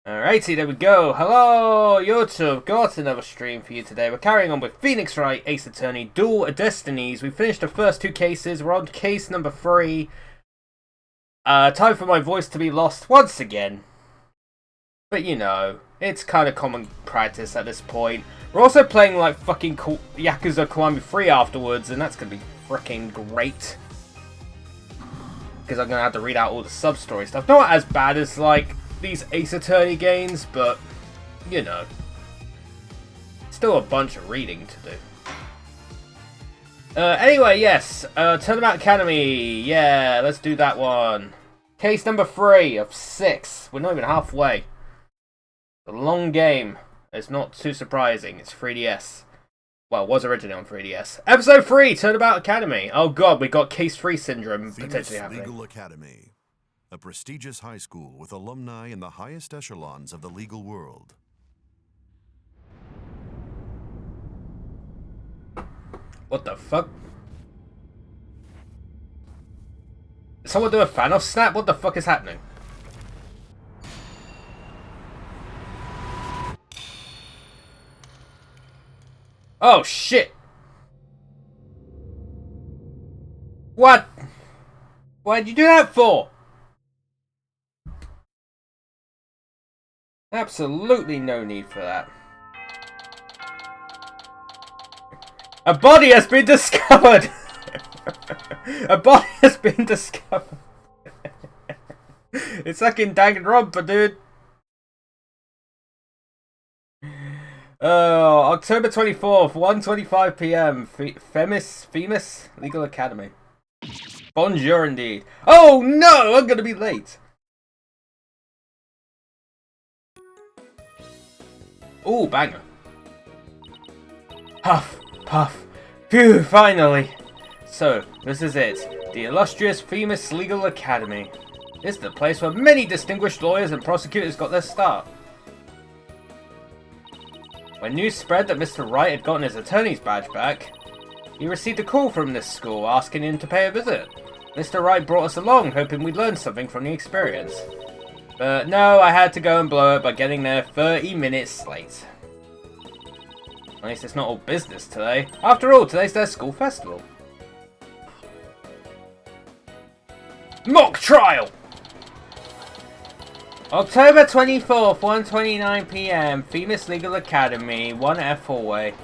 Alrighty, there we go. Hello, YouTube. Got another stream for you today. We're carrying on with Phoenix Wright, Ace Attorney, Dual Destinies. We finished the first two cases. We're on case number 3. Time for my voice to be lost once again. But you know, it's kind of common practice at this point. We're also playing like fucking Yakuza Kiwami 3 afterwards, and that's gonna be freaking great. Because I'm gonna have to read out all the sub-story stuff. Not as bad as like these Ace Attorney games, but you know, still a bunch of reading to do. Anyway, yes, Turnabout Academy, yeah, let's do that one. Case number 3 of 6. We're not even halfway. A long game. It's not too surprising. It's 3DS. Well, it was originally on 3DS. Episode 3, Turnabout Academy. Oh god, we got Case 3 syndrome potentially happening. Legal Academy. A prestigious high school with alumni in the highest echelons of the legal world. What the fuck? Did someone do a Thanos snap? What the fuck is happening? Oh shit! What? Why'd you do that for? Absolutely no need for that. A body has been discovered! A body has been discovered. It's fucking Danganronpa, dude. October 24th, 1:25 PM. Famous Legal Academy. Bonjour indeed. Oh no, I'm gonna be late. Ooh, banger. Puff, puff. Phew, finally. So, this is it. The illustrious Famous Legal Academy. This is the place where many distinguished lawyers and prosecutors got their start. When news spread that Mr. Wright had gotten his attorney's badge back, he received a call from this school asking him to pay a visit. Mr. Wright brought us along, hoping we'd learn something from the experience. But no, I had to go and blow it by getting there 30 minutes late. At least it's not all business today. After all, today's their school festival. Mock trial! October 24th, 1:29 PM, Famous Legal Academy, 1F Hallway.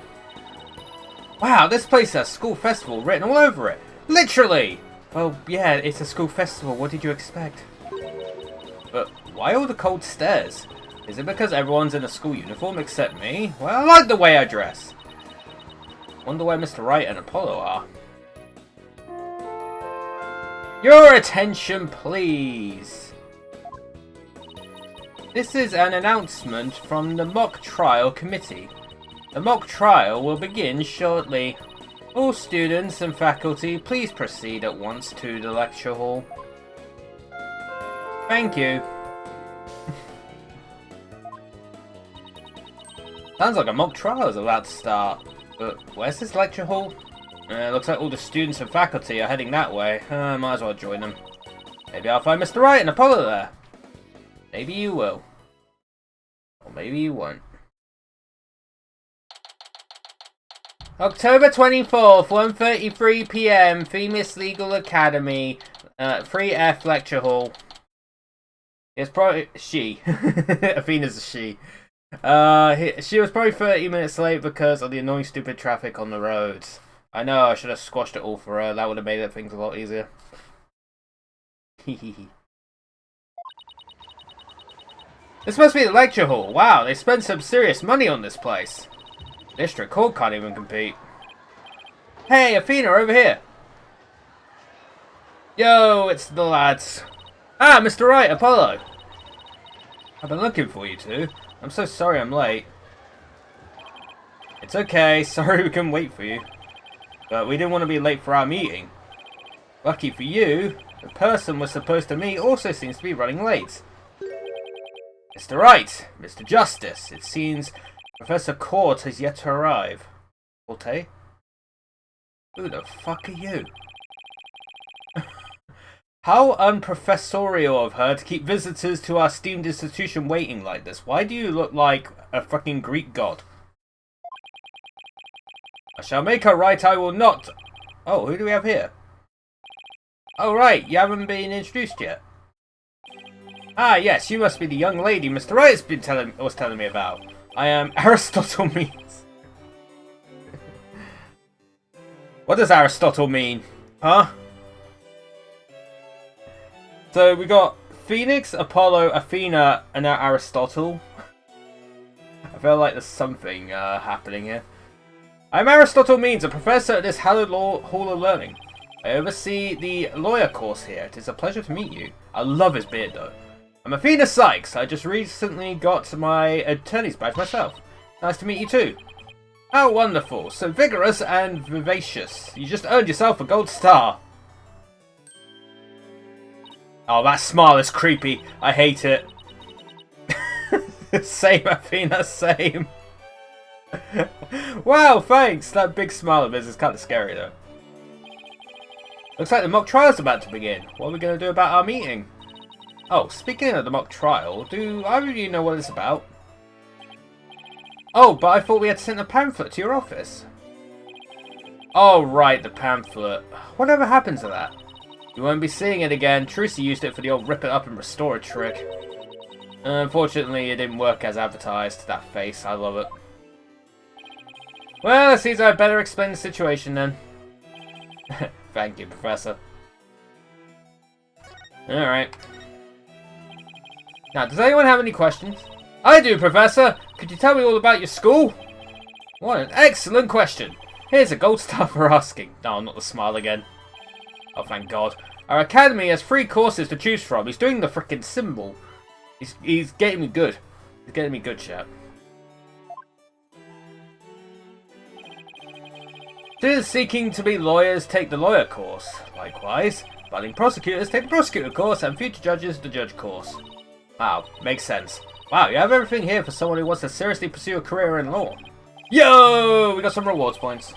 Wow, this place has school festival written all over it. Literally! Well, yeah, it's a school festival, what did you expect? But why all the cold stares? Is it because everyone's in a school uniform except me? Well, I like the way I dress. Wonder where Mr. Wright and Apollo are. Your attention, please. This is an announcement from the mock trial committee. The mock trial will begin shortly. All students and faculty, please proceed at once to the lecture hall. Thank you. Sounds like a mock trial is about to start. But where's this lecture hall? Looks like all the students and faculty are heading that way. Might as well join them. Maybe I'll find Mr. Wright and Apollo there. Maybe you will. Or maybe you won't. October 24th, 1:33 PM, Famous Legal Academy, 3F Lecture Hall. It's probably she. Athena's a she. She was probably 30 minutes late because of the annoying stupid traffic on the roads. I know, I should have squashed it all for her. That would have made things a lot easier. This must be the lecture hall. Wow, they spent some serious money on this place. District Court can't even compete. Hey, Athena, over here. Yo, it's the lads. Ah, Mr. Wright, Apollo. I've been looking for you two. I'm so sorry I'm late. It's okay, sorry we couldn't wait for you. But we didn't want to be late for our meeting. Lucky for you, the person we're supposed to meet also seems to be running late. Mr. Wright, Mr. Justice, it seems Professor Court has yet to arrive. Forte? Who the fuck are you? How unprofessorial of her to keep visitors to our esteemed institution waiting like this. Why do you look like a fucking Greek god? I shall make her right, I will not. Oh, who do we have here? Oh, right, you haven't been introduced yet. Ah, yes, you must be the young lady Mr. Wright was telling me about. I am Aristotle means. What does Aristotle mean? Huh? So we got Phoenix, Apollo, Athena, and now Aristotle. I feel like there's something happening here. I'm Aristotle Means, a professor at this hallowed Hall of Learning. I oversee the lawyer course here. It is a pleasure to meet you. I love his beard though. I'm Athena Sykes. I just recently got my attorney's badge myself. Nice to meet you too. How wonderful. So vigorous and vivacious. You just earned yourself a gold star. Oh, that smile is creepy. I hate it. Same, Athena, same. Wow, thanks. That big smile of his is kind of scary, though. Looks like the mock trial's about to begin. What are we going to do about our meeting? Oh, speaking of the mock trial, do either of you know what it's about? Oh, but I thought we had sent a pamphlet to your office. Oh, right, the pamphlet. Whatever happened to that? You won't be seeing it again. Trucy used it for the old rip it up and restore it trick. Unfortunately, it didn't work as advertised. That face, I love it. Well, it seems I'd better explain the situation then. Thank you, Professor. Alright. Now, does anyone have any questions? I do, Professor! Could you tell me all about your school? What an excellent question! Here's a gold star for asking. No, not the smile again. Oh, thank God. Our academy has 3 courses to choose from. He's doing the frickin' symbol. He's getting me good. He's getting me good, chat. Students seeking to be lawyers take the lawyer course. Likewise, budding prosecutors take the prosecutor course, and future judges the judge course. Wow, makes sense. Wow, you have everything here for someone who wants to seriously pursue a career in law. Yo! We got some rewards points.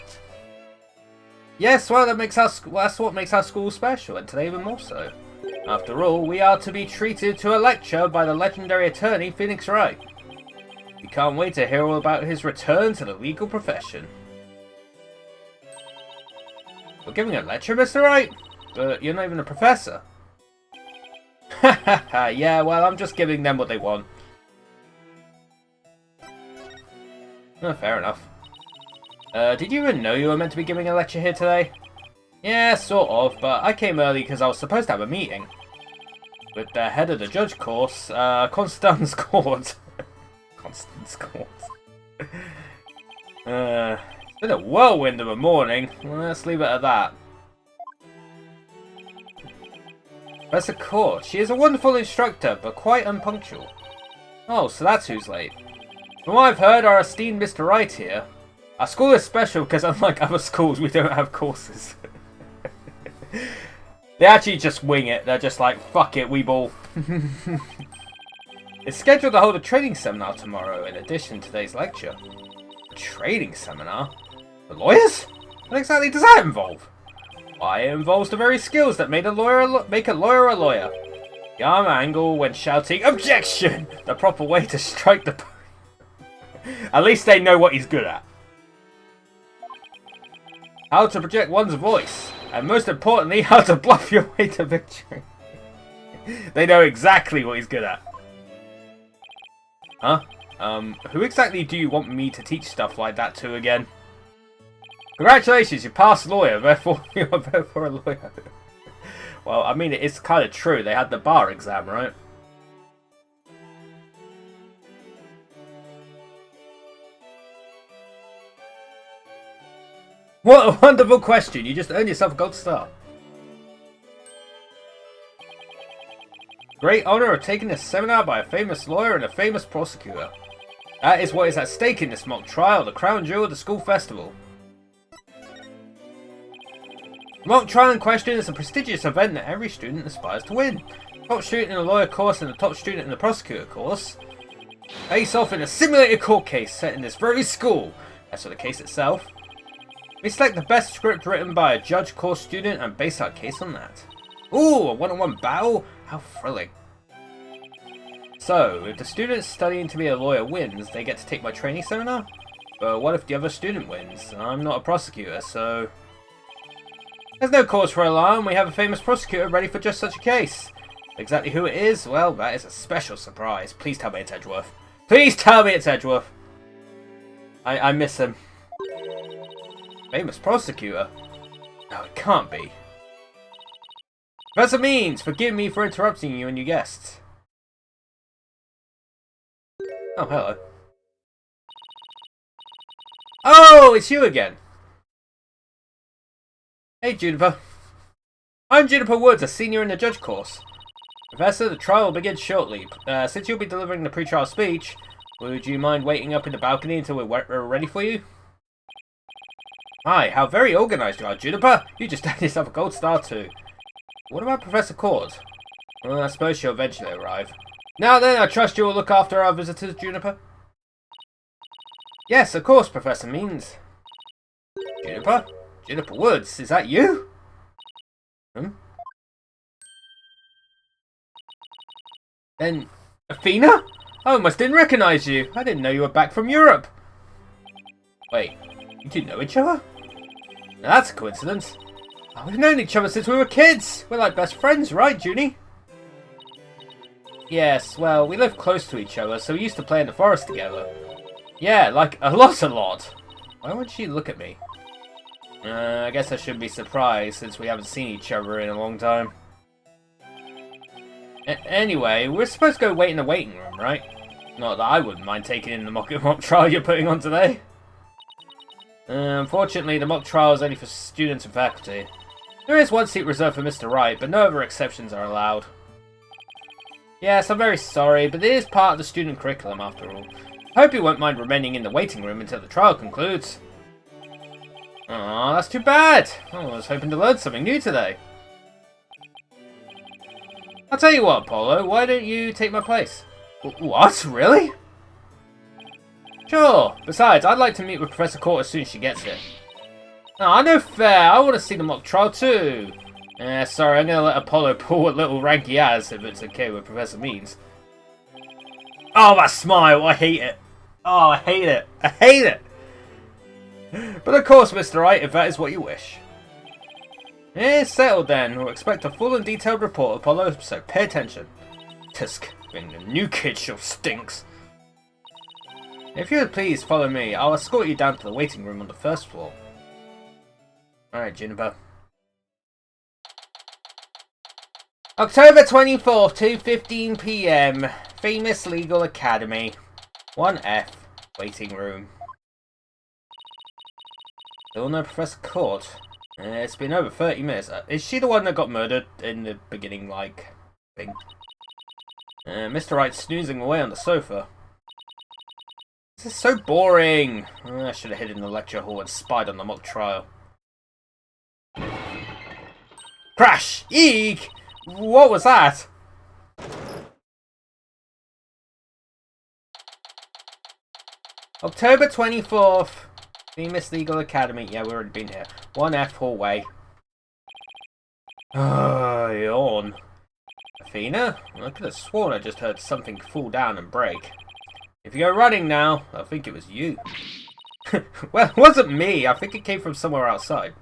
Yes, well, that's what makes our school special, and today even more so. After all, we are to be treated to a lecture by the legendary attorney Phoenix Wright. We can't wait to hear all about his return to the legal profession. We're giving a lecture, Mr. Wright? But you're not even a professor. Hahaha, yeah, well, I'm just giving them what they want. Oh, fair enough. Did you even know you were meant to be giving a lecture here today? Yeah, sort of, but I came early because I was supposed to have a meeting. With the head of the judge course, Constance Court. Constance Court. It's been a whirlwind of a morning. Well, let's leave it at that. Professor Court. She is a wonderful instructor, but quite unpunctual. Oh, so that's who's late. From what I've heard, our esteemed Mr. Wright here. Our school is special because unlike other schools, we don't have courses. They actually just wing it. They're just like, fuck it, we ball. It's scheduled to hold a training seminar tomorrow in addition to today's lecture. A training seminar? For lawyers? What exactly does that involve? Why, it involves the very skills that make a lawyer a lawyer. The arm angle when shouting, "Objection!" The proper way to strike the... At least they know what he's good at. How to project one's voice. And most importantly, how to bluff your way to victory. They know exactly what he's good at. Huh? Who exactly do you want me to teach stuff like that to again? Congratulations, you passed lawyer, therefore you're a lawyer. Well, I mean, it's kind of true. They had the bar exam, right? What a wonderful question. You just earned yourself a gold star. Great honor of taking a seminar by a famous lawyer and a famous prosecutor. That is what is at stake in this mock trial, the crown jewel of the school festival. The mock trial in question is a prestigious event that every student aspires to win. The top student in the lawyer course and the top student in the prosecutor course face off in a simulated court case set in this very school. As for the case itself, we select the best script written by a judge course student and base our case on that. Ooh, a one-on-one battle? How thrilling. So, if the student studying to be a lawyer wins, they get to take my training seminar? But what if the other student wins? I'm not a prosecutor, so... There's no cause for alarm. We have a famous prosecutor ready for just such a case. Exactly who it is? Well, that is a special surprise. Please tell me it's Edgeworth. Please tell me it's Edgeworth. I miss him. Famous prosecutor? No, it can't be. Professor Means, forgive me for interrupting you and your guests. Oh, hello. Oh, it's you again. Hey, Juniper. I'm Juniper Woods, a senior in the judge course. Professor, the trial will begin shortly. Since you'll be delivering the pre-trial speech, would you mind waiting up in the balcony until we're ready for you? Hi, how very organised you are, Juniper. You just earned yourself a gold star too. What about Professor Cord? Well, I suppose she'll eventually arrive. Now then, I trust you will look after our visitors, Juniper? Yes, of course, Professor Means. Juniper? Juniper Woods, is that you? Then, Athena? I almost didn't recognise you. I didn't know you were back from Europe. Wait, you two know each other? Now that's a coincidence. Oh, we've known each other since we were kids. We're like best friends, right, Junie? Yes, well, we live close to each other, so we used to play in the forest together. Yeah, like a lot. Why won't she look at me? I guess I shouldn't be surprised, since we haven't seen each other in a long time. Anyway, we're supposed to go wait in the waiting room, right? Not that I wouldn't mind taking in the mock trial you're putting on today. Unfortunately, the mock trial is only for students and faculty. There is one seat reserved for Mr. Wright, but no other exceptions are allowed. Yes, I'm very sorry, but it is part of the student curriculum after all. I hope you won't mind remaining in the waiting room until the trial concludes. Aw, that's too bad. I was hoping to learn something new today. I'll tell you what, Apollo, why don't you take my place? What? Really? Sure. Besides, I'd like to meet with Professor Court as soon as she gets here. Ah, no fair. I want to see the mock trial too. Sorry, I'm going to let Apollo pull what little rank he has, if it's okay with Professor Means. Oh, that smile. I hate it. Oh, I hate it. I hate it. But of course, Mr. Wright, if that is what you wish. It's settled then. We'll expect a full and detailed report, Apollo, so pay attention. Tisk, being the new kid sure stinks. If you would please follow me, I'll escort you down to the waiting room on the first floor. Alright, Juniper. October 24th, 2:15 PM. Famous Legal Academy. 1F. Waiting room. Still no Professor Court. It's been over 30 minutes. Is she the one that got murdered in the beginning, like, thing? Mr. Wright's snoozing away on the sofa. This is so boring. I should have hid in the lecture hall and spied on the mock trial. Crash! Eek! What was that? October 24th. Famous Legal Academy. Yeah, we've already been here. 1F hallway. Yawn. Athena? I could have sworn I just heard something fall down and break. If you go running now, I think it was you. Well, it wasn't me. I think it came from somewhere outside.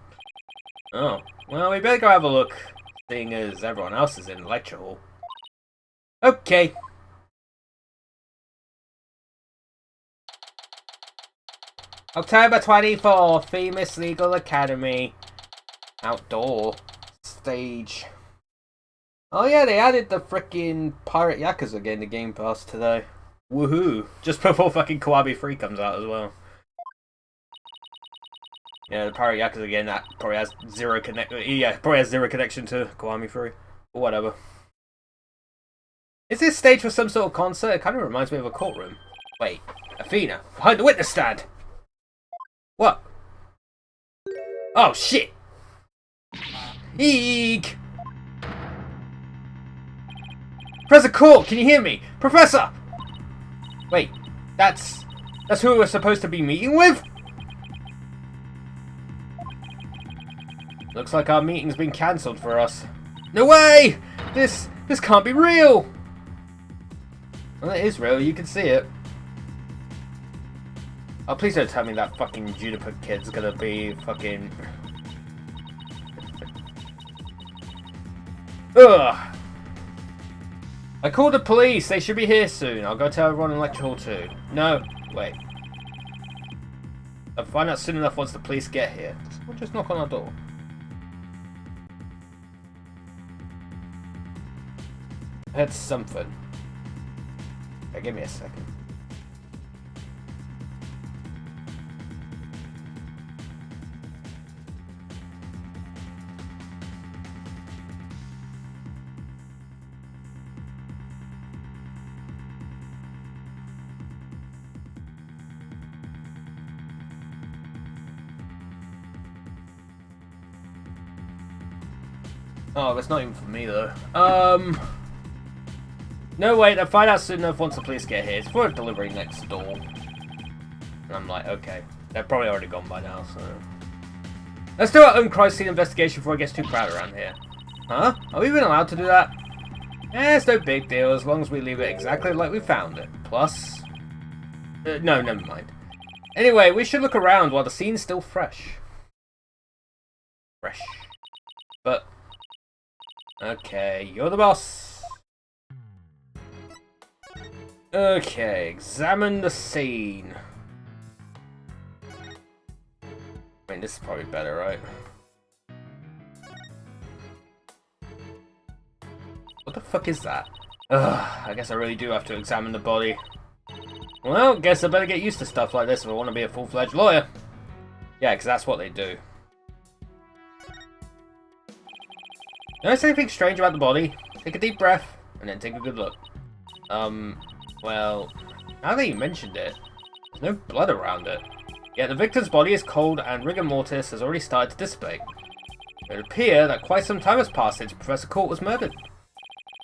Oh, well, we better go have a look, seeing as everyone else is in the lecture hall. Okay. October 24th, Famous Legal Academy. Outdoor stage. Oh yeah, they added the frickin' Pirate Yakuza game to Game Pass today. Woohoo! Just before fucking Kawaii 3 comes out as well. Yeah, the Pirate Yakuza game that probably has zero connection to Kawaii 3. Or whatever. Is this stage for some sort of concert? It kind of reminds me of a courtroom. Wait, Athena, behind the witness stand! What? Oh shit! Eek! Professor Court, can you hear me? Professor! Wait, that's who we're supposed to be meeting with? Looks like our meeting's been cancelled for us. No way! This can't be real! Well, it is real, you can see it. Oh, please don't tell me that fucking Juniper kid's gonna be fucking... Ugh! I called the police, they should be here soon. I'll go tell everyone in lecture hall too. No, wait. I'll find out soon enough once the police get here. We'll just knock on our door. I heard something. Okay, give me a second. Oh, that's not even for me though. No, wait, I'll find out soon enough once the police get here. It's for a delivery next door. And I'm like, okay. They're probably already gone by now, so... Let's do our own crime scene investigation before it gets too crowded around here. Huh? Are we even allowed to do that? Eh, it's no big deal as long as we leave it exactly like we found it. Plus... no, never mind. Anyway, we should look around while the scene's still fresh. Fresh. But... Okay, you're the boss. Okay, examine the scene. I mean, this is probably better, right? What the fuck is that? Ugh, I guess I really do have to examine the body. Well, guess I better get used to stuff like this if I want to be a full-fledged lawyer. Yeah, because that's what they do. Notice anything strange about the body? Take a deep breath, and then take a good look. Well, now that you mentioned it, there's no blood around it. Yet the victim's body is cold and rigor mortis has already started to dissipate. It would appear that quite some time has passed since Professor Court was murdered.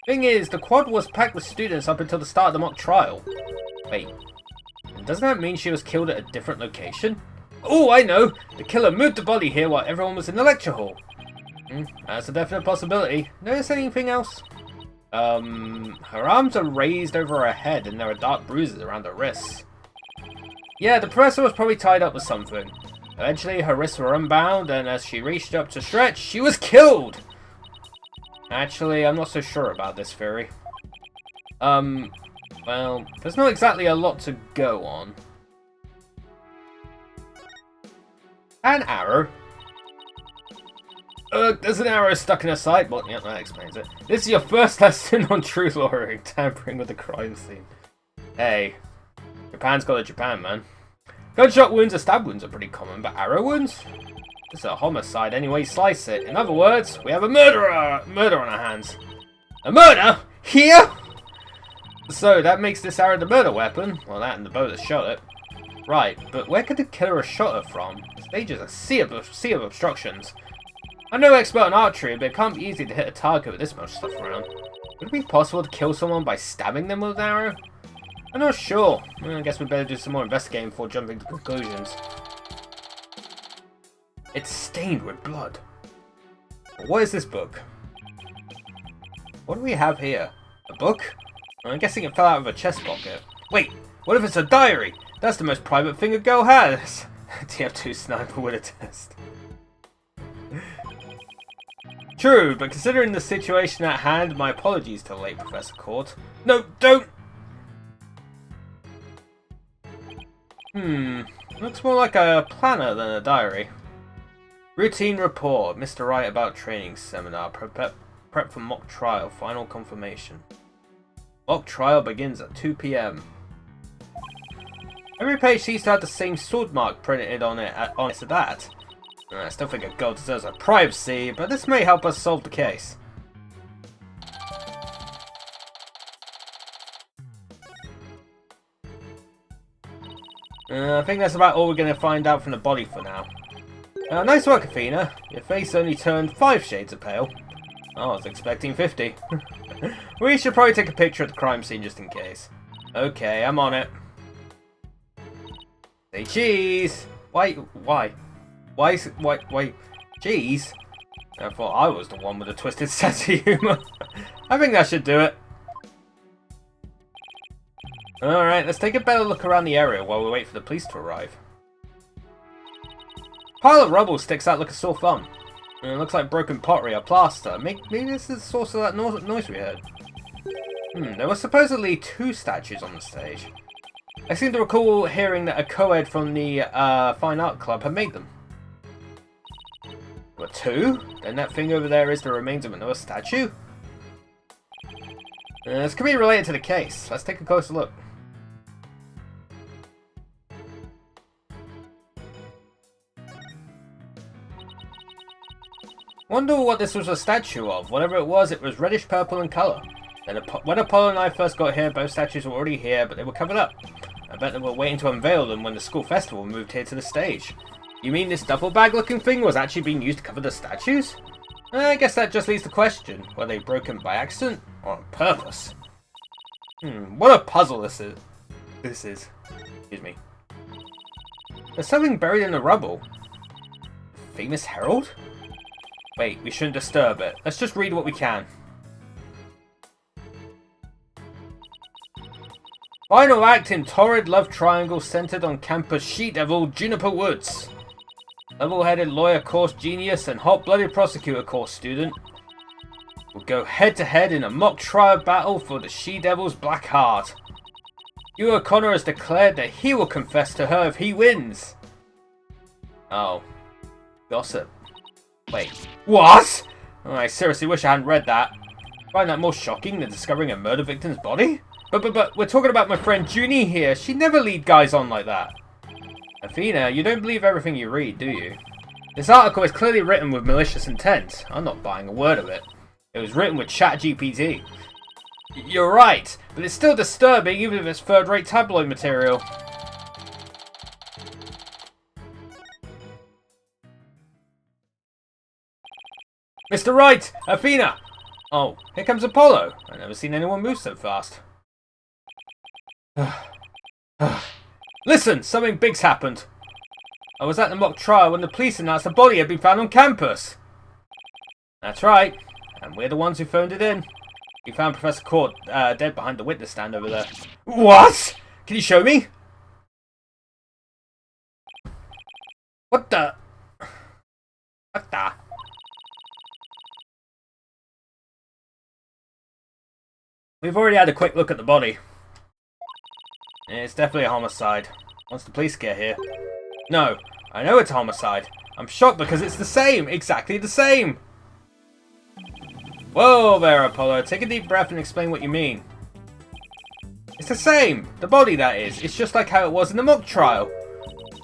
Thing is, the quad was packed with students up until the start of the mock trial. Wait, doesn't that mean she was killed at a different location? Oh, I know! The killer moved the body here while everyone was in the lecture hall. That's a definite possibility. Notice anything else? Her arms are raised over her head and there are dark bruises around her wrists. Yeah, the professor was probably tied up with something. Eventually, her wrists were unbound and as she reached up to stretch, she was killed! Actually, I'm not so sure about this theory. Well, there's not exactly a lot to go on. An arrow. There's an arrow stuck in her side. Well, yeah, that explains it. This is your first lesson on true lawyering, tampering with the crime scene. Hey, Japan's got a Japan, man. Gunshot wounds or stab wounds are pretty common, but arrow wounds? It's a homicide any way you slice it. In other words, we have a murder on our hands. A murder? Here? So, that makes this arrow the murder weapon. Well, that and the bow that shot it. Right, but where could the killer have shot her from? The stage is a sea of obstructions. I'm no expert on archery, but it can't be easy to hit a target with this much stuff around. Would it be possible to kill someone by stabbing them with an arrow? I'm not sure. I guess we better do some more investigating before jumping to conclusions. It's stained with blood. What is this book? What do we have here? A book? I'm guessing it fell out of a chest pocket. Wait, what if it's a diary? That's the most private thing a girl has. TF2 sniper with a test. True, but considering the situation at hand, my apologies to the late Professor Court. No, don't! Looks more like a planner than a diary. Routine report. Mr. Wright about training seminar. Prep for mock trial. Final confirmation. Mock trial begins at 2 PM. Every page seems to have the same sword mark printed on it to that. I still think a girl deserves her privacy, but this may help us solve the case. I think that's about all we're going to find out from the body for now. Nice work, Athena. Your face only turned 5 shades of pale. Oh, I was expecting 50. We should probably take a picture of the crime scene just in case. Okay, I'm on it. Say cheese! Why? Why, cheese? I thought I was the one with a twisted sense of humour. I think that should do it. Alright, let's take a better look around the area while we wait for the police to arrive. Pile of rubble sticks out like a sore thumb. And it looks like broken pottery or plaster. Maybe this is the source of that noise we heard. There were supposedly 2 statues on the stage. I seem to recall hearing that a co-ed from the Fine Art Club had made them. There were 2? Then that thing over there is the remains of another statue? This could be related to the case. Let's take a closer look. Wonder what this was a statue of. Whatever it was reddish purple in colour. Then when Apollo and I first got here, both statues were already here, but they were covered up. I bet they were waiting to unveil them when the school festival moved here to the stage. You mean this duffel bag looking thing was actually being used to cover the statues? I guess that just leaves the question, were they broken by accident or on purpose? What a puzzle this is. Excuse me. There's something buried in the rubble. Famous herald? Wait, we shouldn't disturb it. Let's just read what we can. Final act in torrid love triangle centered on campus she-devil Juniper Woods. Level-headed lawyer course genius and hot-blooded prosecutor course student will go head-to-head in a mock trial battle for the she-devil's black heart. Hugh O'Connor has declared that he will confess to her if he wins. Oh. Gossip. Wait. What? Oh, I seriously wish I hadn't read that. I find that more shocking than discovering a murder victim's body? But we're talking about my friend Junie here. She'd never lead guys on like that. Athena, you don't believe everything you read, do you? This article is clearly written with malicious intent. I'm not buying a word of it. It was written with ChatGPT. You're right, but it's still disturbing even if it's third-rate tabloid material. Mr. Wright! Athena! Oh, here comes Apollo. I've never seen anyone move so fast. Listen, something big's happened. I was at the mock trial when the police announced a body had been found on campus. That's right, and we're the ones who phoned it in. We found Professor Court dead behind the witness stand over there. What? Can you show me? What the? What the? We've already had a quick look at the body. It's definitely a homicide. Once the police get here. No, I know it's a homicide. I'm shocked because it's the same. Exactly the same. Whoa there, Apollo. Take a deep breath and explain what you mean. It's the same. The body, that is. It's just like how it was in the mock trial.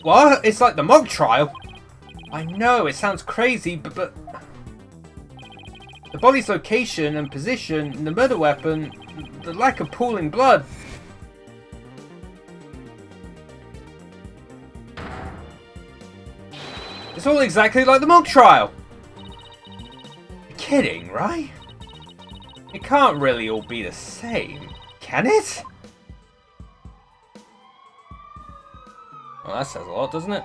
What? It's like the mock trial? I know, it sounds crazy, but... The body's location and position, the murder weapon, the lack of pooling blood... It's all exactly like the mock trial! You're kidding, right? It can't really all be the same, can it? Well, that says a lot, doesn't it?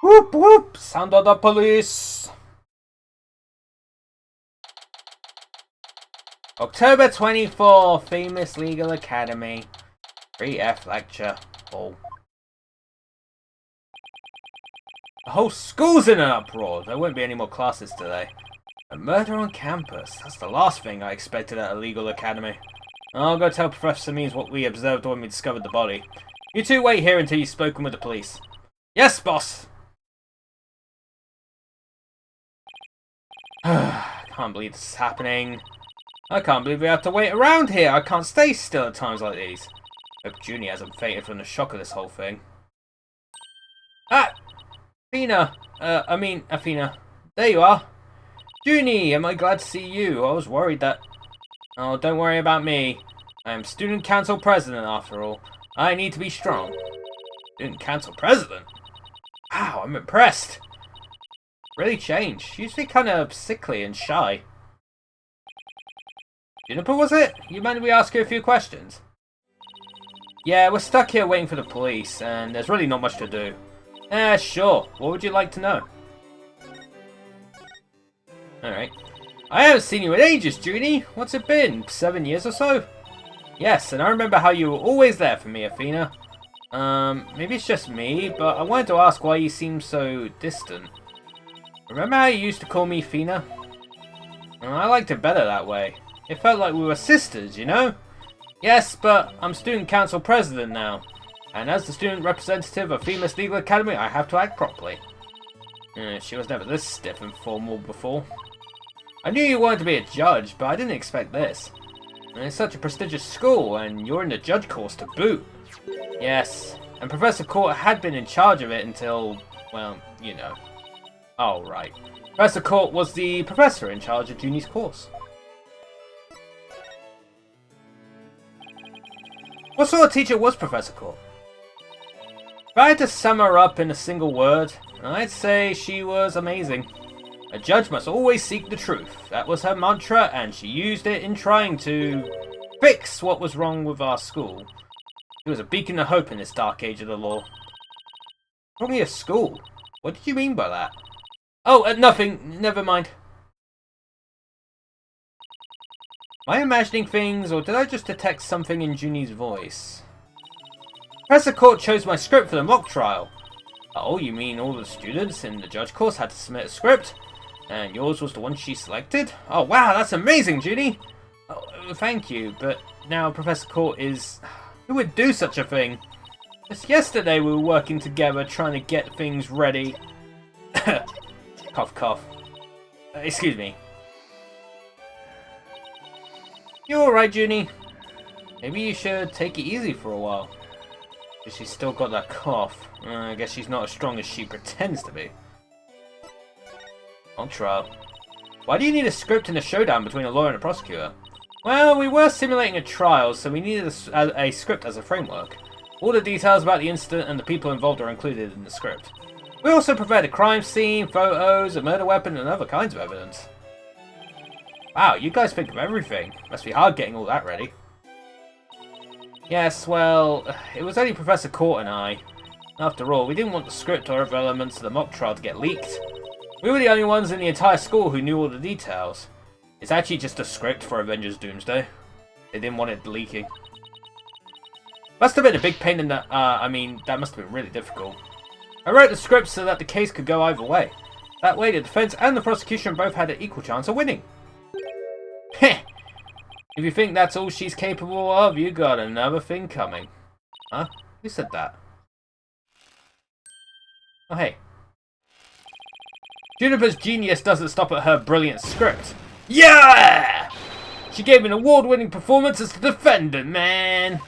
Whoop whoop! Sound of the police! October 24, Famous Legal Academy. 3F Lecture Hall. The whole school's in an uproar. There won't be any more classes today. A murder on campus. That's the last thing I expected at a legal academy. I'll go tell Professor Means what we observed when we discovered the body. You two wait here until you've spoken with the police. Yes, boss! I can't believe this is happening. I can't believe we have to wait around here. I can't stay still at times like these. Hope Junie hasn't fainted from the shock of this whole thing. Ah! Athena! Athena. There you are. Junie, am I glad to see you? I was worried that... Oh, don't worry about me. I am Student Council President, after all. I need to be strong. Student Council President? Wow, I'm impressed. Really changed. She used to be kind of sickly and shy. Juniper, was it? You mind if we ask you a few questions? Yeah, we're stuck here waiting for the police, and there's really not much to do. Sure. What would you like to know? Alright. I haven't seen you in ages, Junie. What's it been? 7 years or so? Yes, and I remember how you were always there for me, Athena. Maybe it's just me, but I wanted to ask why you seem so distant. Remember how you used to call me Athena? I liked it better that way. It felt like we were sisters, you know? Yes, but I'm student council president now. And as the student representative of Females Legal Academy, I have to act properly. She was never this stiff and formal before. I knew you wanted to be a judge, but I didn't expect this. It's such a prestigious school, and you're in the judge course to boot. Yes, and Professor Court had been in charge of it until, well, you know. Oh, right. Professor Court was the professor in charge of Junie's course. What sort of teacher was Professor Court? If I had to sum her up in a single word, I'd say she was amazing. A judge must always seek the truth. That was her mantra, and she used it in trying to fix what was wrong with our school. She was a beacon of hope in this dark age of the law. Probably a school. What did you mean by that? Oh, nothing. Never mind. Am I imagining things, or did I just detect something in Junie's voice? Professor Court chose my script for the mock trial. Oh, you mean all the students in the judge course had to submit a script? And yours was the one she selected? Oh, wow, that's amazing, Junie! Oh, thank you, but now Professor Court is... Who would do such a thing? Just yesterday we were working together trying to get things ready. Cough, cough. Excuse me. You alright, Junie? Maybe you should take it easy for a while. But she's still got that cough. I guess she's not as strong as she pretends to be. On trial. Why do you need a script in a showdown between a lawyer and a prosecutor? Well, we were simulating a trial, so we needed a script as a framework. All the details about the incident and the people involved are included in the script. We also prepared a crime scene, photos, a murder weapon, and other kinds of evidence. Wow, you guys think of everything. Must be hard getting all that ready. Yes, well, it was only Professor Court and I. After all, we didn't want the script or other elements of the mock trial to get leaked. We were the only ones in the entire school who knew all the details. It's actually just a script for Avengers Doomsday. They didn't want it leaking. Must have been a big pain in the... that must have been really difficult. I wrote the script so that the case could go either way. That way the defense and the prosecution both had an equal chance of winning. Heh! If you think that's all she's capable of, you got another thing coming. Huh? Who said that? Oh, hey. Juniper's genius doesn't stop at her brilliant script. Yeah! She gave an award-winning performance as the defendant, man!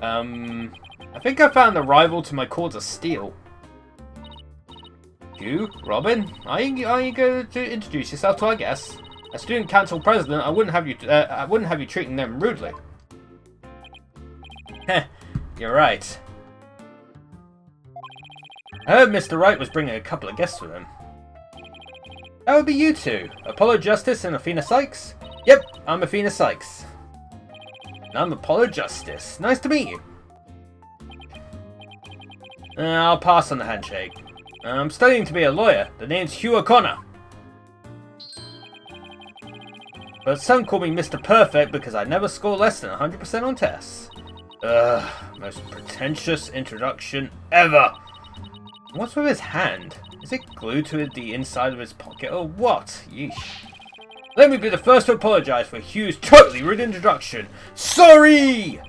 I think I found a rival to my Cords of Steel. You, Robin? Are you going to introduce yourself to our guests? As student council president, I wouldn't have you treating them rudely. Heh, you're right. I heard Mr. Wright was bringing a couple of guests with him. That would be you two, Apollo Justice and Athena Sykes. Yep, I'm Athena Sykes. And I'm Apollo Justice. Nice to meet you. I'll pass on the handshake. I'm studying to be a lawyer. The name's Hugh O'Connor. But some call me Mr. Perfect because I never score less than 100% on tests. Ugh, most pretentious introduction ever. What's with his hand? Is it glued to the inside of his pocket or what? Yeesh. Let me be the first to apologise for Hugh's totally rude introduction. Sorry!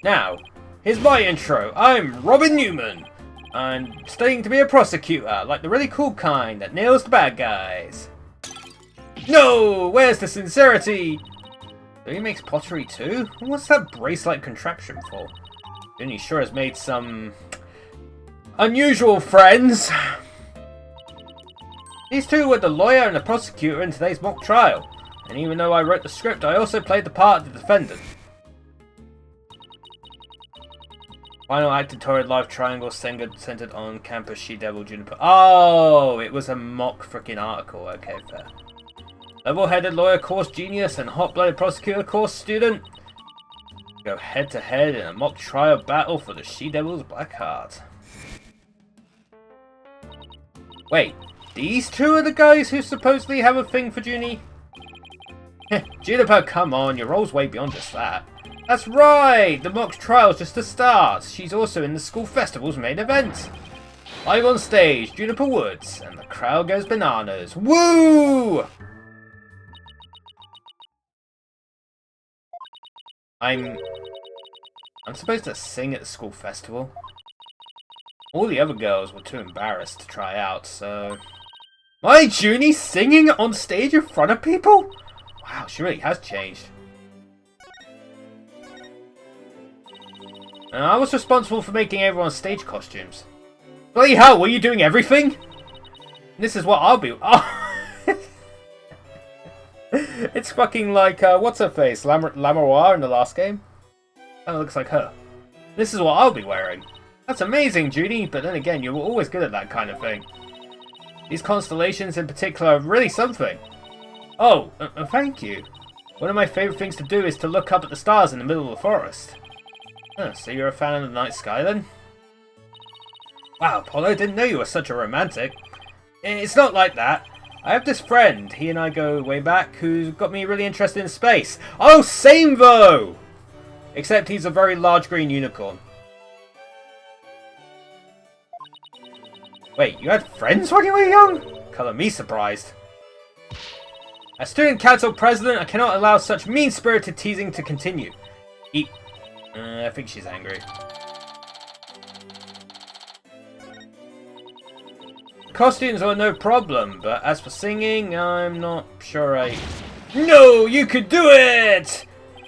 Now, here's my intro. I'm Robin Newman. I'm studying to be a prosecutor, like the really cool kind that nails the bad guys. No! Where's the sincerity? So he makes pottery too? What's that brace-like contraption for? He sure has made some unusual friends. These two were the lawyer and the prosecutor in today's mock trial. And even though I wrote the script, I also played the part of the defendant. Final act of Torrid Life Triangle centered on campus She-Devil Juniper. Oh, it was a mock freaking article. Okay, fair. Level-headed lawyer course genius and hot-blooded prosecutor course student go head-to-head in a mock trial battle for the She-Devil's Black Heart. Wait, These two are the guys who supposedly have a thing for Junie? Juniper, come on, your role's way beyond just that. That's right! The mock trial's just the start. She's also in the school festival's main event. Live on stage, Juniper Woods, and the crowd goes bananas. Woo! I'm supposed to sing at the school festival. All the other girls were too embarrassed to try out, so... My Junie singing on stage in front of people? Wow, she really has changed. I was responsible for making everyone's stage costumes. Bloody hell, were you doing everything? This is what I'll be... Oh. It's fucking like, what's her face? Lamoire in the last game? Kinda looks like her. This is what I'll be wearing. That's amazing, Junie, but then again, you were always good at that kind of thing. These constellations in particular are really something. Oh, thank you. One of my favourite things to do is to look up at the stars in the middle of the forest. Oh, so you're a fan of the night sky then? Wow, Apollo, didn't know you were such a romantic. It's not like that. I have this friend, he and I go way back, who's got me really interested in space. Oh, same though! Except he's a very large green unicorn. Wait, you had friends when you were young? Colour me surprised. As student council president, I cannot allow such mean-spirited teasing to continue. I think she's angry. Costumes are no problem, but as for singing, I'm not sure I... No, you could do it!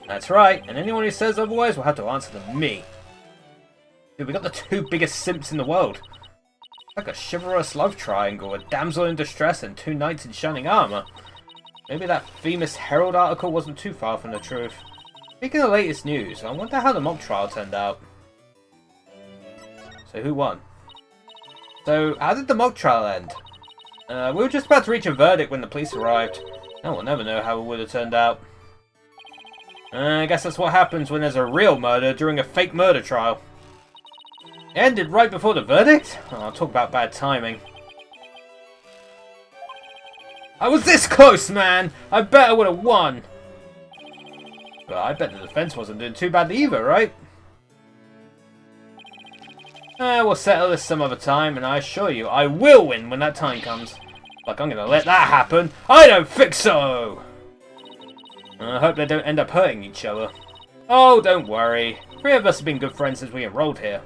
That's right, and anyone who says otherwise will have to answer to me. Dude, we got the two biggest simps in the world. Like a chivalrous love triangle, a damsel in distress and two knights in shining armour. Maybe that famous Herald article wasn't too far from the truth. Speaking of the latest news, I wonder how the mock trial turned out. So who won? So, how did the mock trial end? We were just about to reach a verdict when the police arrived. No, we'll never know how it would have turned out. I guess that's what happens when there's a real murder during a fake murder trial. It ended right before the verdict? Oh, I'll talk about bad timing. I was this close, man! I bet I would have won! But I bet the defense wasn't doing too bad either, right? We'll settle this some other time, and I assure you, I will win when that time comes. Like I'm gonna let that happen. I don't think so! I hope they don't end up hurting each other. Oh, don't worry. 3 of us have been good friends since we enrolled here.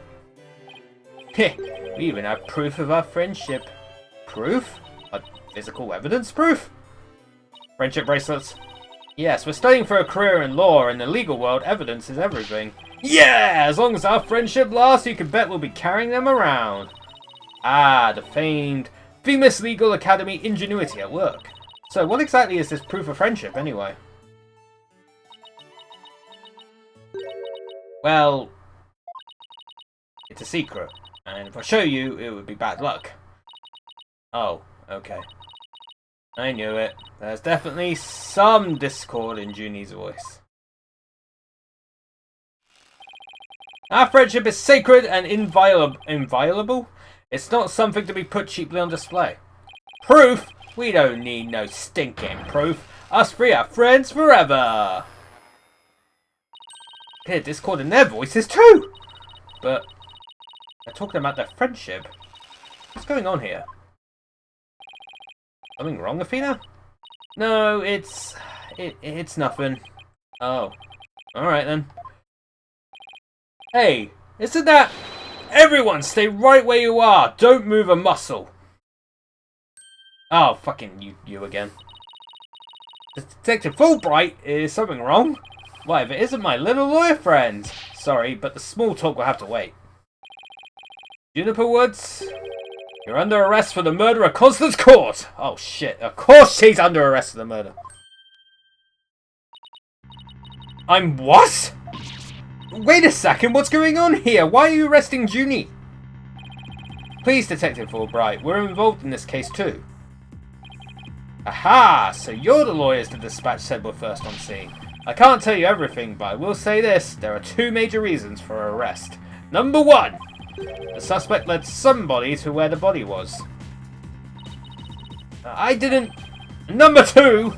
Heh, we even have proof of our friendship. Proof? Like physical evidence proof? Friendship bracelets. Yes, we're studying for a career in law. In the legal world, evidence is everything. Yeah! As long as our friendship lasts, you can bet we'll be carrying them around. Ah, the famed Famous Legal Academy ingenuity at work. So, what exactly is this proof of friendship, anyway? Well, it's a secret. And if I show you, it would be bad luck. Oh, okay. I knew it. There's definitely some discord in Junie's voice. Our friendship is sacred and inviolable. It's not something to be put cheaply on display. Proof? We don't need no stinking proof. Us 3 are friends forever. Hear discord in their voices too. But they're talking about their friendship. What's going on here? Something wrong, Athena? No, it's nothing. Oh. Alright then. Hey, isn't that... Everyone, stay right where you are. Don't move a muscle. Oh, fucking you again. Detective Fulbright, is something wrong? Why, if it isn't my little lawyer friend. Sorry, but the small talk will have to wait. Juniper Woods, you're under arrest for the murder of Constance Court. Oh shit, of course she's under arrest for the murder. I'm what? Wait a second, what's going on here? Why are you arresting Junie? Please, Detective Fulbright, we're involved in this case too. Aha! So you're the lawyers the dispatch said were first on scene. I can't tell you everything, but I will say this. There are 2 major reasons for her arrest. Number 1, the suspect led somebody to where the body was. I didn't... Number 2!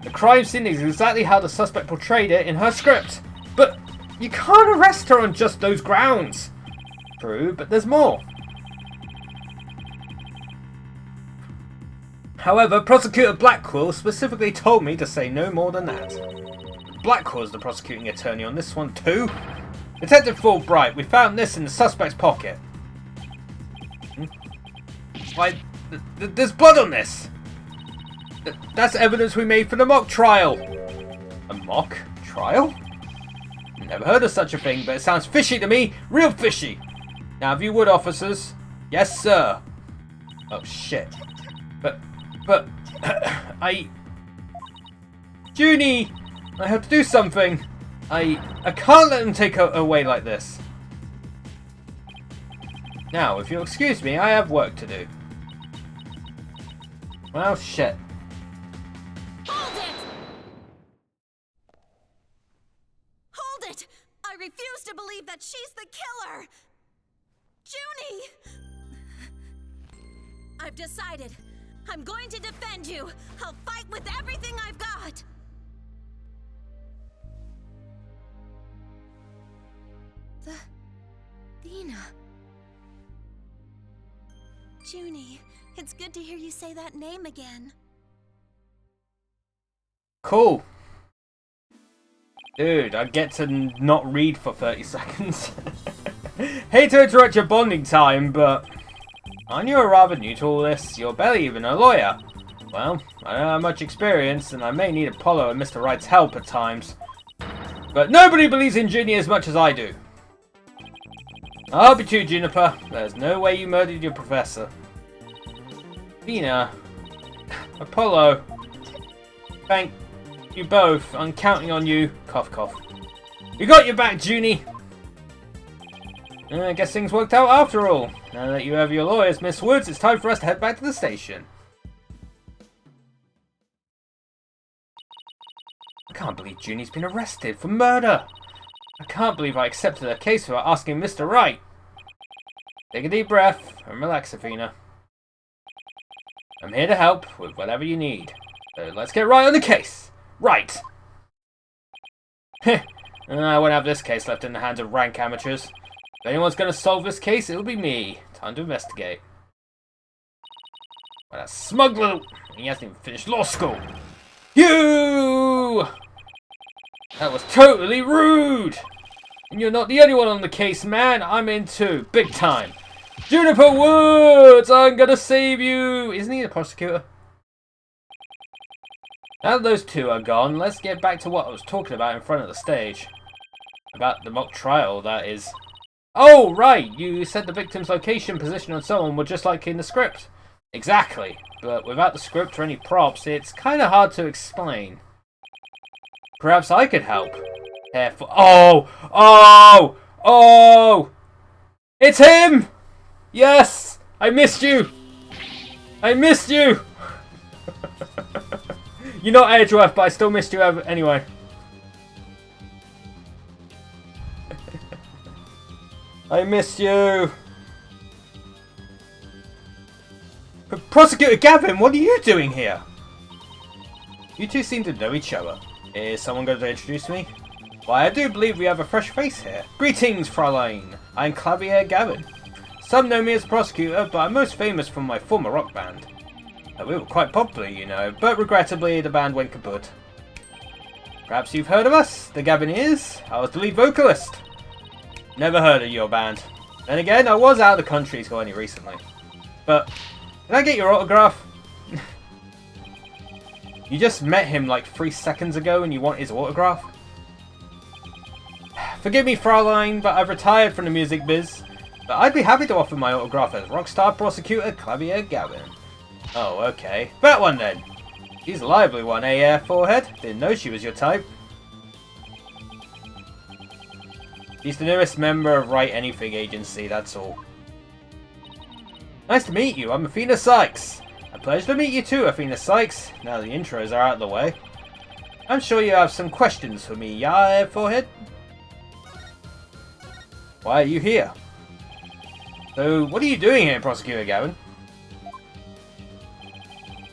The crime scene is exactly how the suspect portrayed it in her script. But you can't arrest her on just those grounds. True, but there's more. However, Prosecutor Blackwell specifically told me to say no more than that. Blackwell's the prosecuting attorney on this one too. Detective Wright, we found this in the suspect's pocket. Why, there's blood on this! That's evidence we made for the mock trial! A mock trial? Never heard of such a thing, but it sounds fishy to me! Real fishy! Now, if you would, officers... Yes, sir! Oh, shit. But... Junie! I have to do something! I can't let them take her away like this. Now, if you'll excuse me, I have work to do. Well, shit. Hold it! Hold it! I refuse to believe that she's the killer! Junie! I've decided. I'm going to defend you. I'll fight with everything I've got. Dina. Junie, it's good to hear you say that name again. Cool. Dude, I get to not read for 30 seconds. Hate to interrupt your bonding time, but... Aren't you rather new to all this? You're barely even a lawyer. Well, I don't have much experience, and I may need Apollo and Mr. Wright's help at times. But nobody believes in Ginny as much as I do. I'll be too, Juniper. There's no way you murdered your professor. Dina. Apollo. Thank you both. I'm counting on you. Cough, cough. You got your back, Junie. I guess things worked out after all. Now that you have your lawyers, Miss Woods, it's time for us to head back to the station. I can't believe Junie's been arrested for murder. I can't believe I accepted her case without asking Mr. Wright. Take a deep breath and relax, Athena. I'm here to help with whatever you need. So let's get right on the case. Right. I won't have this case left in the hands of rank amateurs. If anyone's going to solve this case, it'll be me. Time to investigate. Well, that smug little... He hasn't even finished law school. You! That was totally rude! And you're not the only one on the case, man. I'm in too. Big time. Juniper Woods! I'm gonna save you! Isn't he the prosecutor? Now that those two are gone, let's get back to what I was talking about in front of the stage. About the mock trial, that is. Oh, right! You said the victim's location, position, and so on were just like in the script. Exactly. But without the script or any props, it's kind of hard to explain. Perhaps I could help. Careful. Oh! Oh! Oh! It's him! Yes! I missed you! I missed you! You're not Edgeworth, but I still missed you anyway. I missed you! But Prosecutor Gavin, what are you doing here? You two seem to know each other. Is someone going to introduce me? Why, I do believe we have a fresh face here. Greetings, Fräulein. I'm Clavier Gavin. Some know me as a prosecutor, but I'm most famous from my former rock band. We were quite popular, you know, but regrettably the band went kaput. Perhaps you've heard of us, the Gavineers? I was the lead vocalist. Never heard of your band. Then again, I was out of the country till only recently. But, can I get your autograph? You just met him like 3 seconds ago and you want his autograph? Forgive me, Fräulein, but I've retired from the music biz. But I'd be happy to offer my autograph as rockstar prosecutor Clavier Gavin. Oh, okay. That one then. She's a lively one, eh, Forehead? Didn't know she was your type. She's the newest member of Wright Anything Agency, that's all. Nice to meet you, I'm Athena Sykes. A pleasure to meet you too, Athena Sykes. Now the intros are out of the way. I'm sure you have some questions for me, yeah, Forehead? Why are you here? So, what are you doing here, Prosecutor Gavin?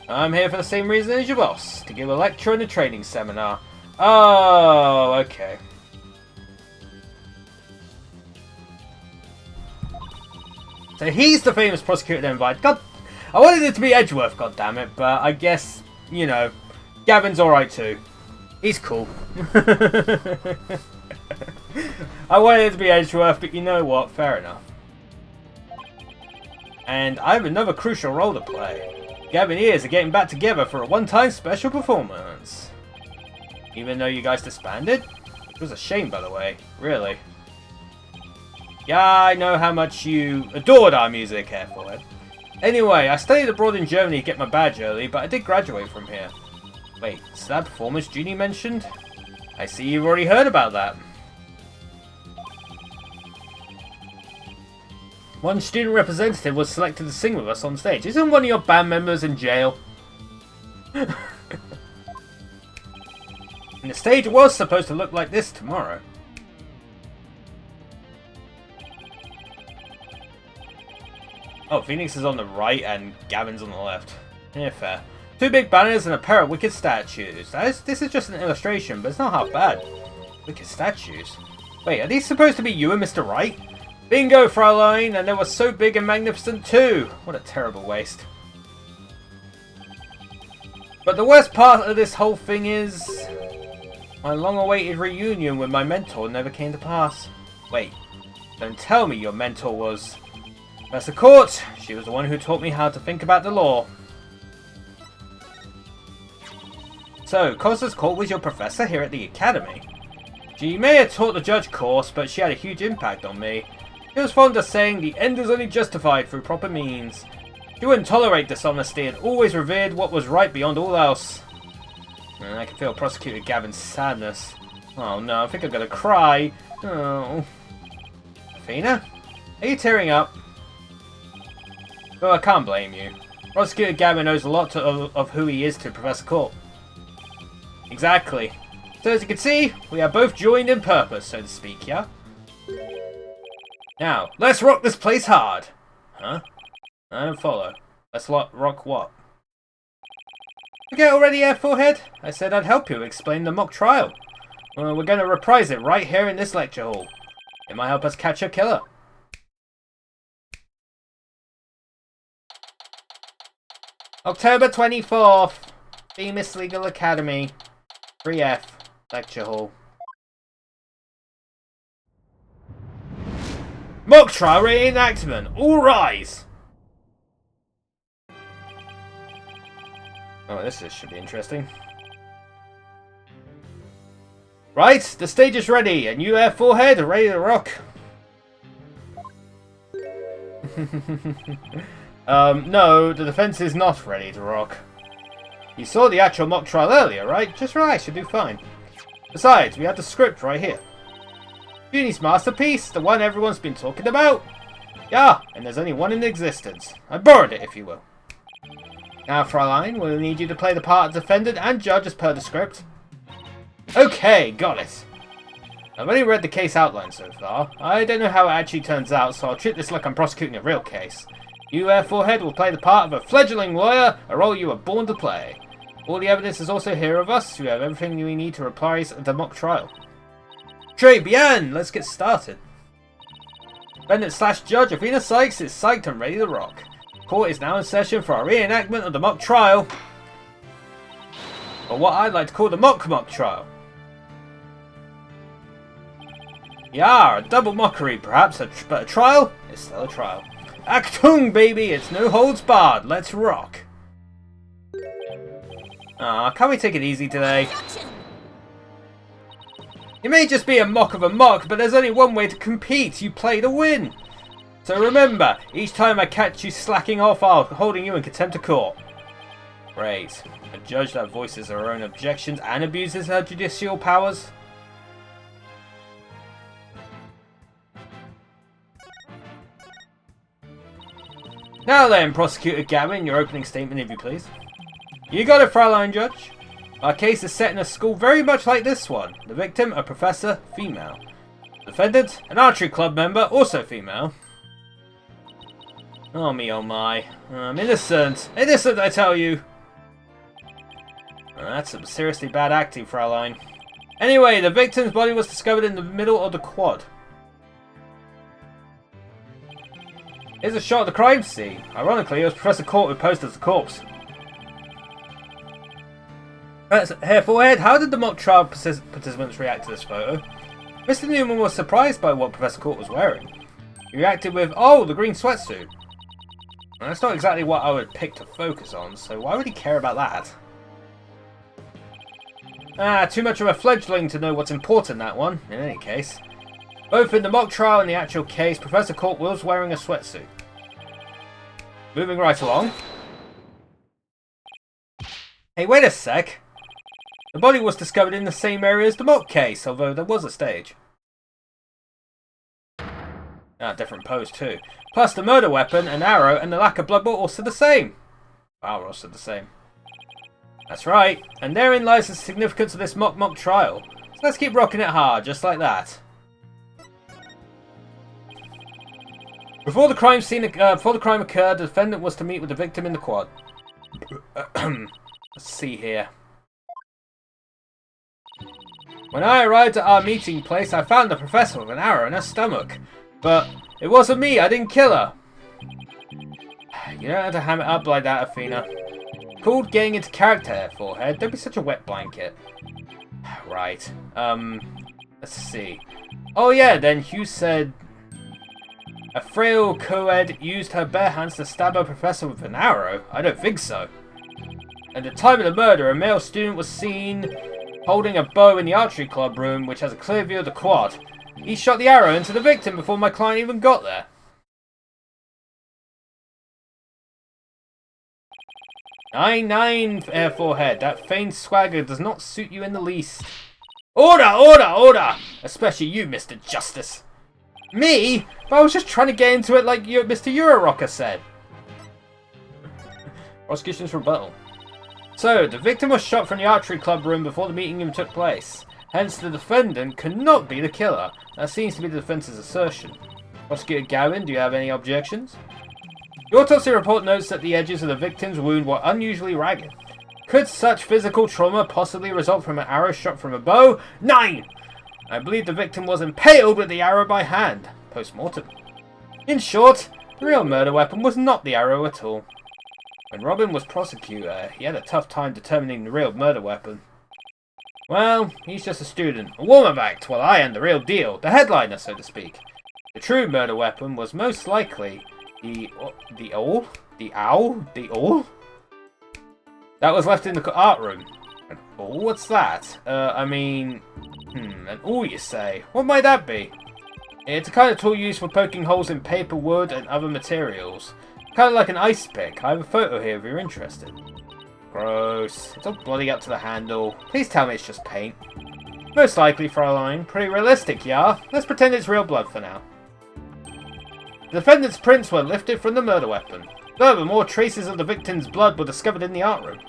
I'm here for the same reason as your boss, to give a lecture and a training seminar. Oh, okay. So he's the famous prosecutor that invited. God, I wanted it to be Edgeworth, goddammit, but I guess, you know, Gavin's alright too. He's cool. I wanted it to be Edgeworth, but you know what? Fair enough. And I have another crucial role to play. Gavin and Ears are getting back together for a one-time special performance. Even though you guys disbanded? It was a shame, by the way. Really. Yeah, I know how much you adored our music, Airforehead. Anyway, I studied abroad in Germany to get my badge early, but I did graduate from here. Wait, is that performance Junie mentioned? I see you've already heard about that. One student representative was selected to sing with us on stage. Isn't one of your band members in jail? And the stage was supposed to look like this tomorrow. Oh, Phoenix is on the right and Gavin's on the left. Yeah, fair. Two big banners and a pair of wicked statues. This is just an illustration, but it's not half bad. Wicked statues? Wait, are these supposed to be you and Mr. Wright? Bingo, Fraulein, and they were so big and magnificent too. What a terrible waste. But the worst part of this whole thing is... my long-awaited reunion with my mentor never came to pass. Wait, don't tell me your mentor was... Professor Court. She was the one who taught me how to think about the law. So, Constance Court was your professor here at the Academy. She may have taught the judge course, but she had a huge impact on me. She was fond of saying the end is only justified through proper means. She wouldn't tolerate dishonesty and always revered what was right beyond all else. And I can feel Prosecutor Gavin's sadness. Oh no, I think I'm gonna cry. Oh. Athena? Are you tearing up? Well, I can't blame you. Prosecutor Gavin knows a lot of who he is to Professor Court. Exactly. So as you can see, we are both joined in purpose, so to speak, yeah? Now, let's rock this place hard. Huh? I don't follow. Let's rock what? Okay, already, Airforehead? I said I'd help you explain the mock trial. Well, we're going to reprise it right here in this lecture hall. It might help us catch a killer. October 24th, Famous Legal Academy, 3F, Lecture Hall. Mock trial reenactment, all rise! Oh, this should be interesting. Right, the stage is ready, and you Airforehead are ready to rock. No, the defense is not ready to rock. You saw the actual mock trial earlier, right? Just relax, you'll do fine. Besides, we have the script right here. Junie's masterpiece, the one everyone's been talking about. Yeah, and there's only one in existence. I borrowed it, if you will. Now, Fraulein, we'll need you to play the part of defendant and judge as per the script. Okay, got it. I've only read the case outline so far. I don't know how it actually turns out, so I'll treat this like I'm prosecuting a real case. You, Airforehead, will play the part of a fledgling lawyer, a role you were born to play. All the evidence is also here of us, so we have everything we need to reprise the mock trial. Très bien! Let's get started. Defendant/judge Athena Sykes is psyched and ready to rock. Court is now in session for our reenactment of the mock trial. Or what I'd like to call the mock trial. Yeah, a double mockery perhaps, but a trial is still a trial. Achtung, baby! It's no holds barred. Let's rock. Aw, can't we take it easy today? It may just be a mock of a mock, but there's only one way to compete. You play to win. So remember, each time I catch you slacking off, I'll be holding you in contempt of court. Great. A judge that voices her own objections and abuses her judicial powers? Now then, Prosecutor Gavin, your opening statement, if you please. You got it, Fraulein Judge. Our case is set in a school very much like this one. The victim, a professor, female. Defendant, an archery club member, also female. Oh me, oh my. I'm innocent. Innocent, I tell you. That's some seriously bad acting, Fraulein. Anyway, the victim's body was discovered in the middle of the quad. Here's a shot of the crime scene. Ironically, it was Professor Court who posed as the corpse. Hair forehead, how did the mock trial participants react to this photo? Mr. Newman was surprised by what Professor Court was wearing. He reacted with, "Oh, the green sweatsuit." And that's not exactly what I would pick to focus on, so why would he care about that? Too much of a fledgling to know what's important, that one, in any case. Both in the mock trial and the actual case, Professor Court was wearing a sweatsuit. Moving right along. Hey, wait a sec. The body was discovered in the same area as the mock case, although there was a stage. Different pose too. Plus the murder weapon, an arrow, and the lack of blood were also the same. Wow, we're also the same. That's right, and therein lies the significance of this mock trial. So let's keep rocking it hard, just like that. Before the crime occurred, the defendant was to meet with the victim in the quad. Let's see here. When I arrived at our meeting place, I found the professor with an arrow in her stomach. But it wasn't me, I didn't kill her. You don't have to ham it up like that, Athena. Called getting into character, forehead. Don't be such a wet blanket. Right. Let's see. Oh yeah, then Hugh said a frail co-ed used her bare hands to stab her professor with an arrow. I don't think so. At the time of the murder, a male student was seen holding a bow in the archery club room, which has a clear view of the quad. He shot the arrow into the victim before my client even got there. Nine, forehead. That feigned swagger does not suit you in the least. Order, order, order! Especially you, Mr. Justice. Me? But I was just trying to get into it like you, Mr. Eurorocker said. Prosecution's rebuttal. So, the victim was shot from the archery club room before the meeting even took place. Hence, the defendant could not be the killer. That seems to be the defense's assertion. Prosecutor Gavin, do you have any objections? The autopsy report notes that the edges of the victim's wound were unusually ragged. Could such physical trauma possibly result from an arrow shot from a bow? 9! I believe the victim was impaled with the arrow by hand. Post-mortem. In short, the real murder weapon was not the arrow at all. When Robin was prosecutor, he had a tough time determining the real murder weapon. Well, he's just a student, a warm-up act, while I am the real deal, the headliner, so to speak. The true murder weapon was most likely the owl that was left in the art room. An awl? What's that? An awl, you say? What might that be? It's a kind of tool used for poking holes in paper, wood, and other materials. Kind of like an ice pick. I have a photo here if you're interested. Gross. It's all bloody up to the handle. Please tell me it's just paint. Most likely, Fraulein. Pretty realistic, yeah? Let's pretend it's real blood for now. The defendant's prints were lifted from the murder weapon. Furthermore, traces of the victim's blood were discovered in the art room.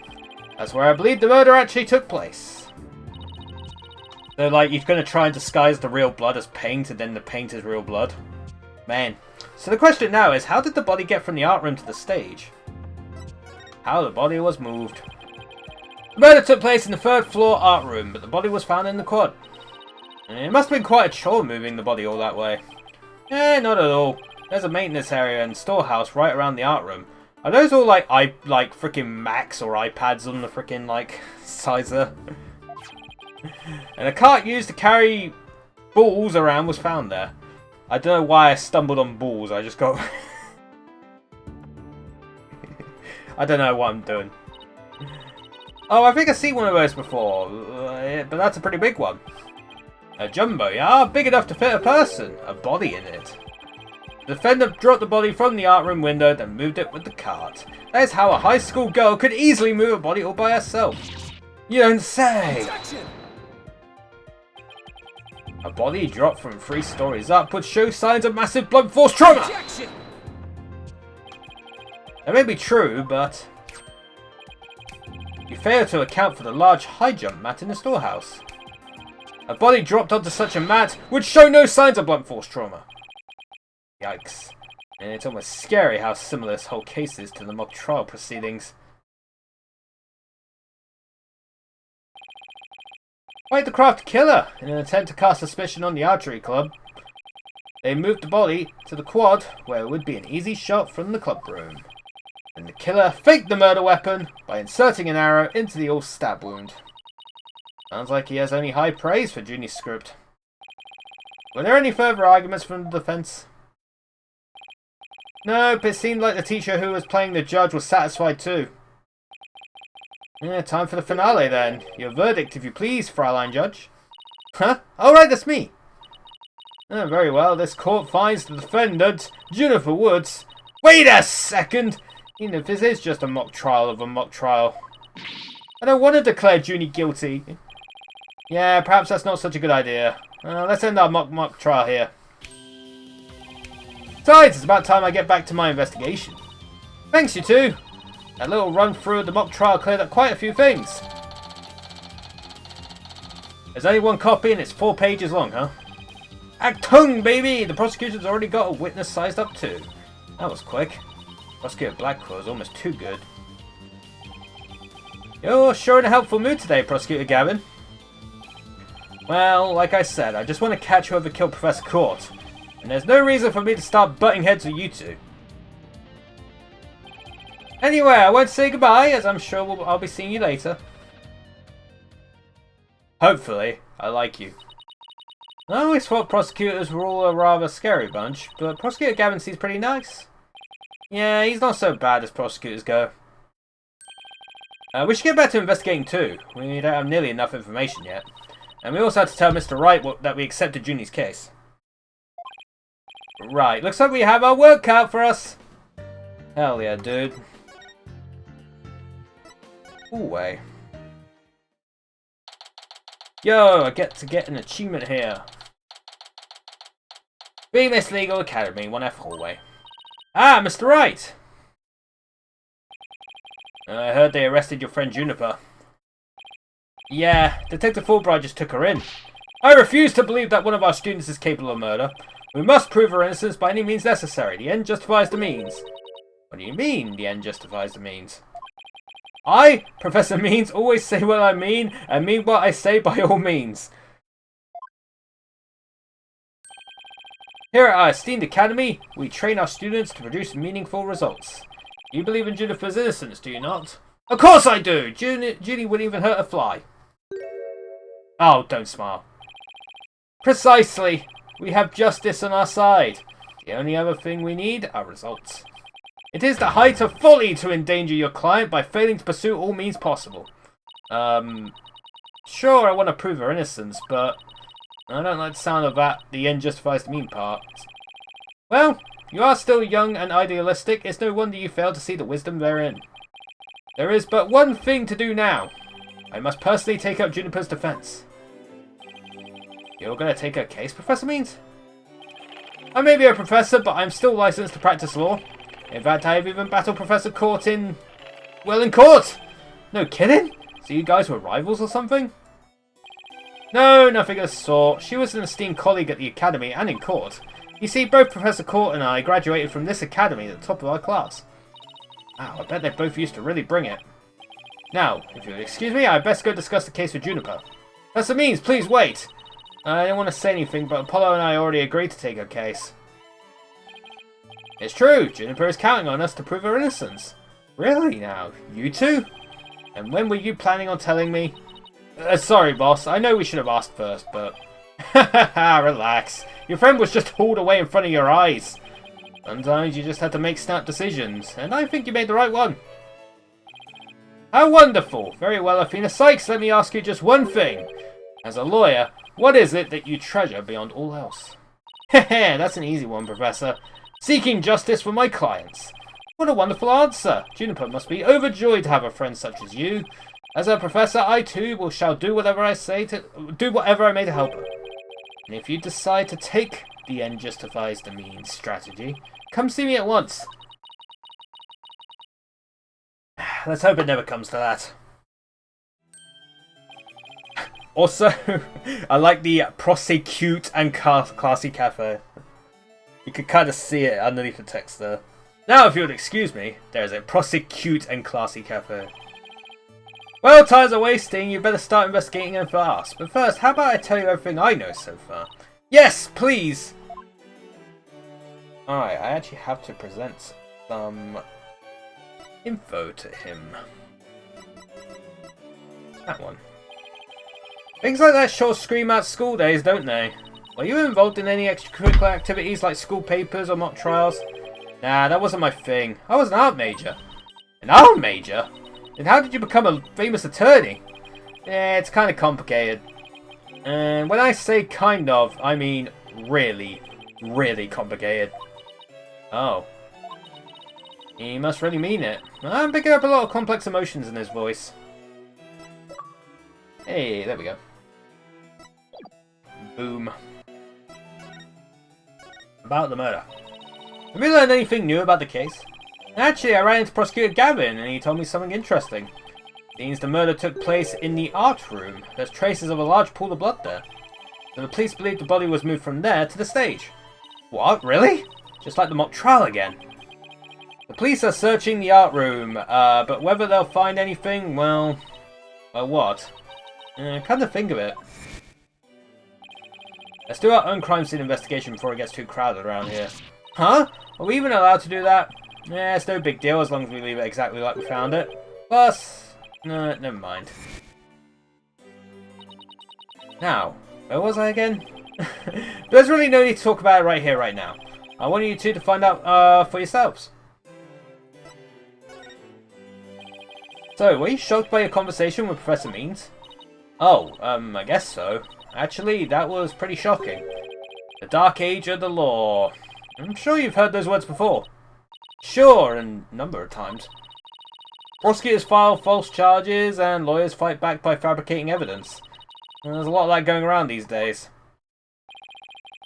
That's where I believe the murder actually took place. So, like, you're going to try and disguise the real blood as paint, and then the paint is real blood? Man. So the question now is, how did the body get from the art room to the stage? How the body was moved. The murder took place in the 3rd floor art room, but the body was found in the quad. It must have been quite a chore moving the body all that way. Not at all. There's a maintenance area and storehouse right around the art room. Are those all like freaking Macs or iPads on the freaking sizer? And a cart used to carry balls around was found there. I don't know why I stumbled on balls. I just got. I don't know what I'm doing. Oh, I think I've seen one of those before, but that's a pretty big one. A jumbo, yeah? Big enough to fit a person. A body in it. The defendant dropped the body from the art room window, then moved it with the cart. That is how a high school girl could easily move a body all by herself. You don't say! Objection. A body dropped from 3 stories up would show signs of massive blunt force trauma! Objection. That may be true, but you fail to account for the large high jump mat in the storehouse. A body dropped onto such a mat would show no signs of blunt force trauma. Yikes. And it's almost scary how similar this whole case is to the mock trial proceedings. Quite the crafty killer. In an attempt to cast suspicion on the archery club, they moved the body to the quad, where it would be an easy shot from the club room. And the killer faked the murder weapon by inserting an arrow into the old stab wound. Sounds like he has only high praise for Junie's script. Were there any further arguments from the defense? Nope, it seemed like the teacher who was playing the judge was satisfied too. Yeah, time for the finale then. Your verdict, if you please, Fraulein Judge. Huh? Alright, that's me. Oh, very well, this court finds the defendant, Juniper Woods. Wait a second! Even if this is just a mock trial of a mock trial. I don't want to declare Junie guilty. Yeah, perhaps that's not such a good idea. Let's end our mock trial here. Besides, it's about time I get back to my investigation. Thanks, you two. That little run through of the mock trial cleared up quite a few things. There's only one copy and it's 4 pages long, huh? Achtung, baby! The prosecution's already got a witness sized up too. That was quick. Prosecutor Blackwell is almost too good. You're sure in a helpful mood today, Prosecutor Gavin. Well, like I said, I just want to catch whoever killed Professor Court. And there's no reason for me to start butting heads with you two. Anyway, I won't say goodbye, as I'm sure I'll be seeing you later. Hopefully, I like you. I always thought prosecutors were all a rather scary bunch, but Prosecutor Gavin seems pretty nice. Yeah, he's not so bad as prosecutors go. We should get back to investigating too. We don't have nearly enough information yet. And we also had to tell Mr. Wright that we accepted Junie's case. Right, looks like we have our work cut for us. Hell yeah, dude. Ooh, way. Yo, I get to get an achievement here. Bemis Legal Academy, 1F hallway. Ah, Mr. Wright! I heard they arrested your friend Juniper. Yeah, Detective Fulbright just took her in. I refuse to believe that one of our students is capable of murder. We must prove her innocence by any means necessary. The end justifies the means. What do you mean, the end justifies the means? I, Professor Means, always say what I mean, and mean what I say by all means. Here at our esteemed academy, we train our students to produce meaningful results. You believe in Juniper's innocence, do you not? Of course I do! Junie wouldn't even hurt a fly. Oh, don't smile. Precisely! We have justice on our side. The only other thing we need are results. It is the height of folly to endanger your client by failing to pursue all means possible. Sure, I want to prove her innocence, but I don't like the sound of that, the end justifies the mean part. Well, you are still young and idealistic. It's no wonder you fail to see the wisdom therein. There is but one thing to do now. I must personally take up Juniper's defense. You're going to take her case, Professor Means? I may be a professor, but I'm still licensed to practice law. In fact, I have even battled Professor Court in... well, in court! No kidding? So you guys were rivals or something? No, nothing of the sort. She was an esteemed colleague at the academy and in court. You see, both Professor Court and I graduated from this academy at the top of our class. Wow, I bet they both used to really bring it. Now, if you'll excuse me, I'd best go discuss the case with Juniper. Professor Means, please wait! I don't want to say anything, but Apollo and I already agreed to take her case. It's true, Juniper is counting on us to prove her innocence. Really now? You two? And when were you planning on telling me? Sorry, boss. I know we should have asked first, but... Haha, relax. Your friend was just hauled away in front of your eyes. Sometimes you just have to make snap decisions, and I think you made the right one. How wonderful. Very well, Athena Sykes, let me ask you just one thing. As a lawyer, what is it that you treasure beyond all else? Heh, that's an easy one, Professor. Seeking justice for my clients. What a wonderful answer. Juniper must be overjoyed to have a friend such as you. As a professor, I too shall do whatever I may to help her. And if you decide to take the end justifies the means strategy, come see me at once. Let's hope it never comes to that. Also, I like the prosecute and classy cafe. You can kind of see it underneath the text there. Now, if you would excuse me, there is a prosecute and classy cafe. Well, times are wasting. You better start investigating and fast. But first, how about I tell you everything I know so far? Yes, please! Alright, I actually have to present some info to him. That one. Things like that sure scream out school days, don't they? Were you involved in any extracurricular activities like school papers or mock trials? Nah, that wasn't my thing. I was an art major. An art major? Then how did you become a famous attorney? Yeah, it's kind of complicated. And when I say kind of, I mean really, really complicated. Oh. He must really mean it. I'm picking up a lot of complex emotions in his voice. Hey, there we go. Boom. About the murder. Have you learned anything new about the case? Actually, I ran into Prosecutor Gavin and he told me something interesting. Means the murder took place in the art room. There's traces of a large pool of blood there. So the police believe the body was moved from there to the stage. What? Really? Just like the mock trial again. The police are searching the art room, but whether they'll find anything, well what? Come to think of it. Let's do our own crime scene investigation before it gets too crowded around here. Huh? Are we even allowed to do that? Yeah, it's no big deal as long as we leave it exactly like we found it. Plus, no, never mind. Now, where was I again? There's really no need to talk about it right here, right now. I want you two to find out for yourselves. So, were you shocked by your conversation with Professor Means? Oh, I guess so. Actually, that was pretty shocking. The Dark Age of the Law. I'm sure you've heard those words before. Sure, and a number of times. Prosecutors file false charges, and lawyers fight back by fabricating evidence. There's a lot of that going around these days.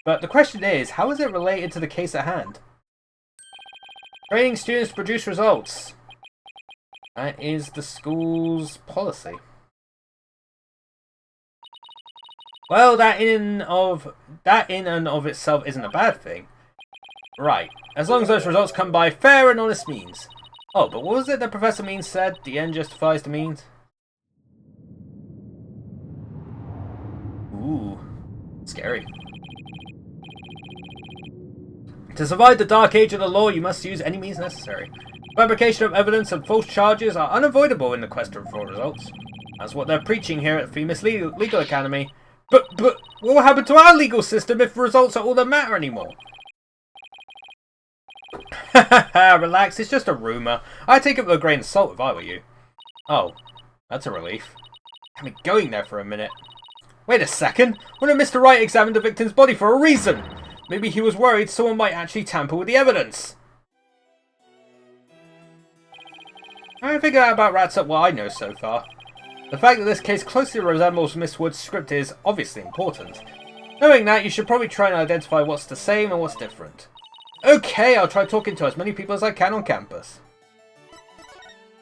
But the question is, how is it related to the case at hand? Training students to produce results. That is the school's policy. Well, that in and of itself isn't a bad thing. Right, as long as those results come by fair and honest means. Oh, but what was it that Professor Means said? The end justifies the means? Ooh, scary. To survive the Dark Age of the Law, you must use any means necessary. Fabrication of evidence and false charges are unavoidable in the quest for results. That's what they're preaching here at Famous Legal Academy. But what will happen to our legal system if results are all that matter anymore? Relax, it's just a rumour. I'd take it with a grain of salt if I were you. Oh, that's a relief. Had me going there for a minute. Wait a second, what if Mr. Wright examined the victim's body for a reason? Maybe he was worried someone might actually tamper with the evidence. I haven't figured out about Rats up what I know so far. The fact that this case closely resembles Miss Wood's script is obviously important. Knowing that, you should probably try and identify what's the same and what's different. Okay, I'll try talking to as many people as I can on campus.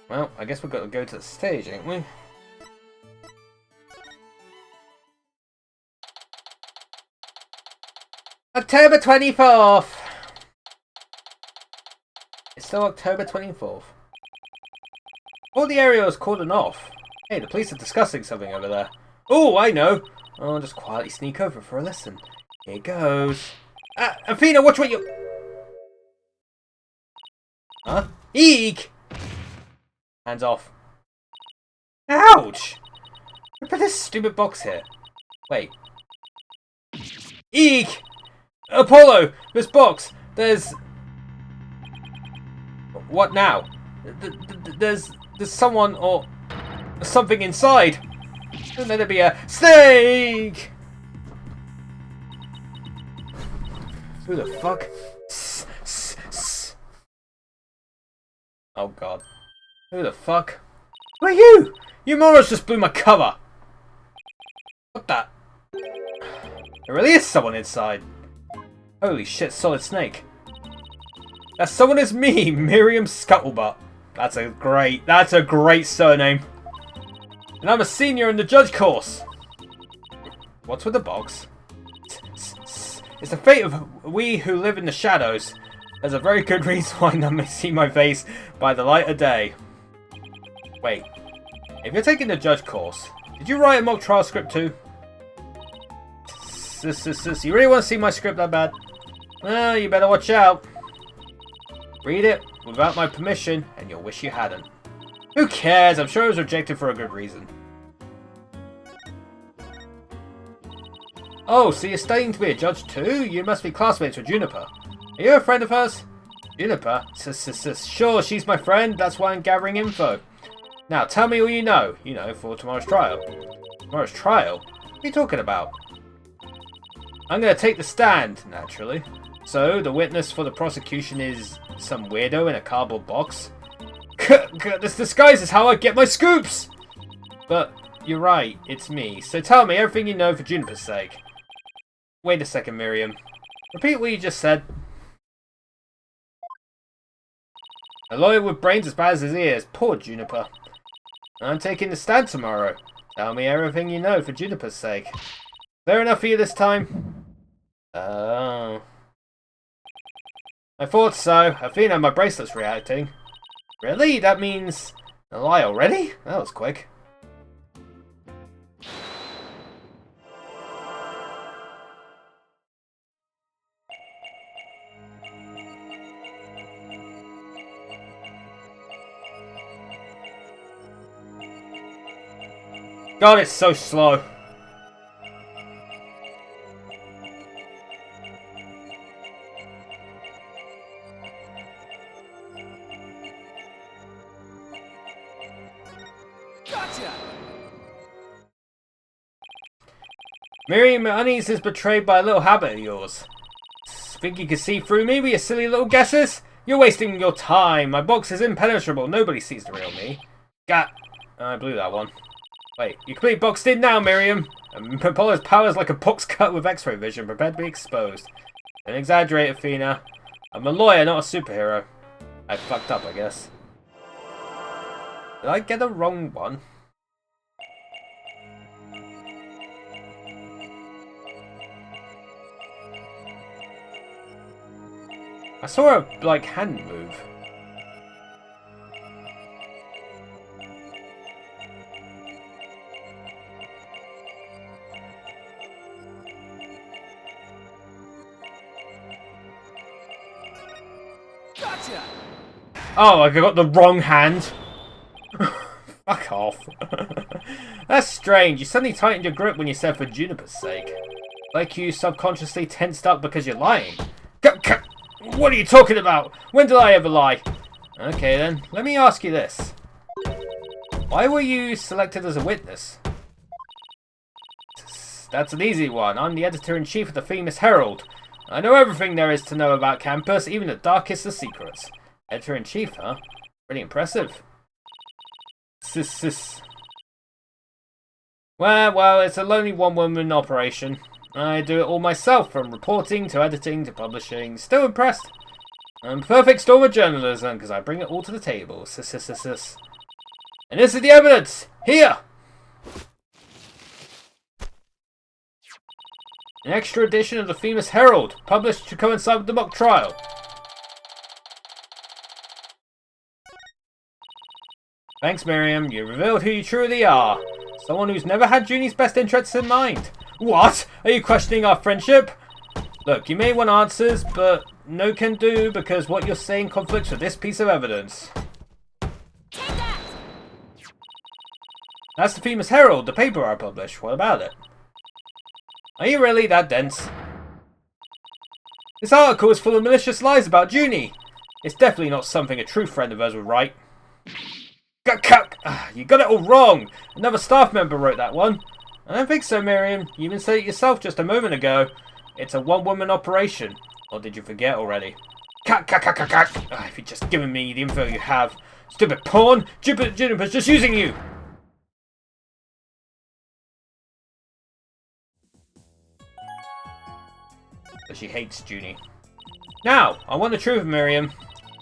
Well, I guess we've got to go to the stage, ain't we? October 24th! It's still October 24th. All the area was cordoned off. Hey, the police are discussing something over there. Oh, I know! I'll just quietly sneak over for a listen. Here goes. Athena, watch what you... Huh? Eek! Hands off. Ouch! Who put this stupid box here? Wait. Eek! Apollo! This box! There's... What now? There's someone or something inside. Don't let it be a snake! Who the fuck? Oh god. Who the fuck? Who are you? You morons just blew my cover! What the? There really is someone inside. Holy shit, Solid Snake. That someone is me, Miriam Scuttlebutt. That's a great surname. And I'm a senior in the judge course. What's with the box? It's the fate of we who live in the shadows. There's a very good reason why none may see my face by the light of day. Wait. If you're taking the judge course, did you write a mock trial script too? You really want to see my script that bad? Well, you better watch out. Read it without my permission, and you'll wish you hadn't. Who cares? I'm sure it was rejected for a good reason. Oh, so you're studying to be a judge too? You must be classmates with Juniper. Are you a friend of hers? Juniper? Sure, she's my friend. That's why I'm gathering info. Now, tell me all you know. You know, for tomorrow's trial. Tomorrow's trial? What are you talking about? I'm going to take the stand, naturally. So, the witness for the prosecution is some weirdo in a cardboard box? This disguise is how I get my scoops! But, you're right, it's me. So tell me everything you know for Juniper's sake. Wait a second, Miriam. Repeat what you just said. A lawyer with brains as bad as his ears. Poor Juniper. I'm taking the stand tomorrow. Tell me everything you know for Juniper's sake. Fair enough for you this time? Oh. I thought so. Athena, my bracelet's reacting. Really? That means a lie already? That was quick. God, it's so slow. Gotcha! Miriam, unease is betrayed by a little habit of yours. Think you can see through me with your silly little guesses? You're wasting your time. My box is impenetrable. Nobody sees the real me. I blew that one. Wait, you're completely boxed in now, Miriam. Apollo's power is like a box cut with X-ray vision, prepared to be exposed. Don't exaggerate, Athena. I'm a lawyer, not a superhero. I fucked up, I guess. Did I get the wrong one? I saw a, like, hand move. Gotcha! Oh, I got the wrong hand. Fuck off. That's strange. You suddenly tightened your grip when you said for Juniper's sake. Like you subconsciously tensed up because you're lying. What are you talking about? When did I ever lie? Okay then, let me ask you this. Why were you selected as a witness? That's an easy one. I'm the editor-in-chief of the famous Herald. I know everything there is to know about campus, even the darkest of secrets. Editor-in-chief, huh? Pretty impressive. Well, it's a lonely one-woman operation. I do it all myself, from reporting to editing to publishing. Still impressed. I'm a perfect storm of journalism, because I bring it all to the table. And this is the evidence! Here! An extra edition of the famous Herald, published to coincide with the mock trial. Thanks, Miriam. You revealed who you truly are. Someone who's never had Junie's best interests in mind. What? Are you questioning our friendship? Look, you may want answers, but no can do because what you're saying conflicts with this piece of evidence. Take that! That's the famous Herald, the paper I published. What about it? Are you really that dense? This article is full of malicious lies about Junie. It's definitely not something a true friend of hers would write. You got it all wrong. Another staff member wrote that one. I don't think so, Miriam. You even said it yourself just a moment ago. It's a one-woman operation. Or did you forget already? If you'd just given me the info you have. Stupid pawn! Juniper's just using you! But she hates Junie. Now, I want the truth, Miriam.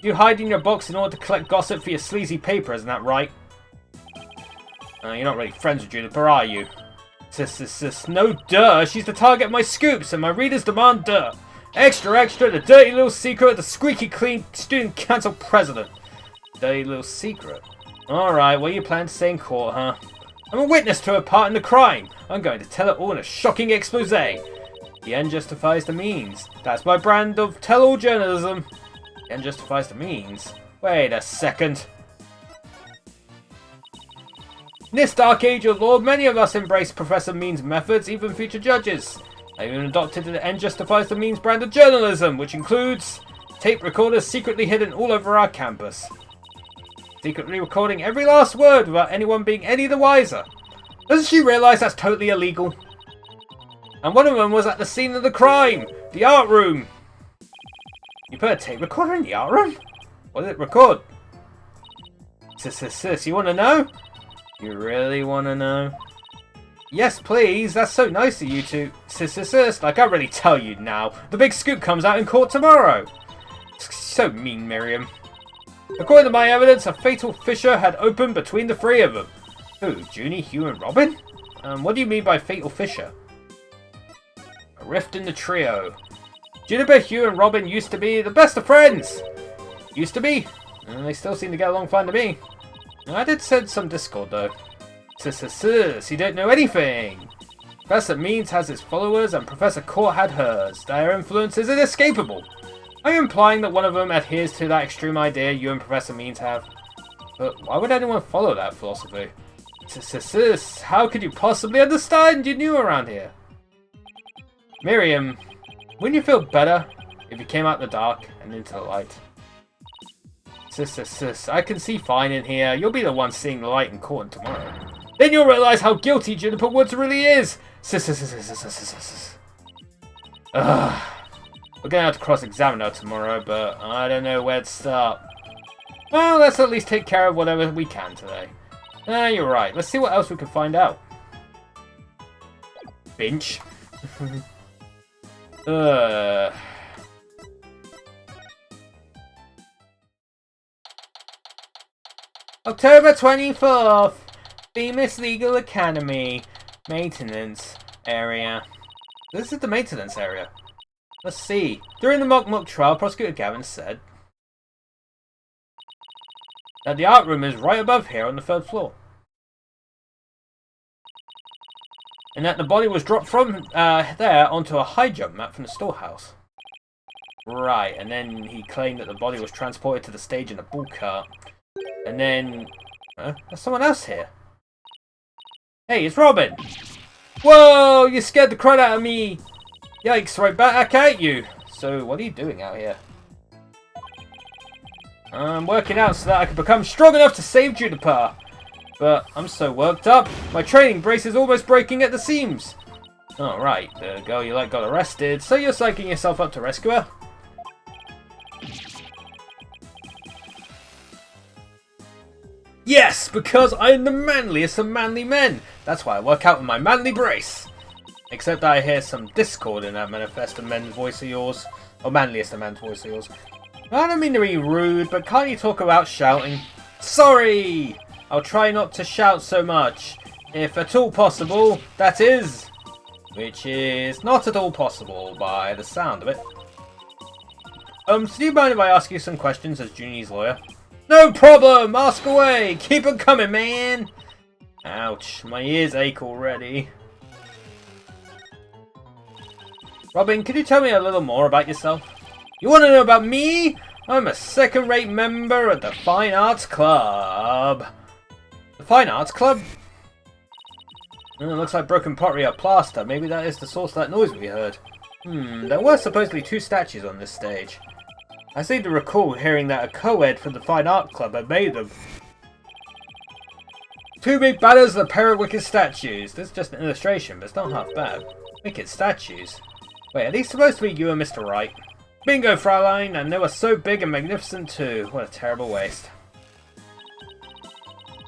You hide in your box in order to collect gossip for your sleazy paper, isn't that right? You're not really friends with Juniper, are you? No, duh. She's the target of my scoops, and my readers demand duh. Extra, extra, the dirty little secret of the squeaky clean student council president. Dirty little secret? Alright, what are you planning to say in court, huh? I'm a witness to a part in the crime. I'm going to tell it all in a shocking expose. The end justifies the means. That's my brand of tell-all journalism. The end justifies the means. Wait a second. In this dark age of law, many of us embrace Professor Mean's methods, even future judges. I even adopted the end justifies the means brand of journalism, which includes tape recorders secretly hidden all over our campus. Secretly recording every last word without anyone being any the wiser. Doesn't she realise that's totally illegal? And one of them was at the scene of the crime, the art room. You put a tape recorder in the art room? What did it record? Sis, you want to know? You really want to know? Yes, please. That's so nice of you to... Sis, I can't really tell you now. The big scoop comes out in court tomorrow. So mean, Miriam. According to my evidence, a fatal fissure had opened between the three of them. Who, Junie, Hugh and Robin? What do you mean by fatal fissure? A rift in the trio. Juniper, Hugh and Robin used to be the best of friends. Used to be. And they still seem to get along fine to me. I did sense some discord though. Sis, you don't know anything. Professor Means has his followers and Professor Court had hers. Their influence is inescapable. Are you implying that one of them adheres to that extreme idea you and Professor Means have? But why would anyone follow that philosophy? Sis, how could you possibly understand? You knew around here. Miriam, wouldn't you feel better if you came out the dark and into the light? Sis, I can see fine in here. You'll be the one seeing the light in court tomorrow. Then you'll realise how guilty Juniper Woods really is. Sis. Ugh. We're going to have to cross-examine her tomorrow, but I don't know where to start. Well, let's at least take care of whatever we can today. You're right. Let's see what else we can find out. Binch. October 24th. Bemis Legal Academy. Maintenance area. This is the maintenance area. Let's see. During the mock trial, Prosecutor Gavin said that the art room is right above here on the 3rd floor. And that the body was dropped from there onto a high jump mat from the storehouse. Right, and then he claimed that the body was transported to the stage in a bull cart. And then... there's someone else here. Hey, it's Robin! Whoa, you scared the crud out of me! Yikes, right back at you! So, what are you doing out here? I'm working out so that I can become strong enough to save Juniper! But I'm so worked up, my training brace is almost breaking at the seams! Oh, right, the girl you like got arrested, so you're psyching yourself up to rescue her? Yes, because I'm the manliest of manly men! That's why I work out with my manly brace! Except I hear some discord in that manifest of men's voice of yours. Or manliest of men's voice of yours. I don't mean to be rude, but can't you talk about shouting? Sorry! I'll try not to shout so much. If at all possible, that is. Which is not at all possible by the sound of it. So do you mind if I ask you some questions as Junie's lawyer? No problem! Ask away! Keep it coming, man! Ouch, my ears ache already. Robin, could you tell me a little more about yourself? You want to know about me? I'm a second-rate member at the Fine Arts Club. The Fine Arts Club? It looks like broken pottery or plaster. Maybe that is the source of that noise we heard. There were supposedly 2 statues on this stage. I seem to recall hearing that a co-ed from the Fine Art Club had made them. 2 big banners and a pair of wicked statues. This is just an illustration, but it's not half bad. Wicked statues? Wait, are these supposed to be you and Mr. Wright? Bingo, Fraulein, and they were so big and magnificent too. What a terrible waste.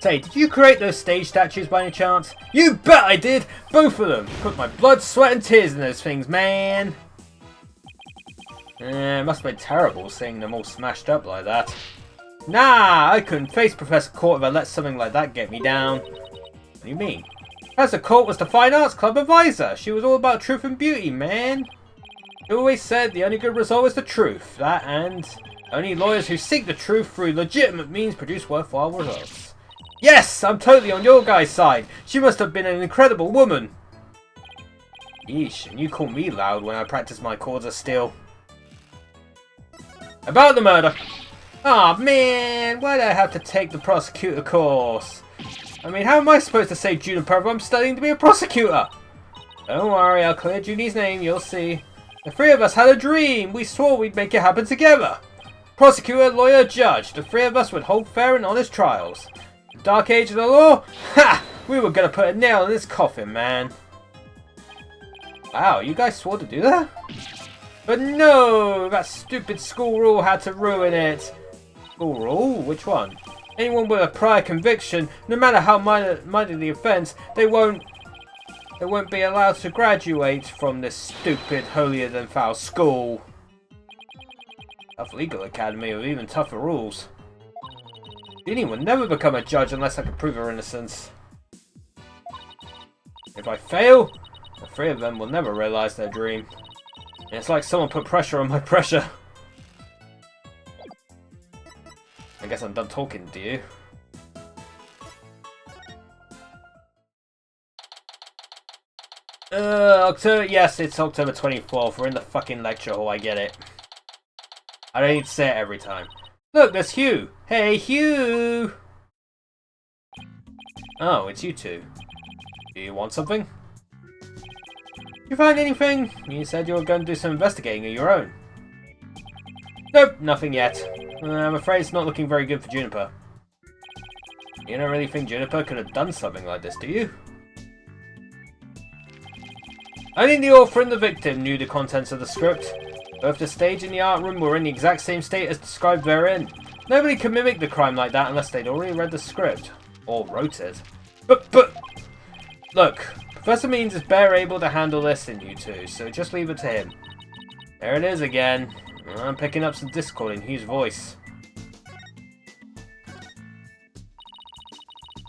Say, did you create those stage statues by any chance? You bet I did! Both of them! Put my blood, sweat and tears in those things, man! It must have been terrible seeing them all smashed up like that. Nah, I couldn't face Professor Court if I let something like that get me down. What do you mean? Professor Court was the Fine Arts Club advisor. She was all about truth and beauty, man. She always said the only good result is the truth. That and only lawyers who seek the truth through legitimate means produce worthwhile results. Yes, I'm totally on your guy's side. She must have been an incredible woman. Yeesh, and you call me loud when I practice my chords of steel. About the murder. Aw, man, why do I have to take the prosecutor course? I mean, how am I supposed to save Juniper if I'm studying to be a prosecutor? Don't worry, I'll clear Junie's name, you'll see. The three of us had a dream. We swore we'd make it happen together. Prosecutor, lawyer, judge. The three of us would hold fair and honest trials. The dark age of the law? Ha! We were gonna put a nail in this coffin, man. Wow, you guys swore to do that? But no! That stupid school rule had to ruin it. School rule? Which one? Anyone with a prior conviction, no matter how minor the offence, they won't be allowed to graduate from this stupid, holier-than-thou school. Tough legal academy with even tougher rules. Jeannie would never become a judge unless I could prove her innocence. If I fail, the three of them will never realise their dream. And it's like someone put pressure on my pressure. I guess I'm done talking, do you? October, yes, it's October 24th. We're in the fucking lecture hall, I get it. I don't need to say it every time. Look, there's Hugh! Hey, Hugh! Oh, it's you two. Do you want something? You find anything? You said you were going to do some investigating of your own. Nope, nothing yet. I'm afraid it's not looking very good for Juniper. You don't really think Juniper could have done something like this, do you? Only the author and the victim knew the contents of the script. Both the stage and the art room were in the exact same state as described therein. Nobody could mimic the crime like that unless they'd already read the script. Or wrote it. But... Look, Professor Means is better able to handle this than you two, so just leave it to him. There it is again. I'm picking up some discord in Hugh's voice.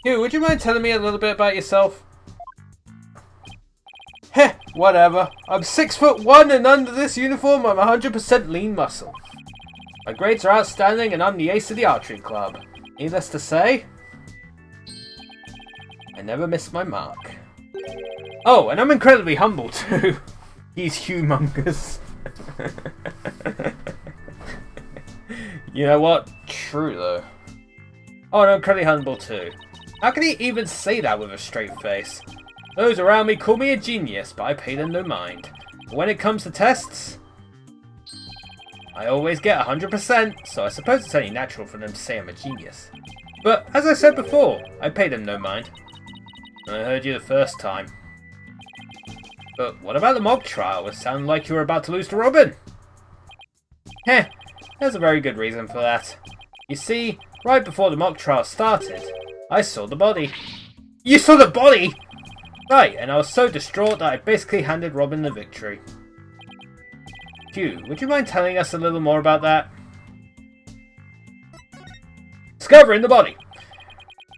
Hugh, would you mind telling me a little bit about yourself? Heh, whatever. I'm 6'1" and under this uniform I'm 100% lean muscle. My grades are outstanding and I'm the ace of the archery club. Needless to say, I never missed my mark. Oh, and I'm incredibly humble too. He's humongous. You know what? True though. Oh, and I'm incredibly humble too. How can he even say that with a straight face? Those around me call me a genius, but I pay them no mind. But when it comes to tests, I always get 100%, so I suppose it's only natural for them to say I'm a genius. But, as I said before, I pay them no mind. I heard you the first time. But what about the mock trial? It sounded like you were about to lose to Robin. Heh, there's a very good reason for that. You see, right before the mock trial started, I saw the body. You saw the body?! Right, and I was so distraught that I basically handed Robin the victory. Hugh, would you mind telling us a little more about that? Discovering the body!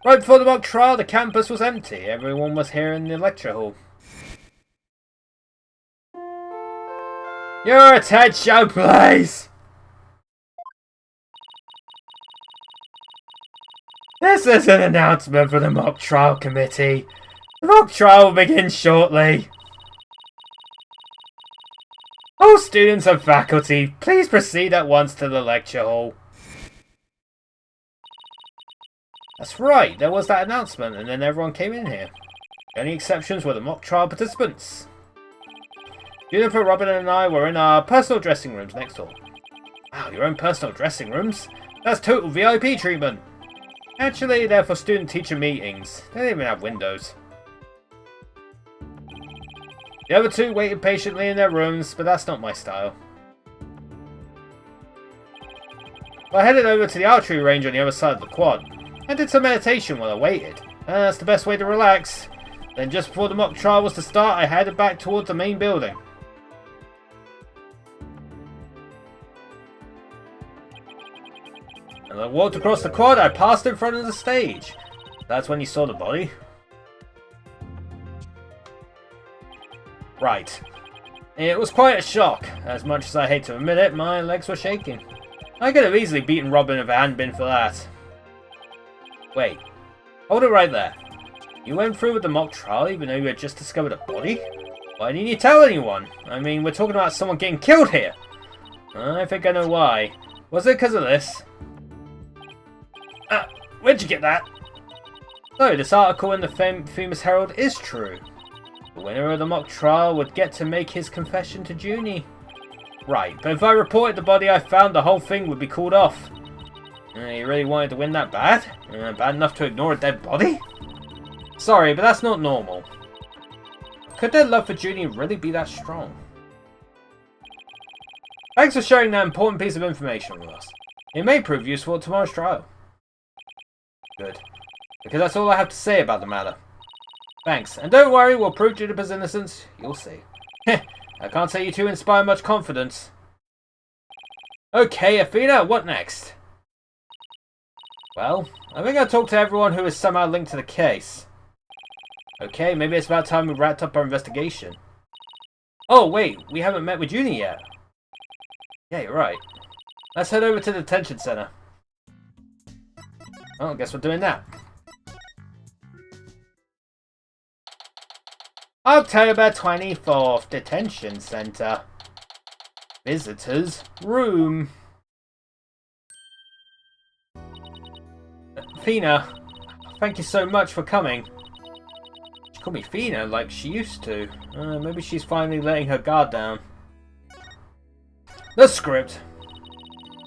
Right before the mock trial, the campus was empty. Everyone was here in the lecture hall. Your attention, please! This is an announcement for the mock trial committee. The mock trial will begin shortly. All students and faculty, please proceed at once to the lecture hall. That's right, there was that announcement and then everyone came in here. The only exceptions were the mock trial participants. Juniper, Robin and I were in our personal dressing rooms next door. Wow, your own personal dressing rooms? That's total VIP treatment. Actually, they're for student-teacher meetings. They don't even have windows. The other two waited patiently in their rooms, but that's not my style. I headed over to the archery range on the other side of the quad. I did some meditation while I waited. That's the best way to relax. Then just before the mock trial was to start, I headed back towards the main building. As I walked across the quad, I passed in front of the stage. That's when you saw the body? Right. It was quite a shock. As much as I hate to admit it, my legs were shaking. I could have easily beaten Robin if it hadn't been for that. Wait. Hold it right there. You went through with the mock trial even though you had just discovered a body? Why didn't you tell anyone? I mean, we're talking about someone getting killed here. I think I know why. Was it because of this? Where'd you get that? So, this article in the famous Herald is true. The winner of the mock trial would get to make his confession to Junie. Right, but if I reported the body I found, the whole thing would be called off. You really wanted to win that bad? Bad enough to ignore a dead body? Sorry, but that's not normal. Could their love for Junie really be that strong? Thanks for sharing that important piece of information with us. It may prove useful at tomorrow's trial. Good. Because that's all I have to say about the matter. Thanks. And don't worry, we'll prove Juniper's innocence. You'll see. I can't say you two inspire much confidence. Okay, Athena, what next? Well, I think I'll talk to everyone who is somehow linked to the case. Okay, maybe it's about time we wrapped up our investigation. Oh, wait, we haven't met with Junie yet. Yeah, you're right. Let's head over to the detention center. Oh, I guess we're doing that. October 24th, detention center. Visitors room. Fina, thank you so much for coming. She called me Fina like she used to. Maybe she's finally letting her guard down. The script.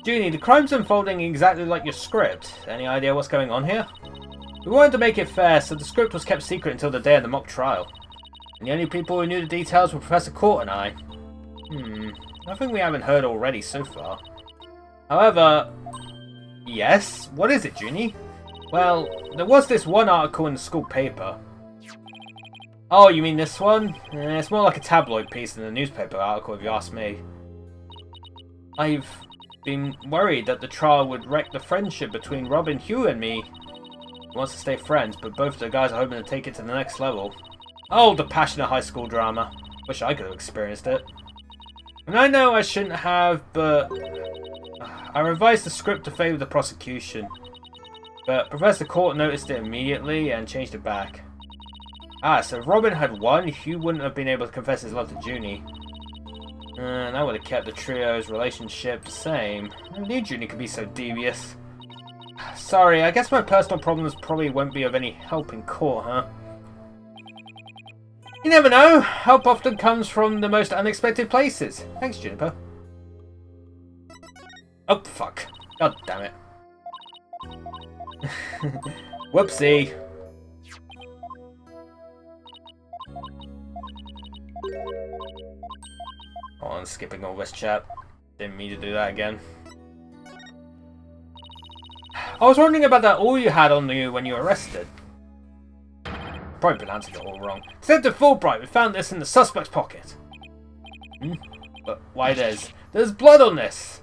Junie, the crime's unfolding exactly like your script. Any idea what's going on here? We wanted to make it fair, so the script was kept secret until the day of the mock trial. And the only people who knew the details were Professor Court and I. Nothing we haven't heard already so far. However... Yes? What is it, Junie? Well, there was this one article in the school paper. Oh, you mean this one? It's more like a tabloid piece than a newspaper article if you ask me. I've been worried that the trial would wreck the friendship between Robin, Hugh and me. He wants to stay friends, but both the guys are hoping to take it to the next level. Oh, the passionate high school drama. Wish I could have experienced it. And I know I shouldn't have, but... I revised the script to favour the prosecution. But Professor Court noticed it immediately and changed it back. So if Robin had won, Hugh wouldn't have been able to confess his love to Junie. And that would have kept the trio's relationship the same. I knew Junie could be so devious. Sorry, I guess my personal problems probably won't be of any help in court, huh? You never know. Help often comes from the most unexpected places. Thanks, Juniper. Oh, fuck. God damn it. Whoopsie. Oh, I'm skipping all this chat. Didn't mean to do that again. I was wondering about that all you had on you when you were arrested. Probably pronouncing it all wrong. Detective Fulbright, we found this in the suspect's pocket. But why there's blood on this.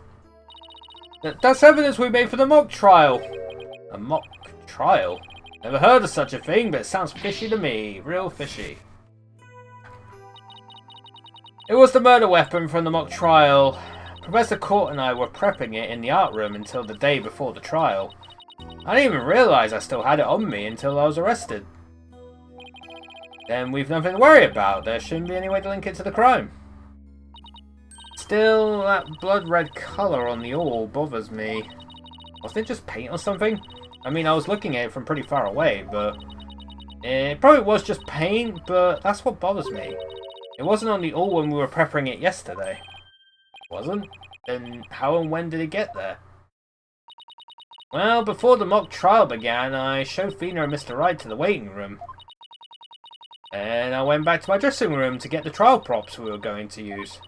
That's evidence we made for the mock trial. A mock trial? Never heard of such a thing, but it sounds fishy to me. Real fishy. It was the murder weapon from the mock trial. Professor Court and I were prepping it in the art room until the day before the trial. I didn't even realise I still had it on me until I was arrested. Then we've nothing to worry about. There shouldn't be any way to link it to the crime. Still, that blood red colour on the awl bothers me. Wasn't it just paint or something? I mean, I was looking at it from pretty far away, but... It probably was just paint, but that's what bothers me. It wasn't on the awl when we were prepping it yesterday. Wasn't? Then how and when did it get there? Well, before the mock trial began, I showed Fina and Mr. Wright to the waiting room. And I went back to my dressing room to get the trial props we were going to use.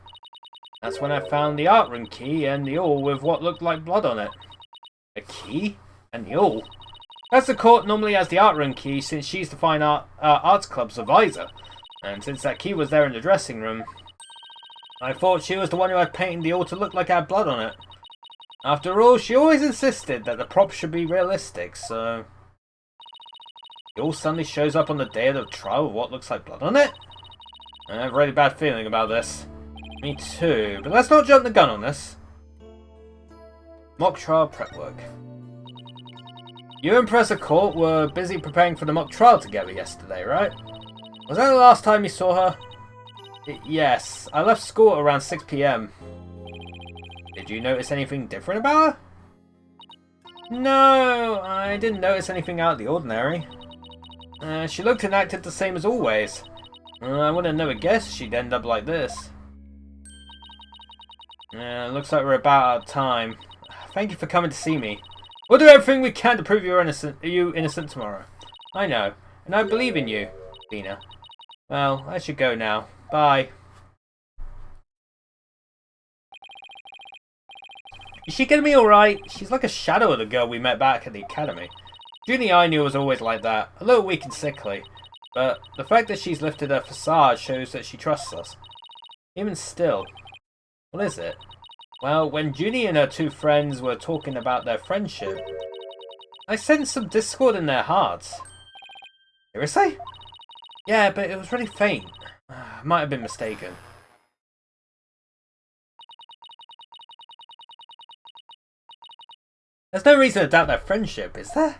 That's when I found the art room key and the awl with what looked like blood on it. A key? And the awl? Professor Court normally has the art room key since she's the Fine Arts Club's advisor. And since that key was there in the dressing room, I thought she was the one who had painted the awl to look like it had blood on it. After all, she always insisted that the props should be realistic, so... The awl suddenly shows up on the day of the trial with what looks like blood on it? I have a really bad feeling about this. Me too, but let's not jump the gun on this. Mock trial prep work. You and Professor Court were busy preparing for the mock trial together yesterday, right? Was that the last time you saw her? Yes, I left school around 6 PM. Did you notice anything different about her? No, I didn't notice anything out of the ordinary. She looked and acted the same as always. I would have never guessed she'd end up like this. Looks like we're about out of time. Thank you for coming to see me. We'll do everything we can to prove you innocent tomorrow. I know, and I believe in you, Lena. Well, I should go now. Bye. Is she gonna be alright? She's like a shadow of the girl we met back at the academy. Junie I knew was always like that, a little weak and sickly. But the fact that she's lifted her facade shows that she trusts us. Even still. What is it? Well, when Junie and her two friends were talking about their friendship, I sensed some discord in their hearts. Seriously? Yeah, but it was really faint. Might have been mistaken. There's no reason to doubt their friendship, is there?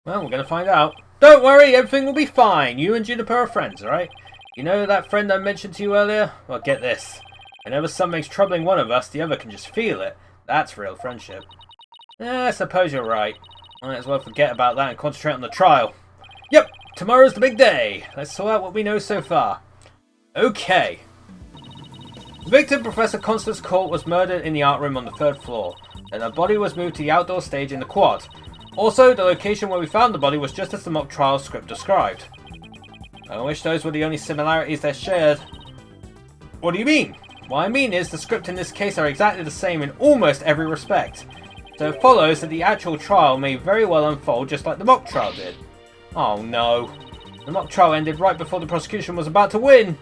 Well, we're gonna find out. Don't worry, everything will be fine. You and Juniper are friends, right? You know that friend I mentioned to you earlier? Well, get this. Whenever something's troubling one of us, the other can just feel it. That's real friendship. I suppose you're right. Might as well forget about that and concentrate on the trial. Yep, tomorrow's the big day. Let's sort out what we know so far. Okay. The victim, Professor Constance Court, was murdered in the art room on the 3rd floor. Then her body was moved to the outdoor stage in the quad. Also, the location where we found the body was just as the mock trial script described. I wish those were the only similarities they shared. What do you mean? What I mean is the script in this case are exactly the same in almost every respect. So it follows that the actual trial may very well unfold just like the mock trial did. Oh no. The mock trial ended right before the prosecution was about to win.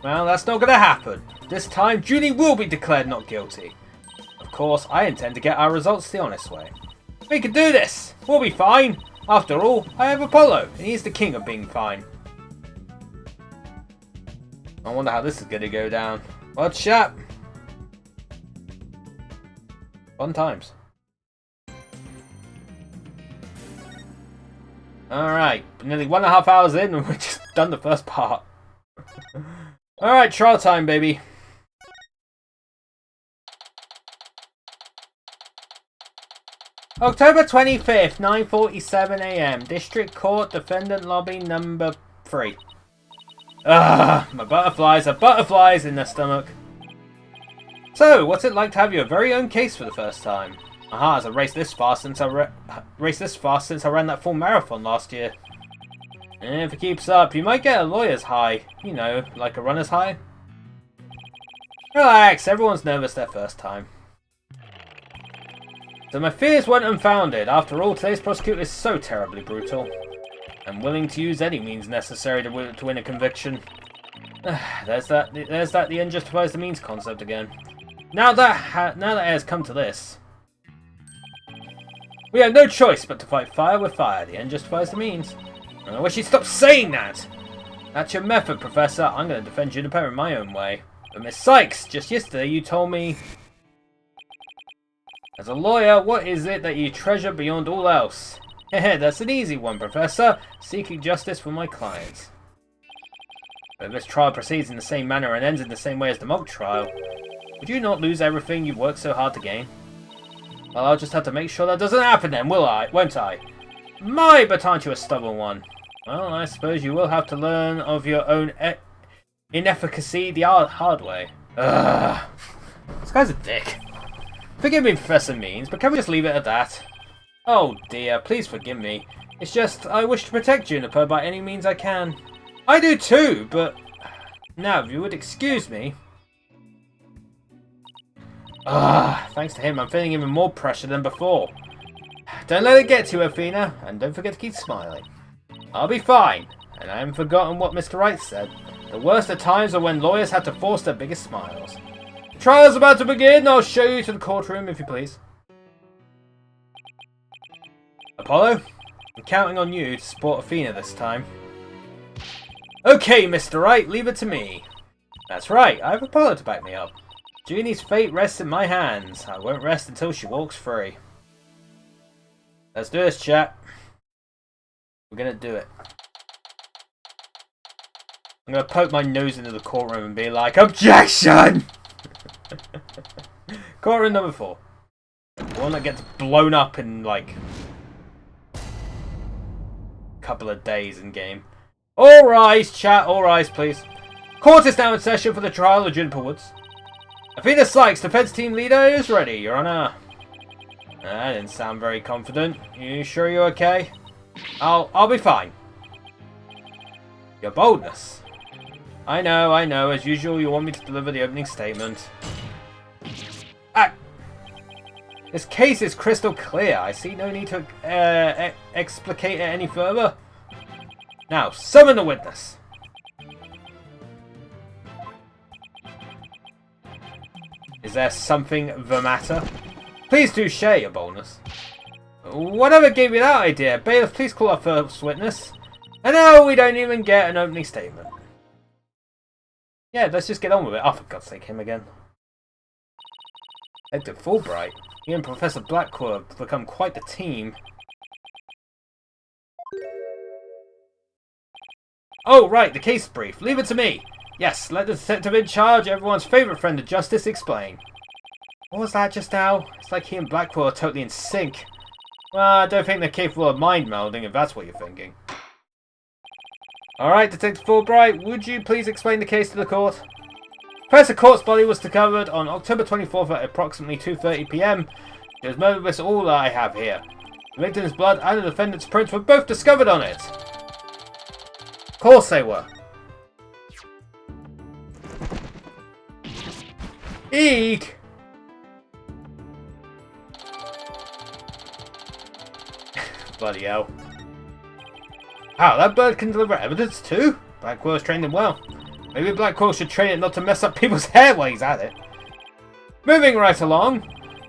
Well, that's not going to happen. This time, Junie will be declared not guilty. Of course, I intend to get our results the honest way. We can do this! We'll be fine! After all, I have Apollo, and he's the king of being fine. I wonder how this is going to go down. What's up? Fun times. Alright, nearly 1.5 hours in and we've just done the first part. Alright, trial time, baby. October 25th, 9:47 AM. District Court, Defendant Lobby number 3. My butterflies are butterflies in the stomach. So, what's it like to have your very own case for the first time? My heart hasn't raced this fast since I ran that full marathon last year. And if it keeps up, you might get a lawyer's high. You know, like a runner's high. Relax, everyone's nervous their first time. So my fears weren't unfounded. After all, today's prosecutor is so terribly brutal. I'm willing to use any means necessary to win a conviction. There's that the end justifies the means concept again. Now that it has come to this. We have no choice but to fight fire with fire. The end justifies the means. I wish you'd stop saying that! That's your method, Professor. I'm going to defend Juniper in my own way. But Miss Sykes, just yesterday you told me... As a lawyer, what is it that you treasure beyond all else? Heh, that's an easy one, Professor. Seeking justice for my clients. But if this trial proceeds in the same manner and ends in the same way as the mock trial, would you not lose everything you've worked so hard to gain? Well, I'll just have to make sure that doesn't happen then, won't I? My, but aren't you a stubborn one? Well, I suppose you will have to learn of your own inefficacy the hard way. Ugh. This guy's a dick. Forgive me, Professor Means, but can we just leave it at that? Oh dear, please forgive me. It's just, I wish to protect Juniper by any means I can. I do too, but... Now, if you would excuse me... Thanks to him, I'm feeling even more pressure than before. Don't let it get to you, Athena, and don't forget to keep smiling. I'll be fine, and I haven't forgotten what Mr. Wright said. The worst of times are when lawyers have to force their biggest smiles. The trial's about to begin. I'll show you to the courtroom, if you please. Apollo, I'm counting on you to support Athena this time. Okay, Mr. Wright, leave it to me. That's right, I have Apollo to back me up. Junie's fate rests in my hands. I won't rest until she walks free. Let's do this, chat. We're gonna do it. I'm gonna poke my nose into the courtroom and be like, OBJECTION! Courtroom number 4. The one that gets blown up in, like, a couple of days in game. All rise, chat. All rise, please. Court is now in session for the trial of Juniper Woods. Athena Sykes, defense team leader, is ready, Your Honor. That didn't sound very confident. You sure you're okay? I'll be fine. Your boldness. I know. As usual, you want me to deliver the opening statement. Ah! This case is crystal clear. I see no need to explicate it any further. Now, summon the witness. Is there something the matter? Please do share your boldness. Whatever gave you that idea? Bailiff, please call our first witness. And no, we don't even get an opening statement. Yeah, let's just get on with it. Oh, for God's sake, him again. Detective Fulbright. He and Professor Blackwell have become quite the team. Oh, right, the case brief. Leave it to me. Yes, let the detective in charge, everyone's favourite friend of justice, explain. What was that just now? It's like he and Blackwell are totally in sync. Well, I don't think they're capable of mind melding, if that's what you're thinking. Alright, Detective Fulbright, would you please explain the case to the court? Professor Court's body was discovered on October 24th at approximately 2:30 PM. It was murdered with all that I have here. The victim's blood and the defendant's prints were both discovered on it. Of course they were. Eek! Bloody hell. Wow, that bird can deliver evidence too? Blackwell's trained him well. Maybe Blackwell should train it not to mess up people's hair while he's at it. Moving right along.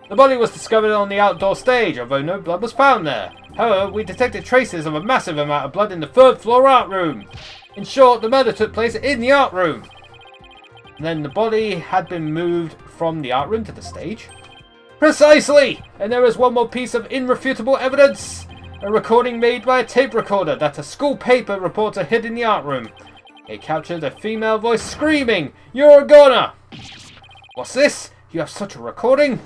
The body was discovered on the outdoor stage, although no blood was found there. However, we detected traces of a massive amount of blood in the 3rd floor art room. In short, the murder took place in the art room. And then the body had been moved from the art room to the stage. Precisely! And there is one more piece of irrefutable evidence. A recording made by a tape recorder that a school paper reporter hid in the art room. It captured a female voice screaming, "You're a goner!" What's this? You have such a recording?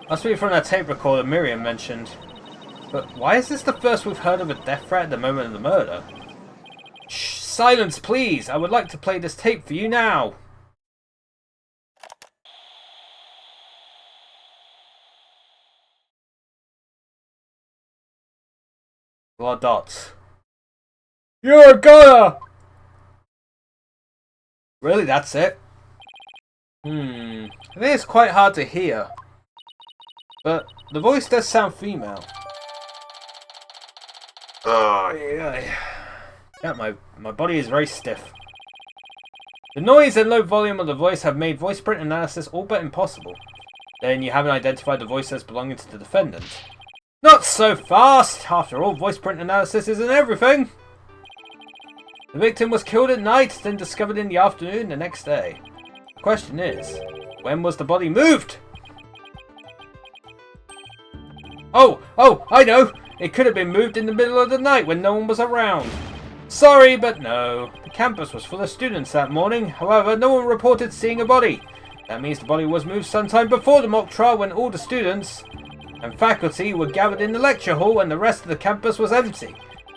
Must be from that tape recorder Miriam mentioned. But why is this the first we've heard of a death threat at the moment of the murder? Shh, silence please! I would like to play this tape for you now! Blood dots. You're a goner! Really, that's it? I think it's quite hard to hear. But the voice does sound female. Oh, yeah. Yeah, my body is very stiff. The noise and low volume of the voice have made voice print analysis all but impossible. Then you haven't identified the voice as belonging to the defendant. Not so fast! After all, voice print analysis isn't everything! The victim was killed at night, then discovered in the afternoon the next day. The question is, when was the body moved? Oh, I know! It could have been moved in the middle of the night when no one was around. Sorry, but no. The campus was full of students that morning. However, no one reported seeing a body. That means the body was moved sometime before the mock trial when all the students and faculty were gathered in the lecture hall and the rest of the campus was empty.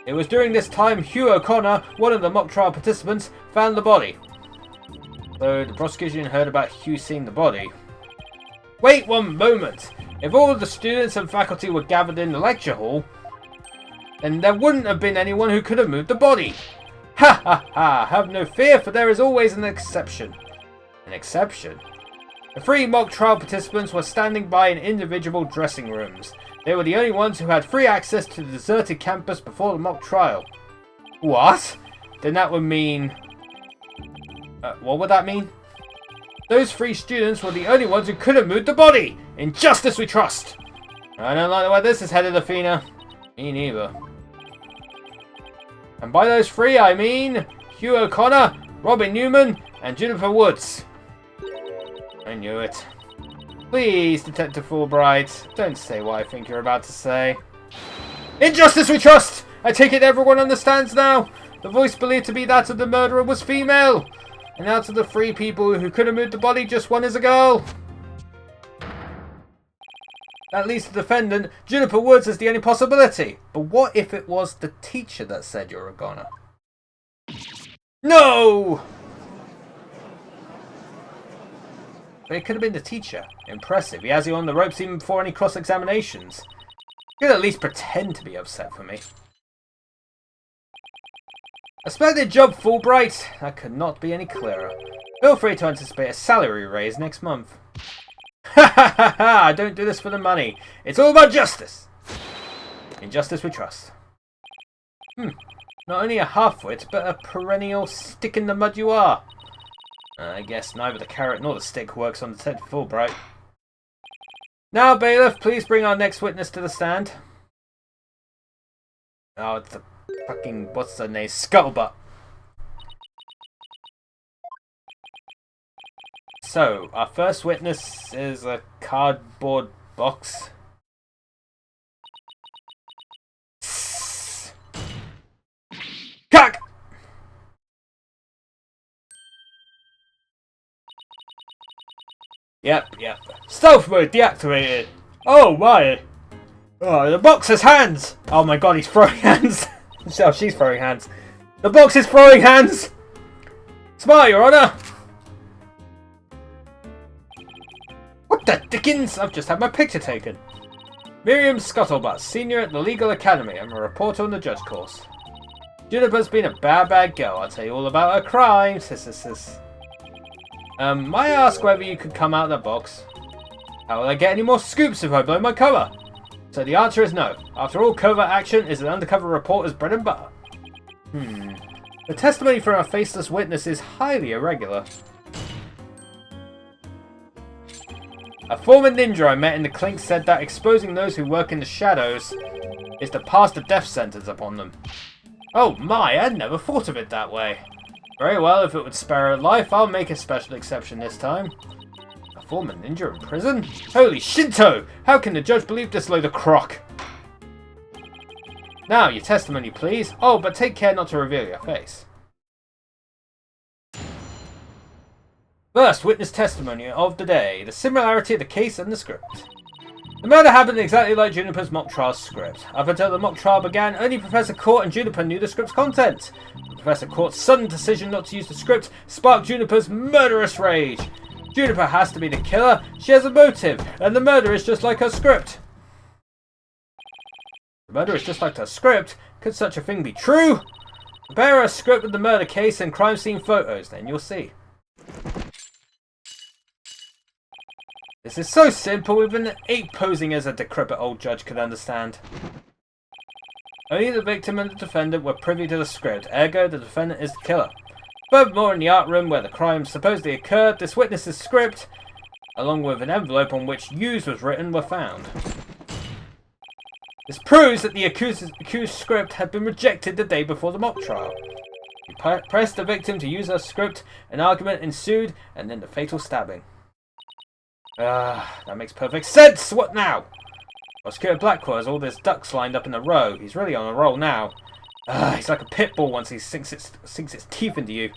It was during this time Hugh O'Connor, one of the mock trial participants, found the body. So the prosecution heard about Hugh seeing the body. Wait one moment! If all of the students and faculty were gathered in the lecture hall, then there wouldn't have been anyone who could have moved the body. Ha ha ha! Have no fear, for there is always an exception. An exception? The 3 mock trial participants were standing by in individual dressing rooms. They were the only ones who had free access to the deserted campus before the mock trial. What? Then that would mean... what would that mean? Those 3 students were the only ones who could have moved the body! In justice we trust! I don't like the way this is headed, Athena. Me neither. And by those 3, I mean... Hugh O'Connor, Robin Newman and Juniper Woods. I knew it. Please, Detective Fulbright, don't say what I think you're about to say. In justice we trust! I take it everyone understands now. The voice believed to be that of the murderer was female. And out of the 3 people who could have moved the body, just one is a girl. That leaves the defendant, Juniper Woods, as the only possibility. But what if it was the teacher that said you're a goner? No! But it could have been the teacher. Impressive. He has you on the ropes even before any cross-examinations. You could at least pretend to be upset for me. A splendid job, Fulbright. That could not be any clearer. Feel free to anticipate a salary raise next month. Ha ha ha ha! I don't do this for the money. It's all about justice. In justice we trust. Not only a half-wit, but a perennial stick in the mud you are. I guess neither the carrot nor the stick works on Detective Fulbright. Now, bailiff, please bring our next witness to the stand. Oh, it's the fucking, what's her name? Scuttlebutt. So, our first witness is a cardboard box. Cock! Yep. Stealth mode deactivated. Oh my! Oh, the box has hands! Oh my god, he's throwing hands! Oh, she's throwing hands. The box is throwing hands! Smile, Your Honour! What the dickens? I've just had my picture taken. Miriam Scuttlebutt, senior at the Legal Academy. I'm a reporter on the judge course. Juniper's been a bad girl. I'll tell you all about her crimes. May I ask whether you could come out of the box? How will I get any more scoops if I blow my cover? So the answer is no. After all, covert action is an undercover reporter's bread and butter. The testimony from a faceless witness is highly irregular. A former ninja I met in the clink said that exposing those who work in the shadows is to pass the death sentence upon them. Oh my, I'd never thought of it that way. Very well, if it would spare a life, I'll make a special exception this time. A former ninja in prison? Holy Shinto! How can the judge believe this load of crock? Now, your testimony, please. Oh, but take care not to reveal your face. First, witness testimony of the day. The similarity of the case and the script. The murder happened exactly like Juniper's mock trial script. Up until the mock trial began, only Professor Court and Juniper knew the script's content. Professor Court's sudden decision not to use the script sparked Juniper's murderous rage. Juniper has to be the killer, she has a motive, and the murder is just like her script. The murder is just like her script? Could such a thing be true? Compare her script with the murder case and crime scene photos, then you'll see. This is so simple, even an ape posing as a decrepit old judge could understand. Only the victim and the defendant were privy to the script, ergo the defendant is the killer. Furthermore, in the art room where the crime supposedly occurred, this witness's script, along with an envelope on which "used" was written, were found. This proves that the accused script had been rejected the day before the mock trial. He pressed the victim to use her script, an argument ensued, and then the fatal stabbing. That makes perfect sense! What now? Prosecutor Blackwell has all his ducks lined up in a row. He's really on a roll now. He's like a pit bull once he sinks its teeth into you.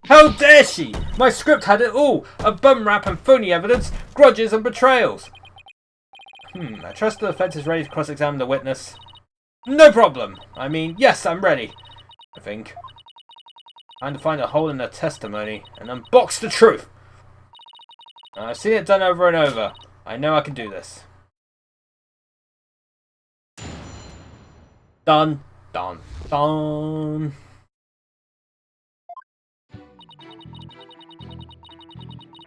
How dare she! My script had it all! A bum rap and phony evidence, grudges and betrayals. I trust the defense is ready to cross-examine the witness. No problem! I mean, yes, I'm ready. I think. Trying to find a hole in their testimony and unbox the truth. I've seen it done over and over. I know I can do this. Done. Done. Done.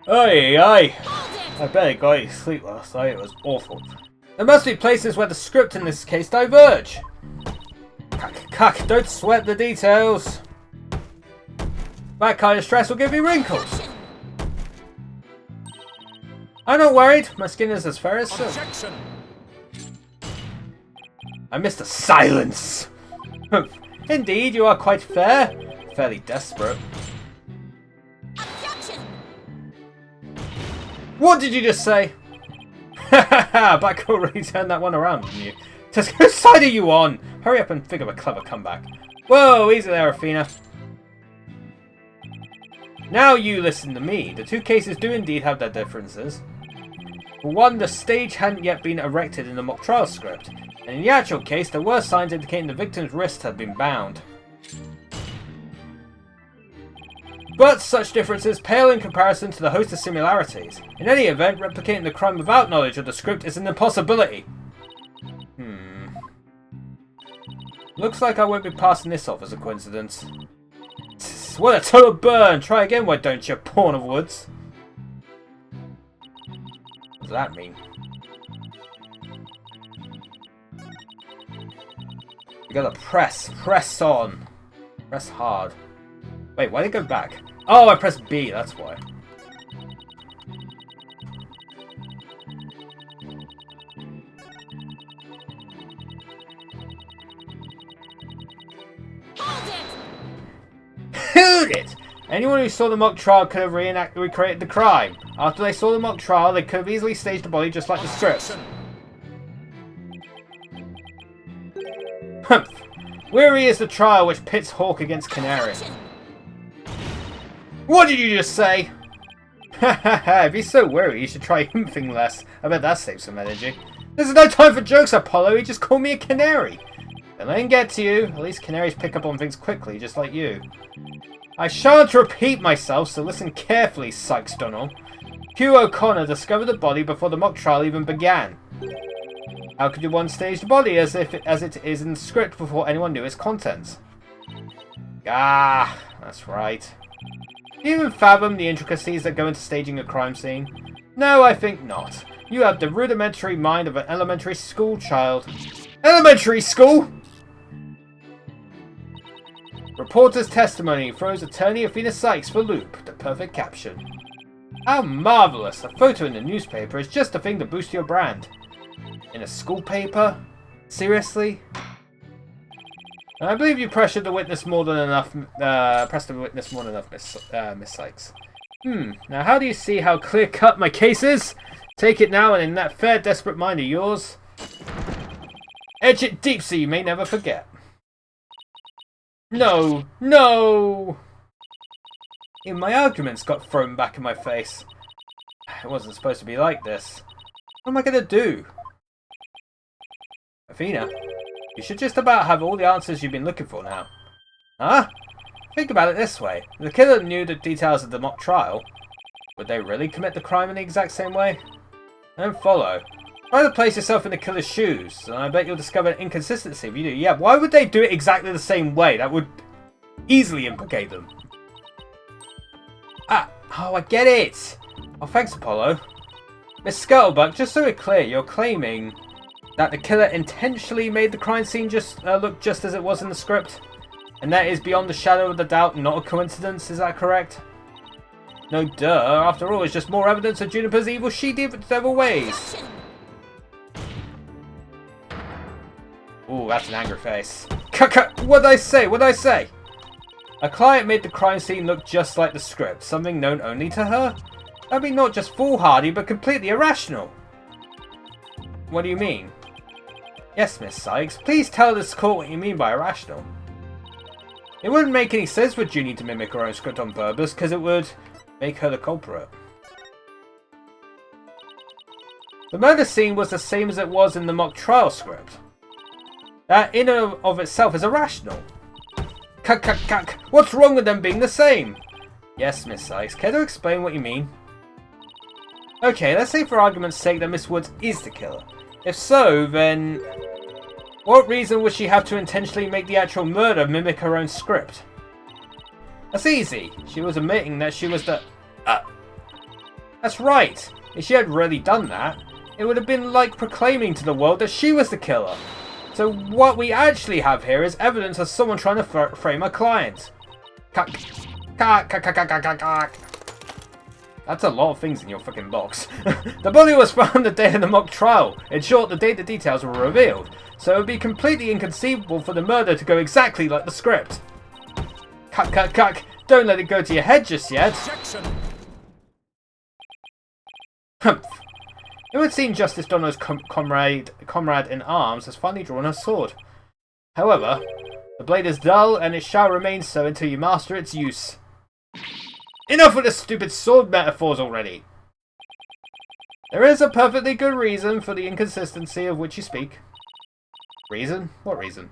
Oi, oi. I bet I got you sleep last night. It was awful. There must be places where the script in this case diverge. Cuck, don't sweat the details. That kind of stress will give you wrinkles. I'm not worried. My skin is as fair as silk. I missed a silence. Indeed, you are quite fair. Fairly desperate. What did you just say? Hahaha, Black already turned that one around, didn't you? Just whose side are you on? Hurry up and figure a clever comeback. Whoa, easy there, Athena. Now you listen to me. The two cases do indeed have their differences. For one, the stage hadn't yet been erected in the mock trial script, and in the actual case, there were signs indicating the victim's wrists had been bound. But such differences pale in comparison to the host of similarities. In any event, replicating the crime without knowledge of the script is an impossibility. Looks like I won't be passing this off as a coincidence. What a total burn! Try again, why don't you, pawn of woods? What does that mean? You gotta press on. Press hard. Wait, why did it go back? Oh, I pressed B, that's why. Hold it! Anyone who saw the mock trial could have recreated the crime. After they saw the mock trial, they could have easily staged the body just like the script. Humph. Weary is the trial which pits Hawk against Canary. What did you just say? Hahaha, if he's so weary, you should try humphing less. I bet that saves some energy. There's no time for jokes, Apollo. He just called me a canary. Don't let him get to you. At least canaries pick up on things quickly, just like you. I shan't repeat myself, so listen carefully, Sykes Donald. Hugh O'Connor discovered the body before the mock trial even began. How could one stage the body as it is in the script before anyone knew its contents? Ah, that's right. Do you even fathom the intricacies that go into staging a crime scene? No, I think not. You have the rudimentary mind of an elementary school child. Elementary school?! Reporter's testimony throws attorney Athena Sykes for loop. The perfect caption. How marvellous! A photo in the newspaper is just a thing to boost your brand. In a school paper? Seriously? I believe you pressured the witness more than enough. Pressed the witness more than enough, Miss Sykes. Now how do you see how clear-cut my case is? Take it now, and in that fair, desperate mind of yours, etch it deep so you may never forget. No, no! Even my arguments got thrown back in my face. It wasn't supposed to be like this. What am I gonna do? Athena, you should just about have all the answers you've been looking for now. Huh? Think about it this way. If the killer knew the details of the mock trial, would they really commit the crime in the exact same way? Don't follow. Try to place yourself in the killer's shoes, and I bet you'll discover an inconsistency if you do. Yeah, why would they do it exactly the same way? That would easily implicate them. Ah, oh, I get it! Oh, thanks, Apollo. Miss Scuttlebutt, just so we're clear, you're claiming that the killer intentionally made the crime scene look just as it was in the script? And that is beyond the shadow of the doubt not a coincidence, is that correct? No duh, after all, it's just more evidence of Juniper's evil she-devil ways. Ooh, that's an angry face. What'd I say? What'd I say? A client made the crime scene look just like the script, something known only to her? That'd be not just foolhardy, but completely irrational. What do you mean? Yes, Miss Sykes, please tell this court what you mean by irrational. It wouldn't make any sense for Junie to mimic her own script on purpose, because it would make her the culprit. The murder scene was the same as it was in the mock trial script. That in and of itself is irrational. What's wrong with them being the same? Yes, Miss Sykes, care to explain what you mean? Okay, let's say for argument's sake that Miss Woods is the killer. If so, then what reason would she have to intentionally make the actual murder mimic her own script? That's easy. She was admitting that she was the... That's right. If she had really done that, it would have been like proclaiming to the world that she was the killer. So what we actually have here is evidence of someone trying to frame a client. That's a lot of things in your fucking box. The body was found the day of the mock trial. In short, the day the details were revealed. So it would be completely inconceivable for the murder to go exactly like the script. Don't let it go to your head just yet. Objection. Humph. It would seem Justice Donno's comrade in arms has finally drawn her sword. However, the blade is dull, and it shall remain so until you master its use. Enough with the stupid sword metaphors already! There is a perfectly good reason for the inconsistency of which you speak. Reason? What reason?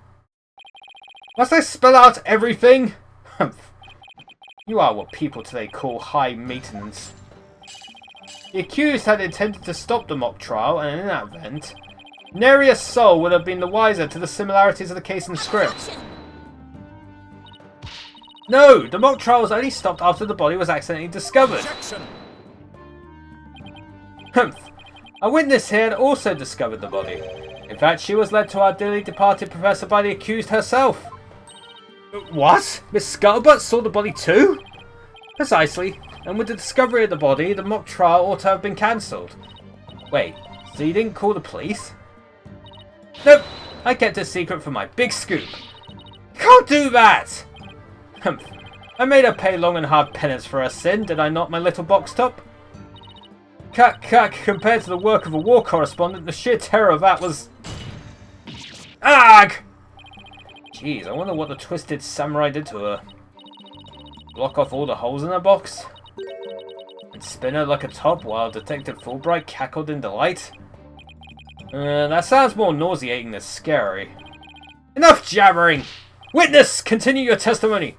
Must I spell out everything? Humph. You are what people today call high maintenance. The accused had intended to stop the mock trial, and in that event, nary a soul would have been the wiser to the similarities of the case and script. No! The mock trial was only stopped after the body was accidentally discovered. Objection. Humph. A witness here had also discovered the body. In fact, she was led to our dearly departed professor by the accused herself. What? Miss Scuttlebutt saw the body too? Precisely. And with the discovery of the body, the mock trial ought to have been cancelled. Wait, so you didn't call the police? Nope. I kept it secret for my big scoop. You can't do that! Humph. I made her pay long and hard penance for her sin, did I not, my little box top? Compared to the work of a war correspondent, the sheer terror of that was... Ag! Jeez, I wonder what the twisted samurai did to her. Block off all the holes in her box? And spin her like a top while Detective Fulbright cackled in delight? That sounds more nauseating than scary. Enough jabbering! Witness, continue your testimony!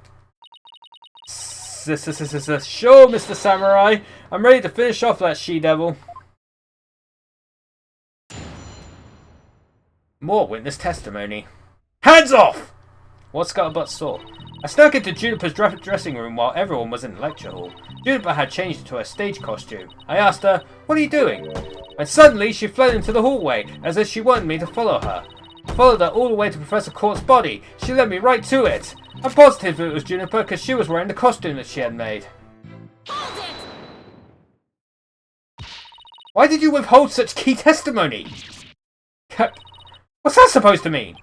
Sure, Mr. Samurai. I'm ready to finish off that she-devil. More witness testimony. Hands off! What Scuttlebutt saw. I snuck into Juniper's dressing room while everyone was in the lecture hall. Juniper had changed into her stage costume. I asked her, "What are you doing?" And suddenly she fled into the hallway, as if she wanted me to follow her. I followed her all the way to Professor Court's body. She led me right to it. I'm positive it was Juniper because she was wearing the costume that she had made. Hold it! Why did you withhold such key testimony? What's that supposed to mean?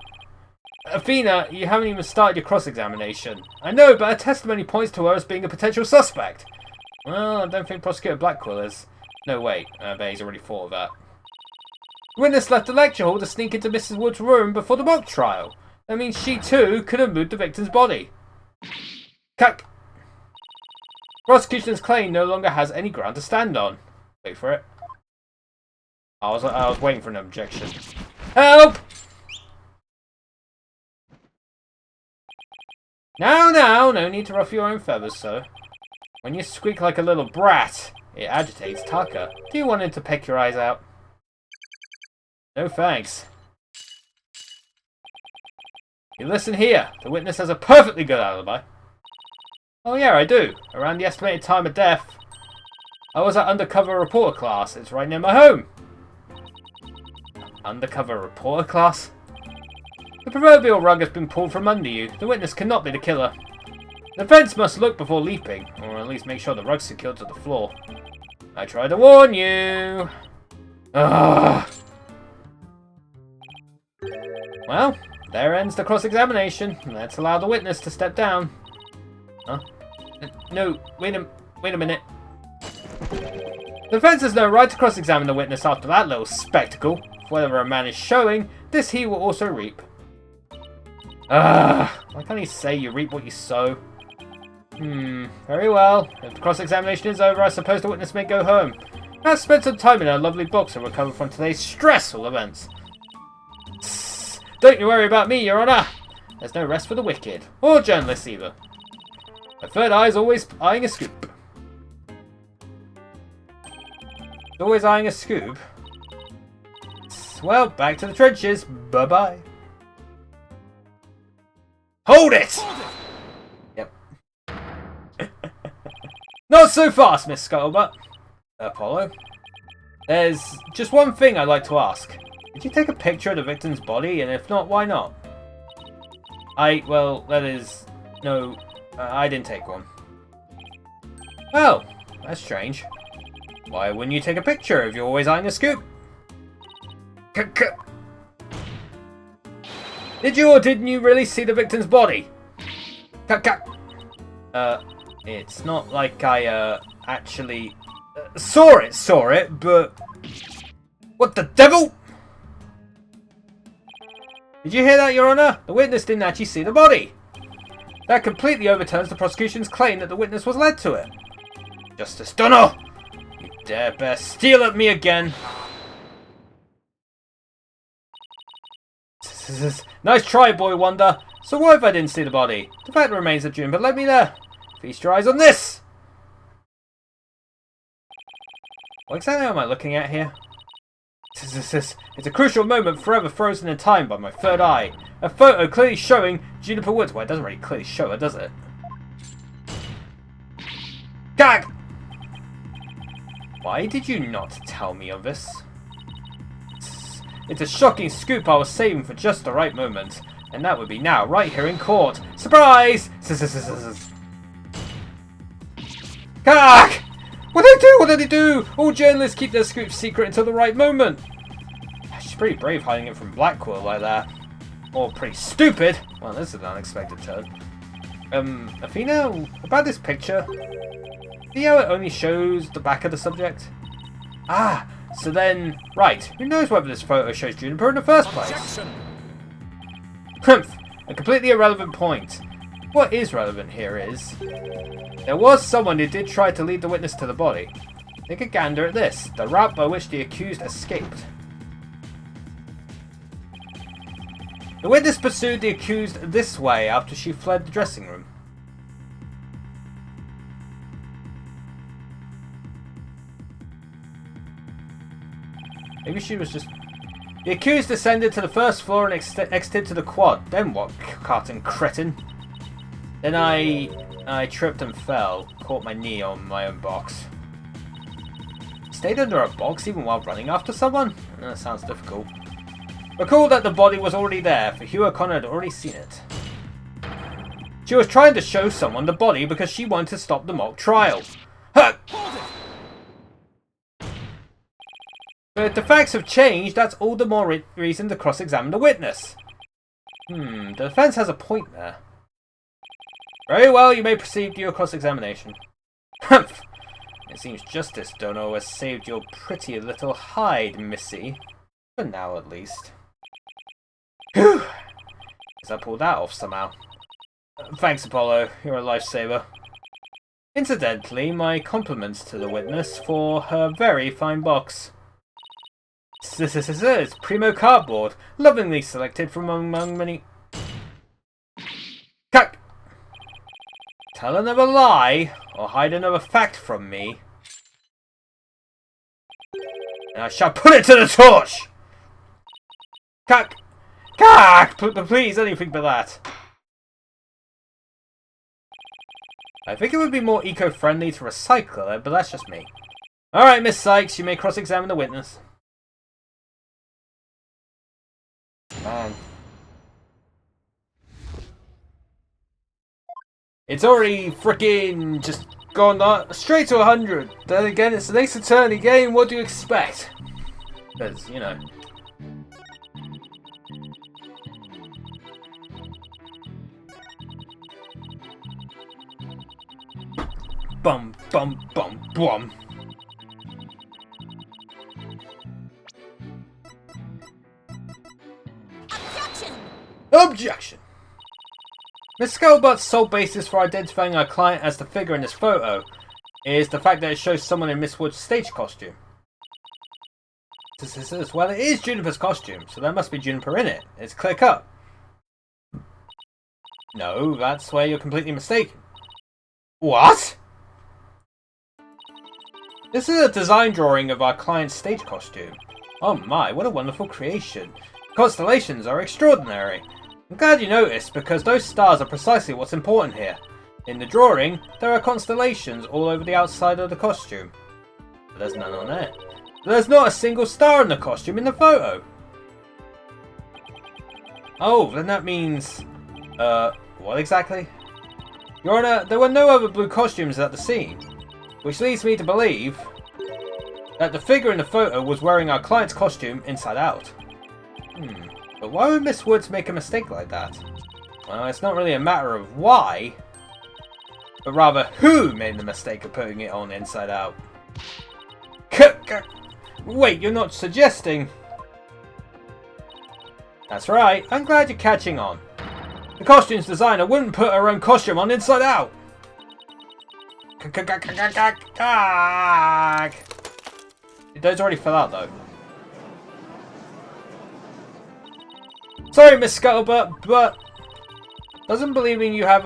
Athena, you haven't even started your cross-examination. I know, but her testimony points to her as being a potential suspect. Well, I don't think Prosecutor Blackwell is. No, wait. I bet he's already thought of that. The witness left the lecture hall to sneak into Mrs. Wood's room before the mock trial. That means she, too, could have moved the victim's body. Cuck! Prosecution's claim no longer has any ground to stand on. Wait for it. I was waiting for an objection. Help! Now, no need to ruffle your own feathers, sir. When you squeak like a little brat, it agitates Tucker. Do you want him to peck your eyes out? No thanks. You listen here. The witness has a perfectly good alibi. Oh yeah, I do. Around the estimated time of death. I was at undercover reporter class. It's right near my home. Undercover reporter class? The proverbial rug has been pulled from under you. The witness cannot be the killer. The defense must look before leaping, or at least make sure the rug's secured to the floor. I tried to warn you. Ugh. Well, there ends the cross-examination. Let's allow the witness to step down. Huh? No, wait a minute. The defense has no right to cross-examine the witness after that little spectacle. Whatever a man is showing, this he will also reap. Why can't he say you reap what you sow? Very well. If the cross-examination is over, I suppose the witness may go home. I've spent some time in our lovely box and recover from today's stressful events. Don't you worry about me, Your Honour. There's no rest for the wicked, or journalists either. My third eye is always eyeing a scoop. Always eyeing a scoop? Well, back to the trenches. Bye-bye. Hold it! Yep. Not so fast, Miss Scuttlebutt. Apollo. There's just one thing I'd like to ask. Did you take a picture of the victim's body? And if not, why not? Well, that is... No, I didn't take one. Well, that's strange. Why wouldn't you take a picture if you're always eyeing a scoop? Did you or didn't you really see the victim's body? It's not like I, actually... Saw it, but... What the devil? Did you hear that, Your Honor? The witness didn't actually see the body. That completely overturns the prosecution's claim that the witness was led to it. Justice Dunno! You dare bear steel at me again. Nice try, Boy Wonder. So what if I didn't see the body? The fact remains that Juniper led me there. Feast your eyes on this! What exactly am I looking at here? It's a crucial moment forever frozen in time by my third eye. A photo clearly showing Juniper Woods. Well, it doesn't really clearly show her, does it? Gag! Why did you not tell me of this? It's a shocking scoop I was saving for just the right moment. And that would be now, right here in court. Surprise! Gag! What did they do? What did they do? All journalists keep their scoops secret until the right moment. She's pretty brave hiding it from Blackwell like that. Or pretty stupid. Well, this is an unexpected turn. Athena, about this picture. See how it only shows the back of the subject? Ah, so then, right, who knows whether this photo shows Juniper in the first place? Humph, a completely irrelevant point. What is relevant here is, there was someone who did try to lead the witness to the body. Take a gander at this, the route by which the accused escaped. The witness pursued the accused this way after she fled the dressing room. Maybe she was just... The accused descended to the first floor and exited to the quad. Then what, carton cretin? Then I tripped and fell. Caught my knee on my own box. Stayed under a box even while running after someone? That sounds difficult. Recall that the body was already there, for Hugh O'Connor had already seen it. She was trying to show someone the body because she wanted to stop the mock trial. But if the facts have changed, that's all the more reason to cross-examine the witness. The defense has a point there. Very well, you may proceed with your cross-examination. Humph! It seems Justice Dono has saved your pretty little hide, missy. For now, at least. Whew! Guess I pulled that off somehow. Thanks, Apollo. You're a lifesaver. Incidentally, my compliments to the witness for her very fine box. It's primo cardboard, lovingly selected from among many... Cut! Tell another lie, or hide another fact from me, and I shall put it to the torch! Cut! Cut! Please, anything but that. I think it would be more eco-friendly to recycle it, but that's just me. Alright, Miss Sykes, you may cross-examine the witness. Man. It's already freaking just gone straight to 100. Then again, it's an Ace Attorney game, what do you expect? Because, you know. Bum, bum, bum, bum. Objection! Miss Scuttlebutt's sole basis for identifying our client as the figure in this photo is the fact that it shows someone in Miss Wood's stage costume. Well, it is Juniper's costume, so there must be Juniper in it. It's clear cut. No, that's where you're completely mistaken. What? This is a design drawing of our client's stage costume. Oh my, what a wonderful creation. Constellations are extraordinary. I'm glad you noticed, because those stars are precisely what's important here. In the drawing, there are constellations all over the outside of the costume. But there's none on it. There's not a single star in the costume in the photo. Oh, then that means... what exactly? Your Honor, there were no other blue costumes at the scene. Which leads me to believe that the figure in the photo was wearing our client's costume inside out. But why would Miss Woods make a mistake like that? Well, it's not really a matter of why, but rather who made the mistake of putting it on inside out. Wait, you're not suggesting... That's right, I'm glad you're catching on. The costumes designer wouldn't put her own costume on inside out. Those already fell out though. Sorry, Miss Scuttlebutt, but doesn't believing you had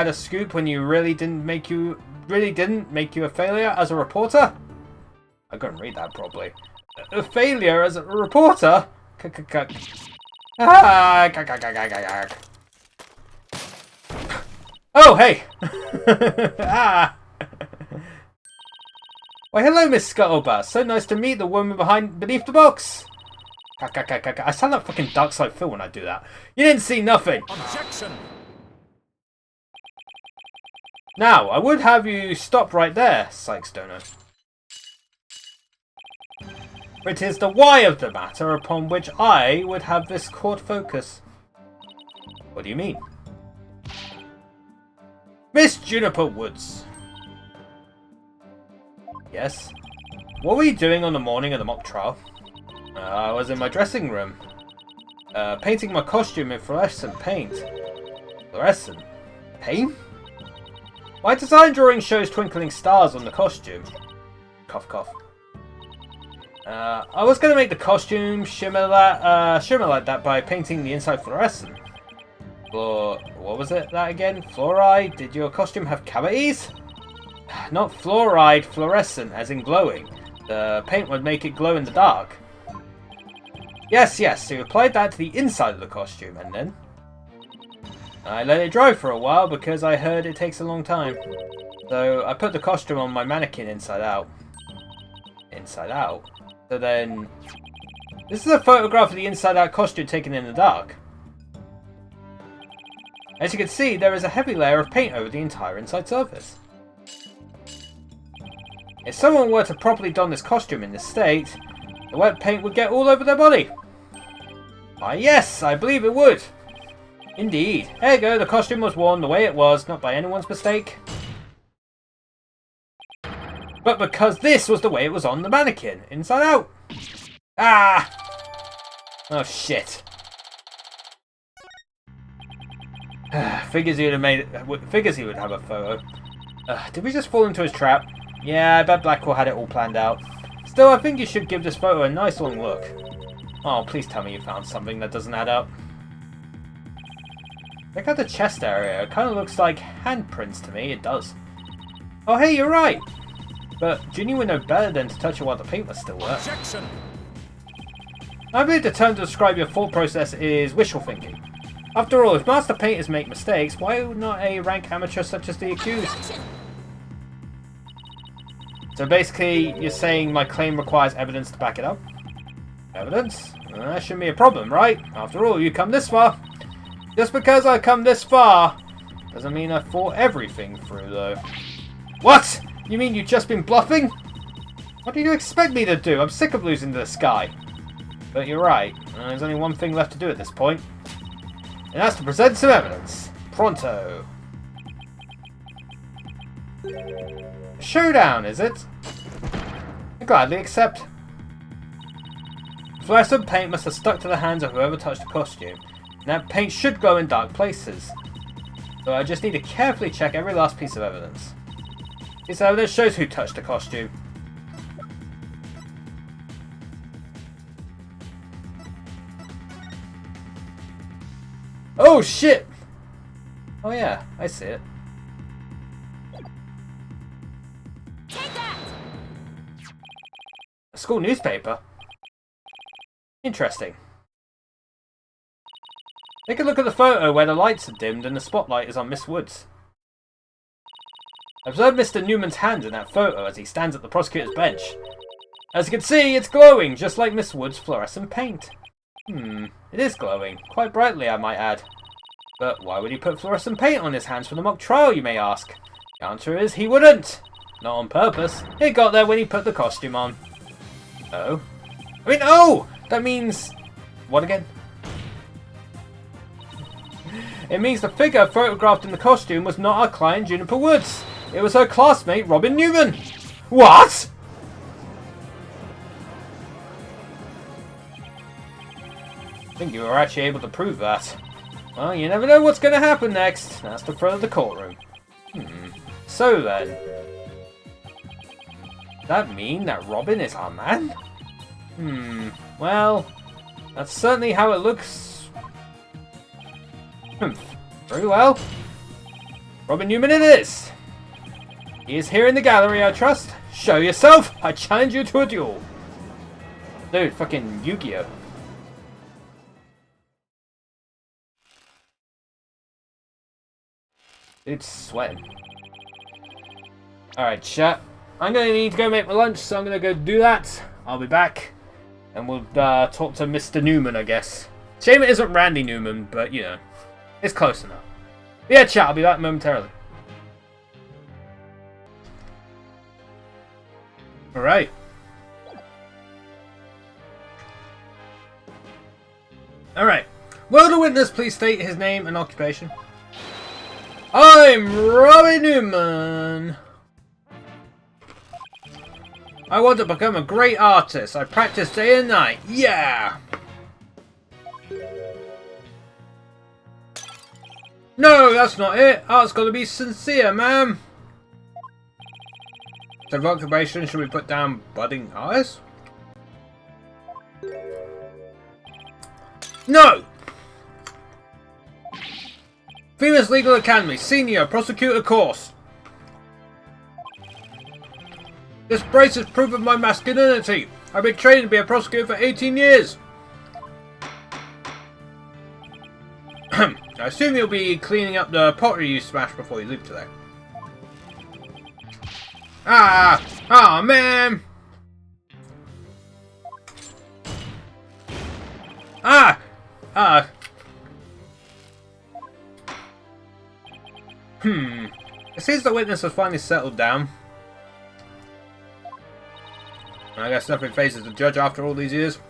a scoop when you really didn't make you a failure as a reporter. I couldn't read that properly. A failure as a reporter. Oh, hey! Ah! Why, hello, Miss Scuttlebutt. So nice to meet the woman beneath the box. I sound like fucking Darkside Phil when I do that. You didn't see nothing. Objection! Now, I would have you stop right there, Sykes Dono. It is the why of the matter upon which I would have this court focus. What do you mean? Miss Juniper Woods. Yes? What were you doing on the morning of the mock trial? I was in my dressing room. Painting my costume in fluorescent paint. Fluorescent? Paint? My design drawing shows twinkling stars on the costume. Cough cough. I was going to make the costume shimmer like that by painting the inside fluorescent. What was it that again? Fluoride? Did your costume have cavities? Not fluoride, fluorescent, as in glowing. The paint would make it glow in the dark. Yes, so you applied that to the inside of the costume, and then? I let it dry for a while because I heard it takes a long time. So I put the costume on my mannequin inside out. Inside out? So then... This is a photograph of the inside out costume taken in the dark. As you can see, there is a heavy layer of paint over the entire inside surface. If someone were to properly don this costume in this state, the wet paint would get all over their body. Why yes, I believe it would. Indeed. Ergo, the costume was worn the way it was, not by anyone's mistake, but because this was the way it was on the mannequin, inside out. Ah! Oh shit. Figures he would have a photo. Did we just fall into his trap? Yeah, I bet Blackwell had it all planned out. Still, I think you should give this photo a nice long look. Oh, please tell me you found something that doesn't add up. Check out the chest area. It kind of looks like handprints to me. It does. Oh, hey, you're right. But Ginny would know better than to touch it while the paint was still wet. Objection! I believe the term to describe your thought process is wishful thinking. After all, if master painters make mistakes, why would not a rank amateur such as the accused? So basically, you're saying my claim requires evidence to back it up? Evidence? That shouldn't be a problem, right? After all, you come this far. Just because I come this far doesn't mean I thought everything through, though. What? You mean you've just been bluffing? What do you expect me to do? I'm sick of losing to this guy. But you're right. There's only one thing left to do at this point. And that's to present some evidence. Pronto. Showdown, is it? I gladly accept. Fluorescent paint must have stuck to the hands of whoever touched the costume. And that paint should go in dark places. So I just need to carefully check every last piece of evidence. This evidence shows who touched the costume. Oh shit! Oh yeah, I see it. Take that! A school newspaper? Interesting. Take a look at the photo where the lights are dimmed and the spotlight is on Miss Woods. Observe Mr. Newman's hand in that photo as he stands at the prosecutor's bench. As you can see, it's glowing, just like Miss Woods' fluorescent paint. It is glowing. Quite brightly, I might add. But why would he put fluorescent paint on his hands for the mock trial, you may ask? The answer is he wouldn't. Not on purpose. It got there when he put the costume on. Oh? I mean, oh! That means... What again? It means the figure photographed in the costume was not our client Juniper Woods. It was her classmate Robin Newman. What? I think you were actually able to prove that. Well, you never know what's going to happen next. That's the front of the courtroom. So then, does that mean that Robin is our man? Well, that's certainly how it looks. Very well. Robin Newman it is. He is here in the gallery, I trust. Show yourself. I challenge you to a duel. Dude, fucking Yu-Gi-Oh! It's sweating. Alright, chat. I'm going to need to go make my lunch, so I'm going to go do that. I'll be back. And we'll talk to Mr. Newman, I guess. Shame it isn't Randy Newman, but, you know. It's close enough. But yeah, chat. I'll be back momentarily. Alright. Alright. Will the witness please state his name and occupation? I'm Robbie Newman. I want to become a great artist. I practice day and night. Yeah! No, that's not it. Art's got to be sincere, ma'am. So for occupation, should we put down budding artist? No! Famous Legal Academy, Senior Prosecutor Course. This brace is proof of my masculinity. I've been trained to be a prosecutor for 18 years. I assume you'll be cleaning up the pottery you smashed before you leave today. Ah, man. It seems the witness has finally settled down. I guess nothing phases the judge after all these years.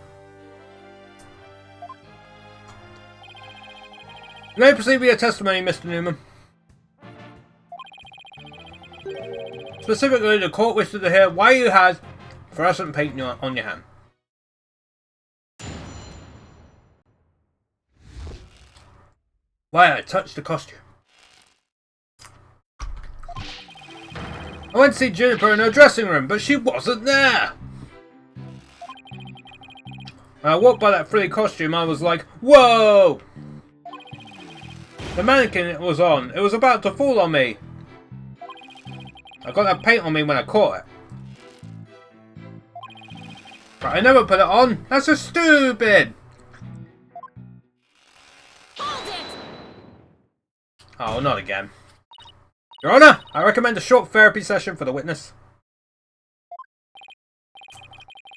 You may proceed with your testimony, Mr. Newman. Specifically, the court wishes to hear why you had fluorescent paint on your hand. Why I touched the costume. I went to see Juniper in her dressing room, but she wasn't there. When I walked by that frilly costume, I was like, whoa! The mannequin it was on, it was about to fall on me. I got that paint on me when I caught it. But I never put it on. That's just stupid. Hold it! Oh, not again. Your Honor, I recommend a short therapy session for the witness.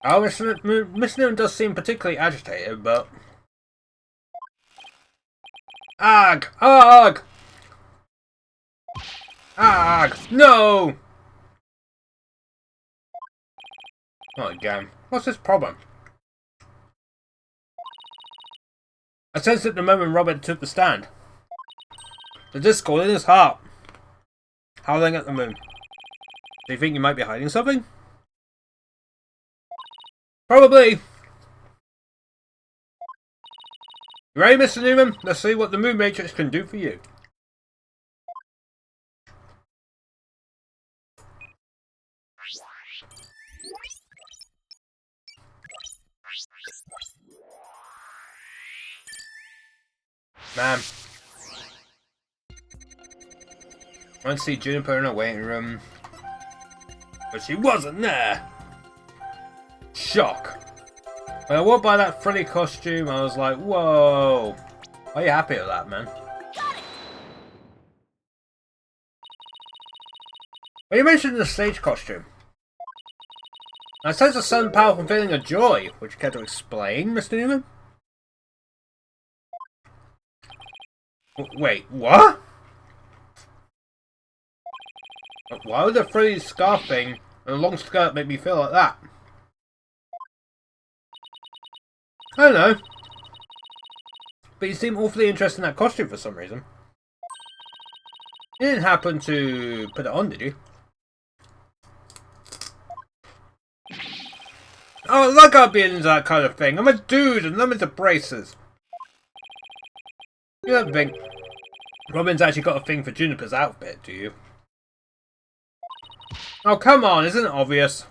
Oh, Miss Newman does seem particularly agitated, but... Ag! Ag! Ag! No! Not again. What's his problem? I sensed it the moment Robert took the stand. The discord in his heart. Howling at the moon. Do you think you might be hiding something? Probably. You ready, Mr. Newman? Let's see what the Moon Matrix can do for you. Man. I went to see Juniper in her waiting room. But she wasn't there. Shock. When I walked by that frilly costume, I was like, whoa. Are you happy with that, man? Well, you mentioned the stage costume. I sense a sudden powerful feeling of joy. Would you care to explain, Mr. Newman? Wait, what? Why would the frilly scarf thing and a long skirt make me feel like that? I don't know. But you seem awfully interested in that costume for some reason. You didn't happen to put it on, did you? Oh, like I'd be into that kind of thing. I'm a dude and I'm into braces. You don't think Robin's actually got a thing for Juniper's outfit, do you? Oh, come on, isn't it obvious?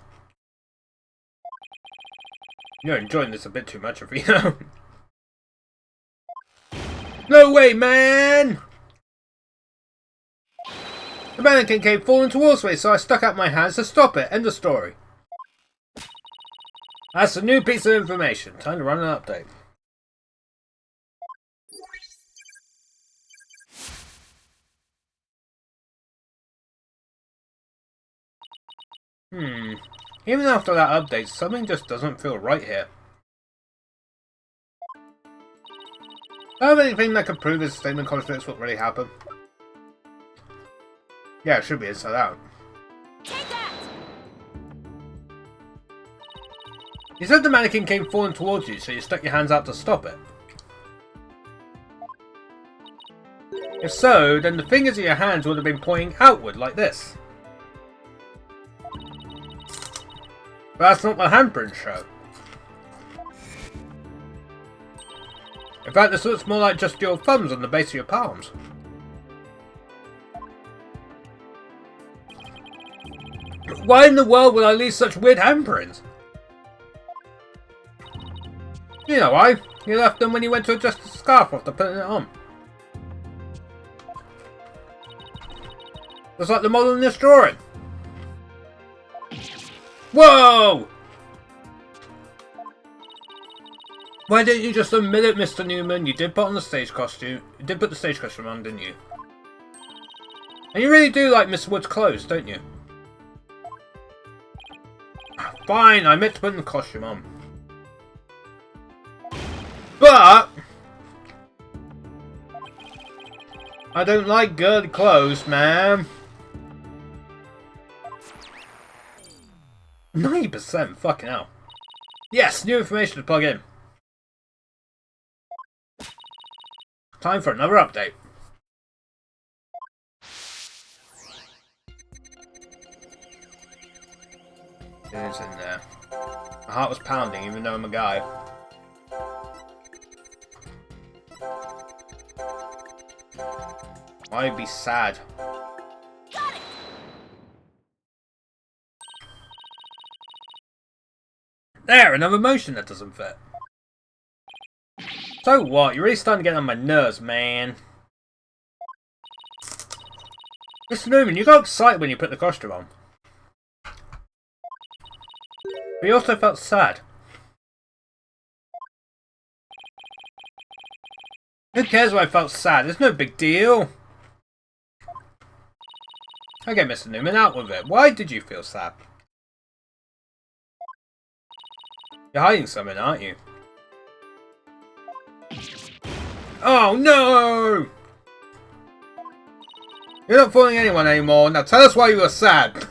You're enjoying this a bit too much, Reno. No way, man! The mannequin came falling towards me, so I stuck out my hands to stop it. End of story. That's a new piece of information. Time to run an update. Even after that update, something just doesn't feel right here. Do I have anything that could prove his statement contradicts what really happened? Yeah, it should be inside out. Take that! You said the mannequin came falling towards you, so you stuck your hands out to stop it. If so, then the fingers of your hands would have been pointing outward like this. But that's not what handprints show. In fact, this looks more like just your thumbs on the base of your palms. Why in the world would I leave such weird handprints? You know why? You left them when you went to adjust the scarf after putting it on. Just like the model in this drawing. Whoa! Why didn't you just admit it, Mr. Newman? You did put on the stage costume. You did put the stage costume on, didn't you? And you really do like Mr. Wood's clothes, don't you? Fine, I meant to put the costume on. But I don't like girly clothes, man. 90%, fucking hell. Yes, new information to plug in. Time for another update. Who's in there? My heart was pounding even though I'm a guy. I'd be sad. Got it! There, another motion that doesn't fit. So what? You're really starting to get on my nerves, man. Mr. Newman, you got excited when you put the costume on. But you also felt sad. Who cares why I felt sad? It's no big deal. Okay, Mr. Newman, out with it. Why did you feel sad? You're hiding something, aren't you? Oh no! You're not fooling anyone anymore. Now tell us why you were sad.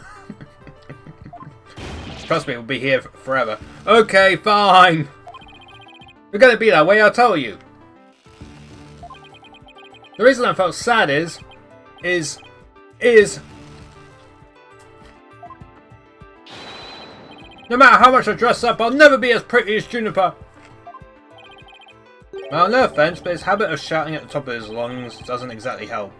Trust me, we'll be here forever. Okay, fine. You're gonna be that way, I'll tell you. The reason I felt sad is no matter how much I dress up, I'll never be as pretty as Juniper. Well, no offense, but his habit of shouting at the top of his lungs doesn't exactly help.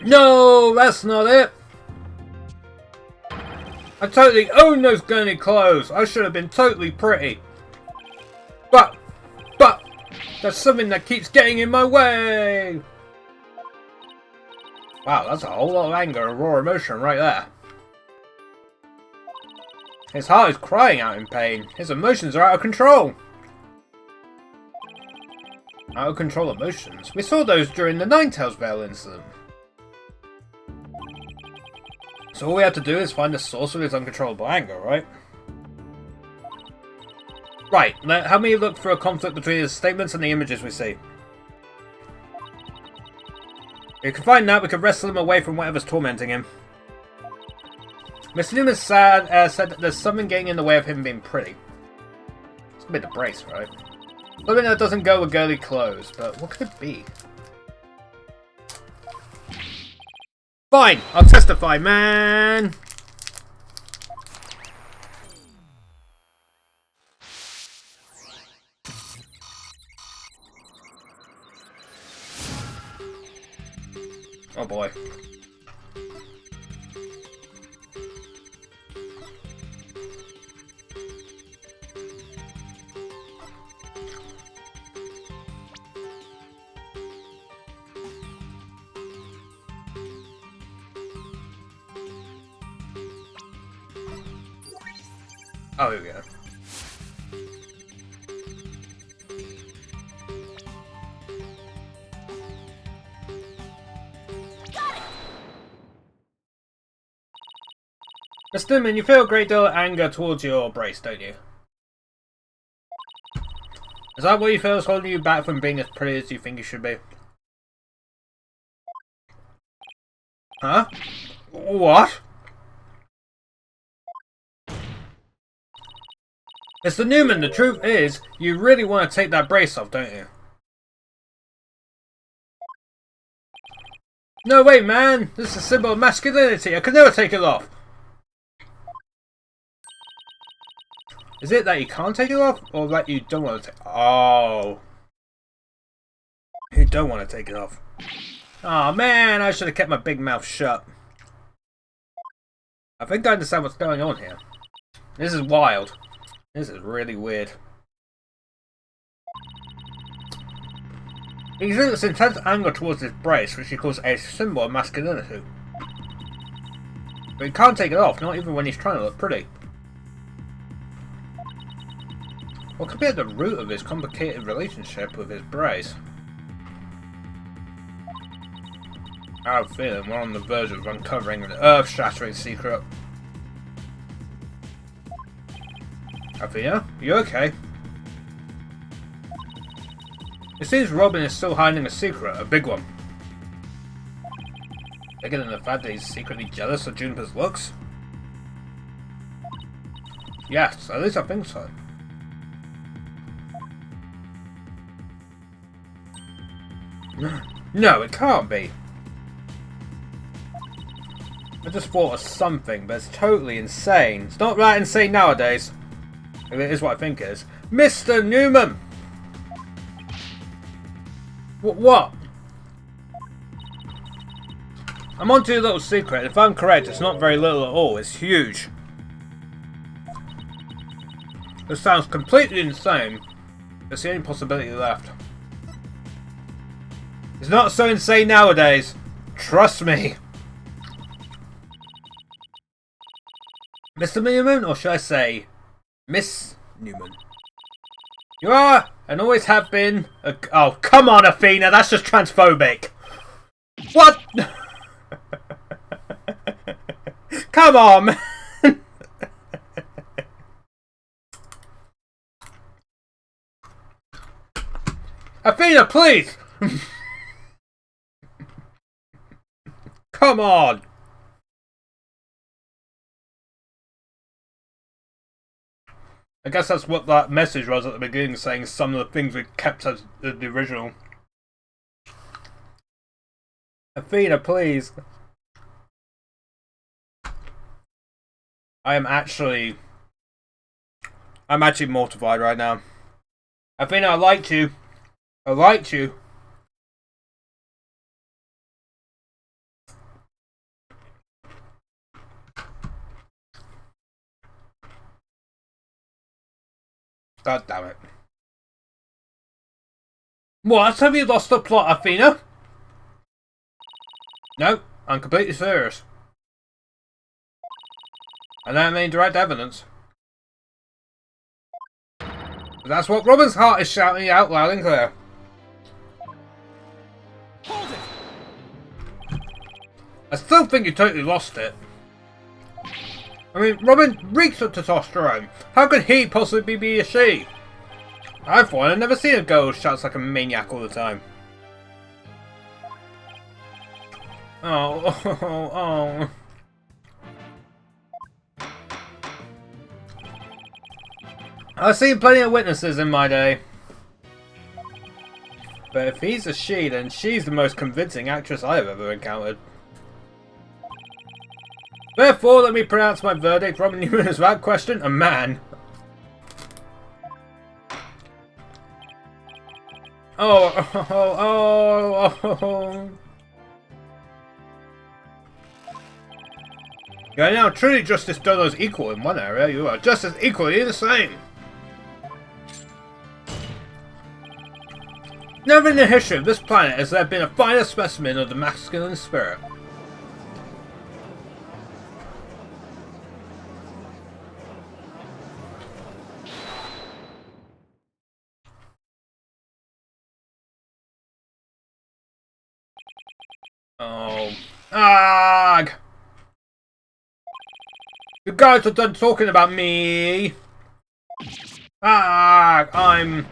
No, that's not it. I totally own those girly clothes. I should have been totally pretty. But, there's something that keeps getting in my way. Wow, that's a whole lot of anger and raw emotion right there. His heart is crying out in pain. His emotions are out of control. Out of control emotions? We saw those during the Ninetales Vale incident. So all we have to do is find the source of his uncontrollable anger, right? Right, help me look for a conflict between his statements and the images we see. If we can find that, we can wrestle him away from whatever's tormenting him. Mr. Newman said that there's something getting in the way of him being pretty. It's a bit of brace, right? Something that doesn't go with girly clothes, but what could it be? Fine, I'll testify, man! Oh boy. Oh, here we go. Mr. Newman, you feel a great deal of anger towards your brace, don't you? Is that what you feel is holding you back from being as pretty as you think you should be? Huh? What? Mr. Newman, the truth is, you really want to take that brace off, don't you? No way, man! This is a symbol of masculinity. I could never take it off. Is it that you can't take it off, or that you don't want to take? Oh, you don't want to take it off. Oh man, I should have kept my big mouth shut. I think I understand what's going on here. This is wild. This is really weird. He exhibits intense anger towards his brace, which he calls a symbol of masculinity. But he can't take it off, not even when he's trying to look pretty. What could be at the root of his complicated relationship with his brace? I have a feeling we're on the verge of uncovering an earth-shattering secret. Athena, you okay? It seems Robin is still hiding a secret, a big one. Bigger than the fact that he's secretly jealous of Juniper's looks? Yes, at least I think so. No, it can't be. I just thought of something, but it's totally insane. It's not that insane nowadays. If it is what I think it is. Mr. Newman! What? I'm onto a little secret. If I'm correct, it's not very little at all. It's huge. This sounds completely insane. It's the only possibility left. It's not so insane nowadays. Trust me. Mr. Newman, or should I say, Miss Newman? You are, and always have been, oh, come on, Athena, that's just transphobic. What? Come on, man. Athena, please. Come on. I guess that's what that message was at the beginning, saying some of the things we kept as the original. Athena, please. I'm actually mortified right now. Athena, I liked you. I liked you. God damn it. What? Have you lost the plot, Athena? No, I'm completely serious. And I mean direct evidence. That's what Robin's heart is shouting out loud and clear. Hold it! I still think you totally lost it. I mean, Robin reeks of testosterone. How could he possibly be a she? I thought I'd never seen a girl who shouts like a maniac all the time. Oh. I've seen plenty of witnesses in my day. But if he's a she, then she's the most convincing actress I've ever encountered. Therefore, let me pronounce my verdict. Robin Newman is, without question, a man. Oh. You are now truly justice done as equal in one area, you are just as equally the same. Never in the history of this planet has there been a finer specimen of the masculine spirit. Oh. Arg! You guys are done talking about me! Arg! I'm...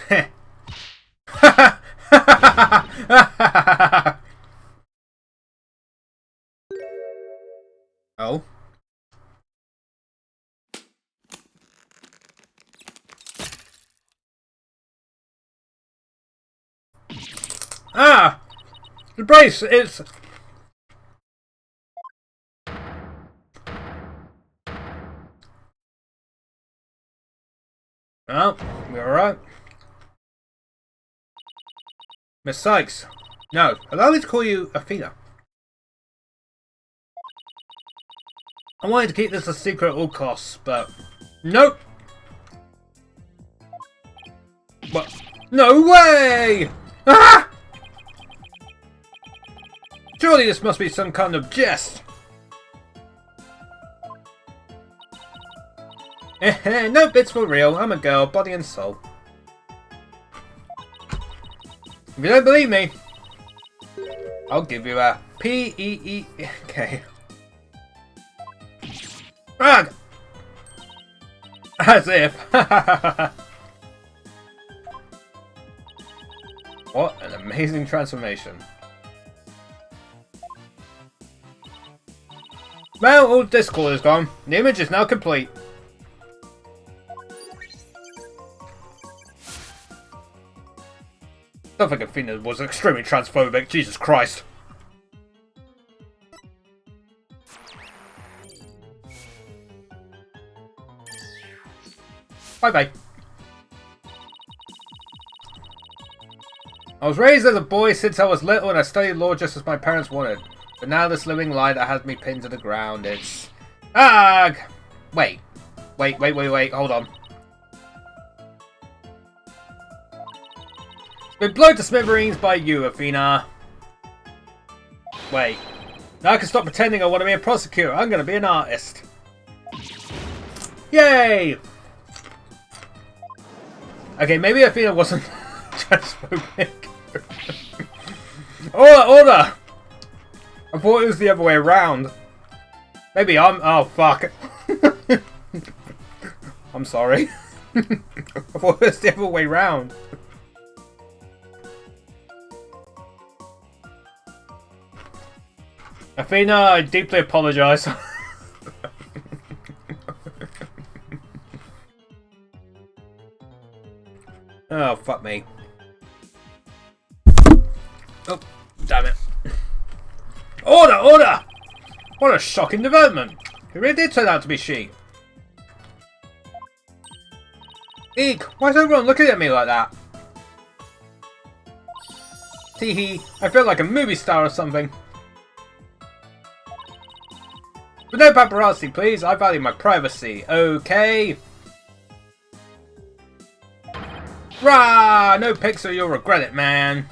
Heh. Oh? Ah! The brace is... Oh, you're alright. Miss Sykes. No, allow me to call you Athena. I wanted to keep this a secret at all costs, but... Nope! What? No way! Ah! Surely this must be some kind of jest. Nope, it's for real. I'm a girl, body and soul. If you don't believe me, I'll give you a P-E-E-K. Ugh! As if. What an amazing transformation. Well, all Discord is gone. The image is now complete. I don't think Athena was extremely transphobic. Jesus Christ. Bye-bye. I was raised as a boy since I was little and I studied law just as my parents wanted. But now this living lie that has me pinned to the ground, it's... Ugh! Wait, hold on. Been blown to smithereens by you, Athena. Wait. Now I can stop pretending I want to be a prosecutor. I'm going to be an artist. Yay! Okay, maybe Athena wasn't transphobic. Order! I thought it was the other way around. Maybe I'm... Oh, fuck. I'm sorry. I thought it was the other way around. Athena, I deeply apologize. Oh, fuck me. Oh, damn it. Order! What a shocking development. It really did turn out to be she. Eek, why is everyone looking at me like that? Teehee, I feel like a movie star or something. But no paparazzi, please. I value my privacy. Okay. Rah! No pics or you'll regret it, man.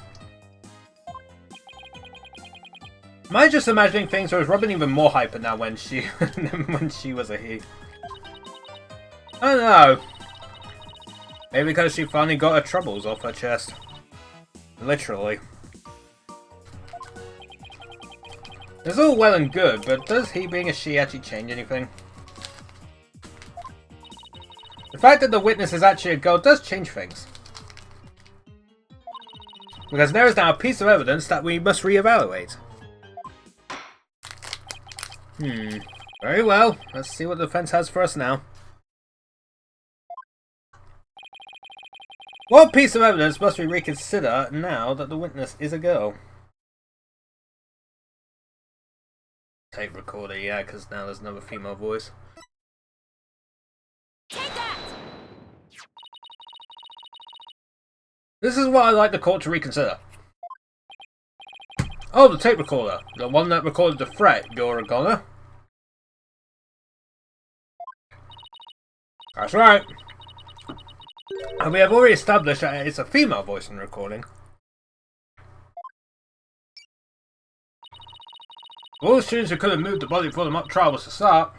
Am I just imagining things, or is Robin even more hyper now when she was a he? I don't know. Maybe because she finally got her troubles off her chest. Literally. It's all well and good, but does he being a she actually change anything? The fact that the witness is actually a girl does change things. Because there is now a piece of evidence that we must reevaluate. Very well. Let's see what the defense has for us now. What piece of evidence must we reconsider now that the witness is a girl? Tape recorder, yeah, because now there's another female voice. Take that! This is what I'd like the court to reconsider. Oh, the tape recorder. The one that recorded the threat. You're a goner? That's right. And we have already established that it's a female voice in the recording. All the students who could have moved the body before the mock trial was to start.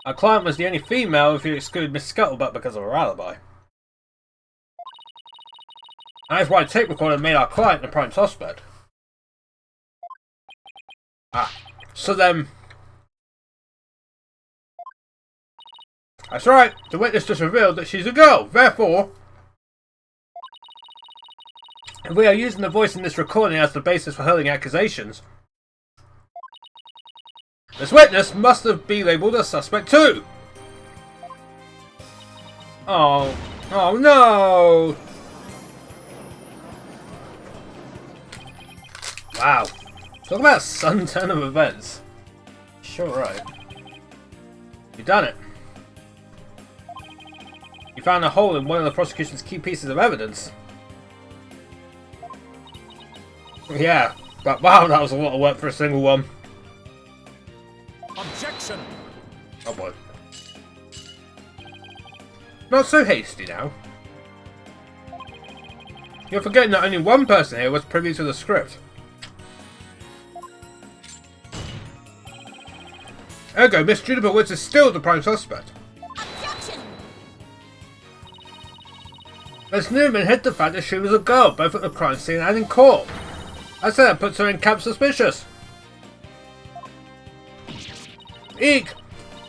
Our client was the only female if you exclude Miss Scuttlebutt because of her alibi. And that's why the tape recorder made our client the prime suspect. So then... That's right, the witness just revealed that she's a girl, therefore... If we are using the voice in this recording as the basis for hurling accusations, this witness must have been labelled a suspect too! Oh no! Wow. Talk about a sudden turn of events. Sure right. You've done it. You found a hole in one of the prosecution's key pieces of evidence. Yeah, but wow, that was a lot of work for a single one. Objection! Oh boy. Not so hasty now. You're forgetting that only one person here was privy to the script. Ergo, Miss Juniper Woods is still the prime suspect. Objection! Miss Newman hid the fact that she was a girl, both at the crime scene and in court. I said that puts her in camp suspicious. Eek!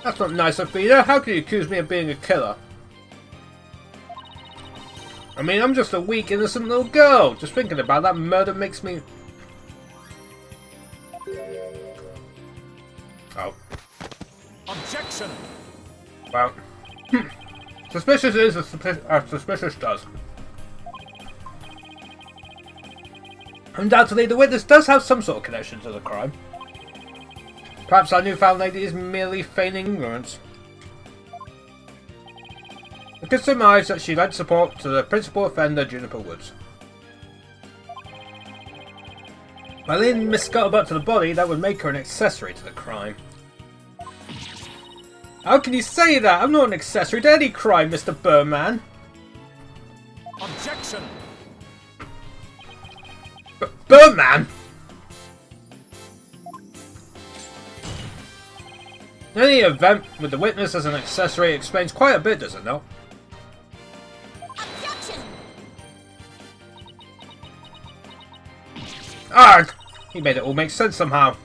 That's not nice, Athena. How can you accuse me of being a killer? I mean, I'm just a weak, innocent little girl. Just thinking about that murder makes me... Oh. Objection! Well. Suspicious is as suspicious does. Undoubtedly, the witness does have some sort of connection to the crime. Perhaps our newfound lady is merely feigning ignorance. We can surmise that she lent support to the principal offender, Juniper Woods. By leading Miss Scuttlebutt to the body, that would make her an accessory to the crime. How can you say that? I'm not an accessory to any crime, Mr. Birdman. Objection! Birdman? In any event, with the witness as an accessory, it explains quite a bit, does it not? Objection! Arg! He made it all make sense somehow.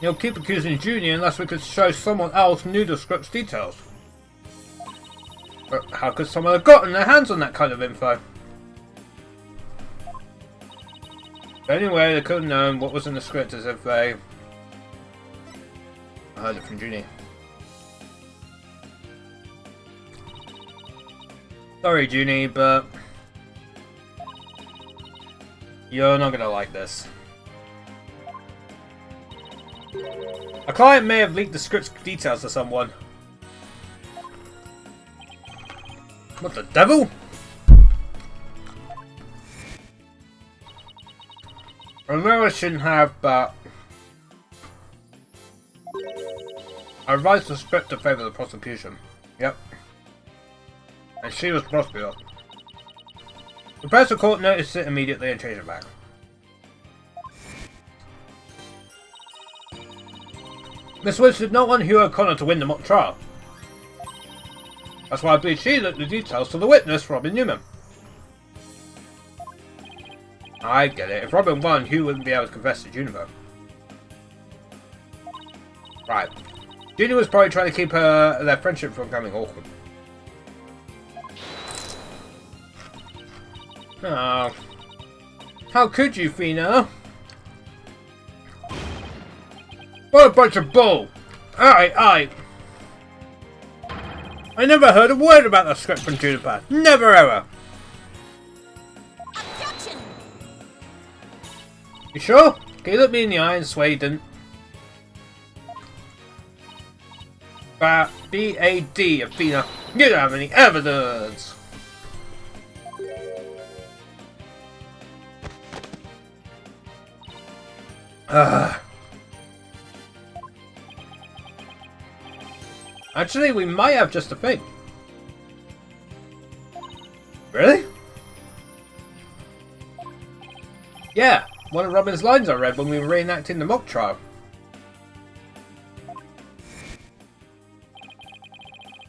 He'll keep accusing Junior unless we could show someone else knew the script's details. But how could someone have gotten their hands on that kind of info? Anyway, they could have known what was in the script as if they... I heard it from Junie. Sorry, Junie, but... you're not gonna like this. A client may have leaked the script's details to someone. What the devil? I know I shouldn't have, but... I revised the script to favour the prosecution. Yep. And she was the prosecutor. The press of court noticed it immediately and changed it back. Miss Woods did not want Hugh O'Connor to win the mock trial. That's why I believe she leaked the details to the witness, Robin Newman. I get it. If Robin won, Hugh wouldn't be able to confess to Juniper. Right. Junior was probably trying to keep their friendship from becoming awkward. Oh. How could you, Fina? What a bunch of bull! I never heard a word about the script from Juniper. Never ever! Objection! You sure? Can you look me in the eye and swear you didn't? But B-A-D, Athena. You don't have any evidence. Actually, we might have just a thing. Really? Yeah, one of Robin's lines I read when we were reenacting the mock trial.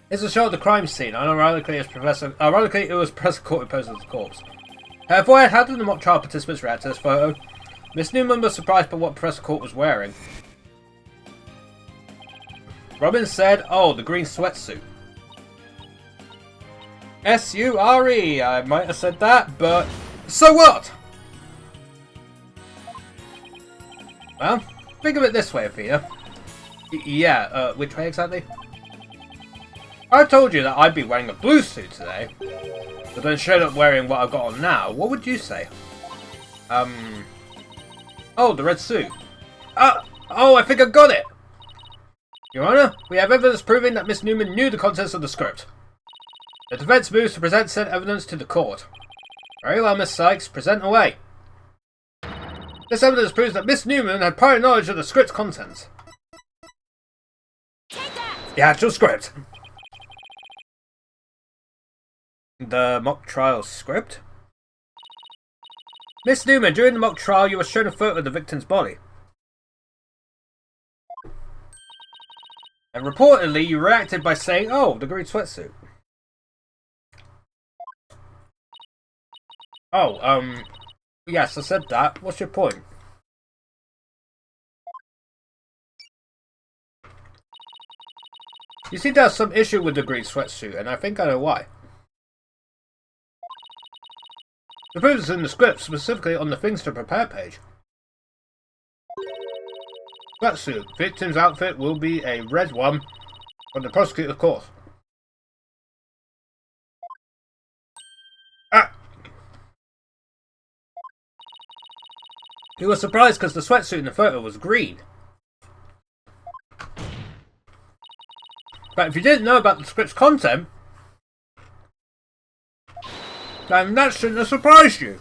It's a shot of the crime scene. Ironically, it was Professor Court who posted the corpse. However, how did the mock trial participants react to this photo? Miss Newman was surprised by what Professor Court was wearing. Robin said, "Oh, the green sweatsuit." S-U-R-E. I might have said that, but so what? Well, think of it this way, Athena. Yeah, which way exactly? I told you that I'd be wearing a blue suit today, but then showed up wearing what I've got on now. What would you say? Oh, the red suit. Oh, I think I got it! Your Honor, we have evidence proving that Miss Newman knew the contents of the script. The defense moves to present said evidence to the court. Very well, Miss Sykes, present away. This evidence proves that Miss Newman had prior knowledge of the script's contents. Take that! The actual script. The mock trial script? Miss Newman, during the mock trial you were shown a photo of the victim's body. And reportedly you reacted by saying, "Oh, the green sweatsuit." Oh, yes, I said that. What's your point? You seem to have some issue with the green sweatsuit, and I think I know why. The proof is in the script, specifically on the things to prepare page. Sweatsuit. Victim's outfit will be a red one from the prosecutor's course. He was surprised because the sweatsuit in the photo was green. But if you didn't know about the script's content, then that shouldn't have surprised you.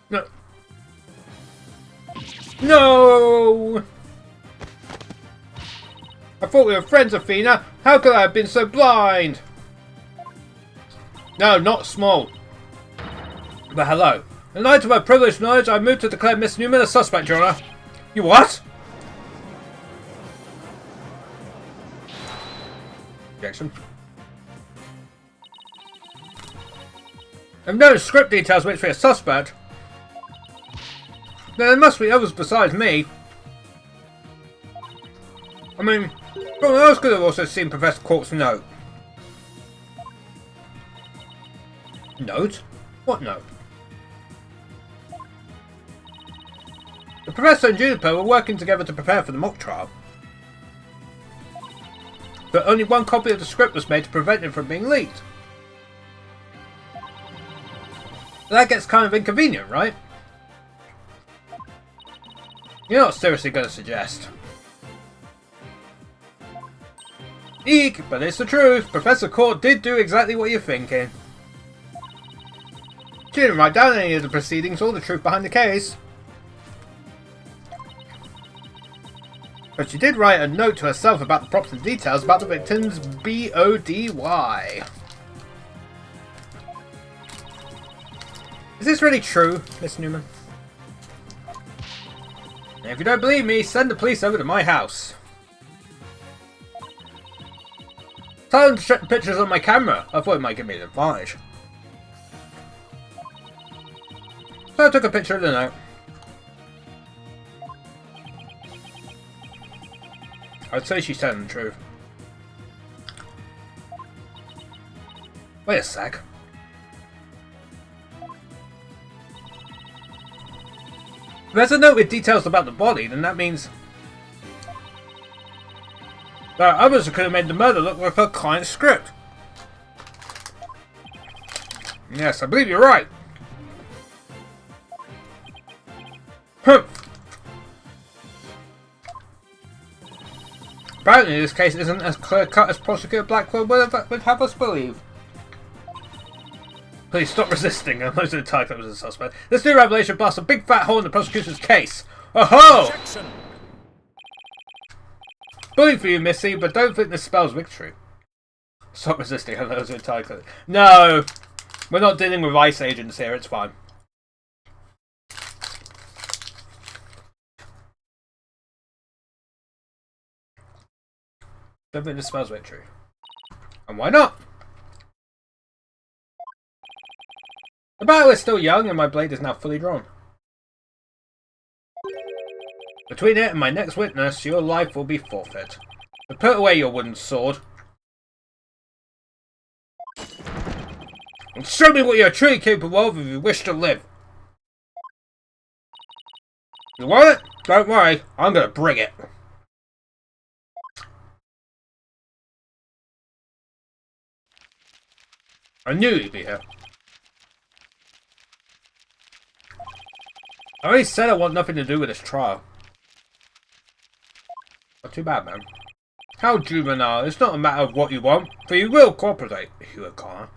No. No! I thought we were friends, Athena. How could I have been so blind? No, not small. But hello. In light of my privileged knowledge, I move to declare Miss Newman a suspect, Your Honor. You what? Objection. If no script details which we are suspect, then there must be others besides me. I mean, someone else could have also seen Professor Court's note. Note? What note? The Professor and Juniper were working together to prepare for the mock trial. But only one copy of the script was made to prevent it from being leaked. That gets kind of inconvenient, right? You're not seriously going to suggest. Eek, but it's the truth. Professor Court did do exactly what you're thinking. She didn't write down any of the proceedings or the truth behind the case. But she did write a note to herself about the props and details about the victim's BODY. Is this really true, Miss Newman? And if you don't believe me, send the police over to my house. Tell them to check the pictures on my camera. I thought it might give me an advantage. So I took a picture of the note. I'd say she's telling the truth. Wait a sec. If there's a note with details about the body, then that means there are others who could have made the murder look like her client's script. Yes, I believe you're right. Apparently this case isn't as clear-cut as Prosecutor Blackwell would have us believe. Please stop resisting. I'm most of the time that was a suspect. This new revelation blasts a big fat hole in the prosecution's case. Oh-ho! Objection! Bullying for you, Missy, but don't think this spells victory. Stop resisting. I'm most of the time. No! We're not dealing with ICE agents here. It's fine. Don't think this spells victory. And why not? The battle is still young and my blade is now fully drawn. Between it and my next witness, your life will be forfeit. But put away your wooden sword. And show me what you're truly capable of if you wish to live. You want it? Don't worry, I'm gonna bring it. I knew you'd be here. I already said I want nothing to do with this trial. Not too bad, man. How juvenile. It's not a matter of what you want, for you will cooperate, Hugh O'Connor.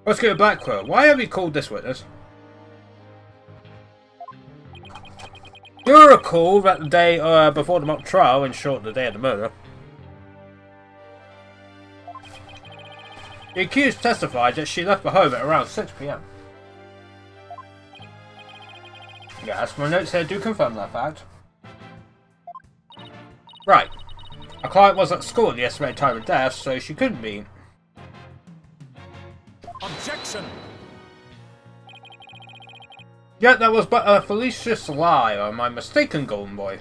Prosecutor Blackwell, why have you called this witness? You'll recall that the day before the mock trial, in short, the day of the murder, the accused testified that she left the home at around 6 PM. Yes, my notes here do confirm that fact. Right. Our client was at school at the estimated time of death, so she couldn't be. Objection! Yet that was but a fallacious lie, or am I mistaken, Golden Boy?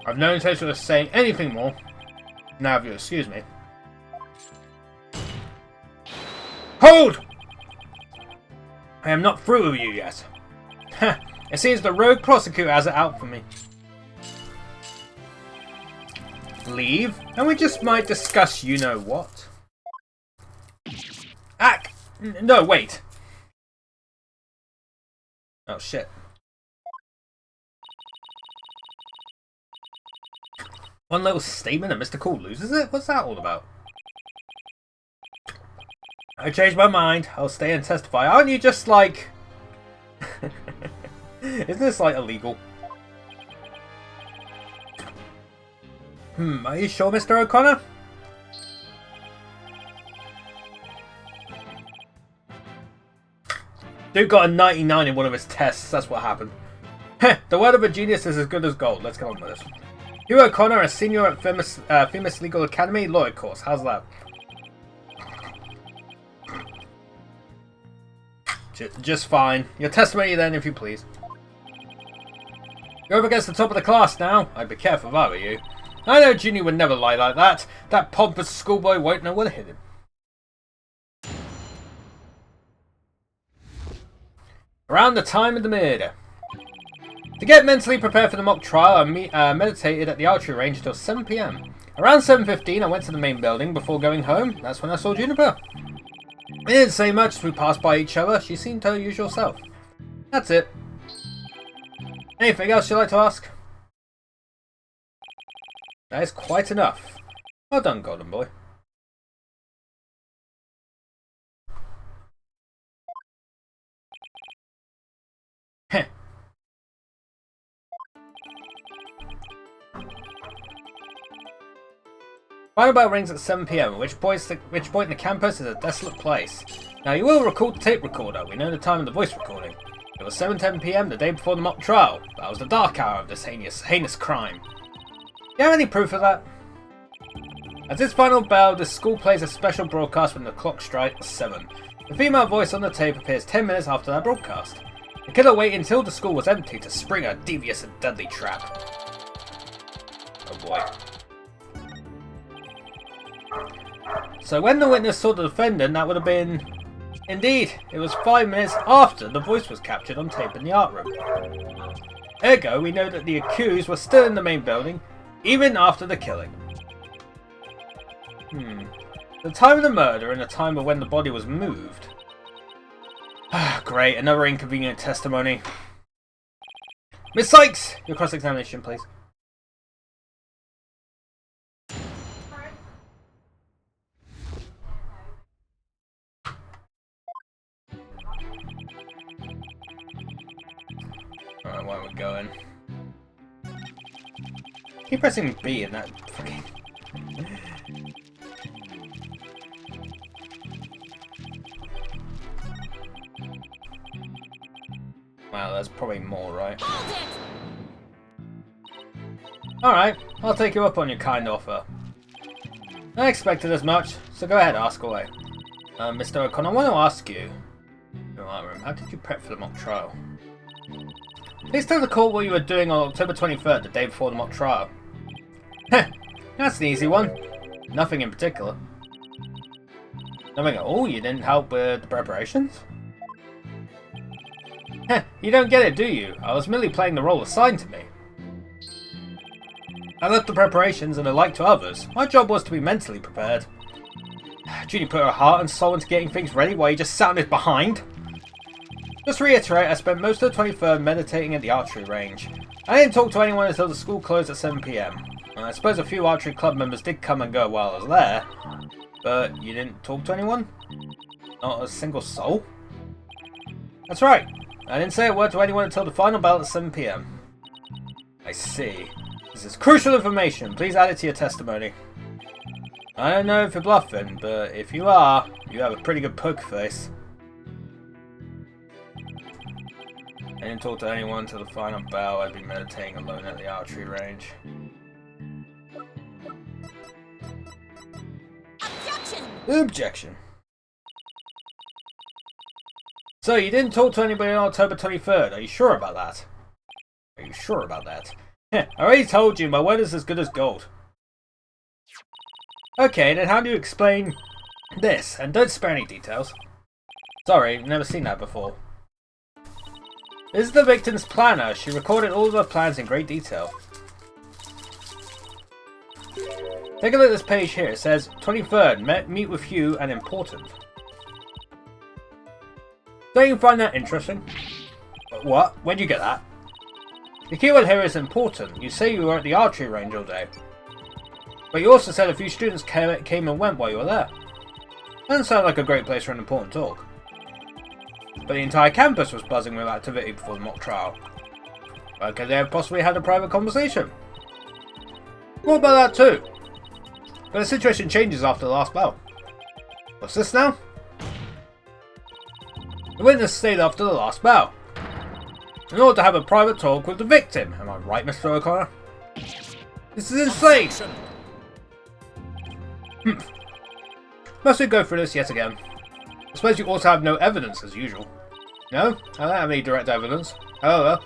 I've no intention of saying anything more. Now, if you excuse me. Hold! I am not through with you yet. It seems the rogue prosecutor has it out for me. Leave, and we just might discuss you know what. No, wait. Oh, shit. One little statement and Mr. Cool loses it? What's that all about? I changed my mind. I'll stay and testify. Aren't you just like... Isn't this like illegal? Are you sure, Mr. O'Connor? Dude got a 99 in one of his tests. That's what happened. Heh, the word of a genius is as good as gold. Let's get on with this. Hugh O'Connor, a senior at Famous Legal Academy lawyer course. How's that? Just fine. Your testimony then, if you please. You're up against the top of the class now. I'd be careful if I were you. I know Junior would never lie like that. That pompous schoolboy won't know what hit him. Around the time of the murder. To get mentally prepared for the mock trial, I meditated at the archery range until 7 PM. Around 7:15, I went to the main building before going home. That's when I saw Juniper. We didn't say much as we passed by each other. She seemed her usual self. That's it. Anything else you'd like to ask? That is quite enough. Well done, Golden Boy. Heh. Final bell rings at 7 PM, at which point the campus is a desolate place. Now you will recall the tape recorder. We know the time of the voice recording. It was 7:10 PM the day before the mock trial. That was the dark hour of this heinous crime. Do you have any proof of that? At this final bell, the school plays a special broadcast when the clock strikes 7. The female voice on the tape appears 10 minutes after that broadcast. The killer waited until the school was empty to spring a devious and deadly trap. Oh boy. So when the witness saw the defendant, that would have been... Indeed, it was 5 minutes after the voice was captured on tape in the art room. Ergo, we know that the accused was still in the main building, even after the killing. The time of the murder and the time of when the body was moved. Great, another inconvenient testimony. Miss Sykes! Your cross-examination, please. Alright, where are we going? Keep pressing B in that fucking... Wow, there's probably more, right? Alright, I'll take you up on your kind offer. I expected as much, so go ahead, ask away. Mr. O'Connor, I want to ask you... How did you prep for the mock trial? Please tell the court what you were doing on October 23rd, the day before the mock trial. Heh, that's an easy one. Nothing in particular. Nothing at all? You didn't help with the preparations? Heh, you don't get it, do you? I was merely playing the role assigned to me. I left the preparations and the like to others. My job was to be mentally prepared. Judy put her heart and soul into getting things ready while you just sat on his behind. Just to reiterate, I spent most of the 23rd meditating at the archery range. I didn't talk to anyone until the school closed at 7 PM. I suppose a few archery club members did come and go while I was there. But you didn't talk to anyone? Not a single soul? That's right. I didn't say a word to anyone until the final bell at 7 PM. I see. This is crucial information. Please add it to your testimony. I don't know if you're bluffing, but if you are, you have a pretty good poker face. I didn't talk to anyone until the final bell. I'd been meditating alone at the archery range. Objection! Objection. So, you didn't talk to anybody on October 23rd. Are you sure about that? Are you sure about that? I already told you, my word is as good as gold. Okay, then how do you explain this? And don't spare any details. Sorry, never seen that before. This is the victim's planner. She recorded all of her plans in great detail. Take a look at this page here. It says, 23rd, meet with you and important. Don't you find that interesting? What? Where'd you get that? The keyword here is important. You say you were at the archery range all day. But you also said a few students came and went while you were there. Doesn't sound like a great place for an important talk. But the entire campus was buzzing with activity before the mock trial. Why could they have possibly had a private conversation? What about that too? But the situation changes after the last bell. What's this now? The witness stayed after the last bell. In order to have a private talk with the victim. Am I right, Mr. O'Connor? This is insane! Must we go through this yet again? I suppose you also have no evidence as usual. No, I don't have any direct evidence. However,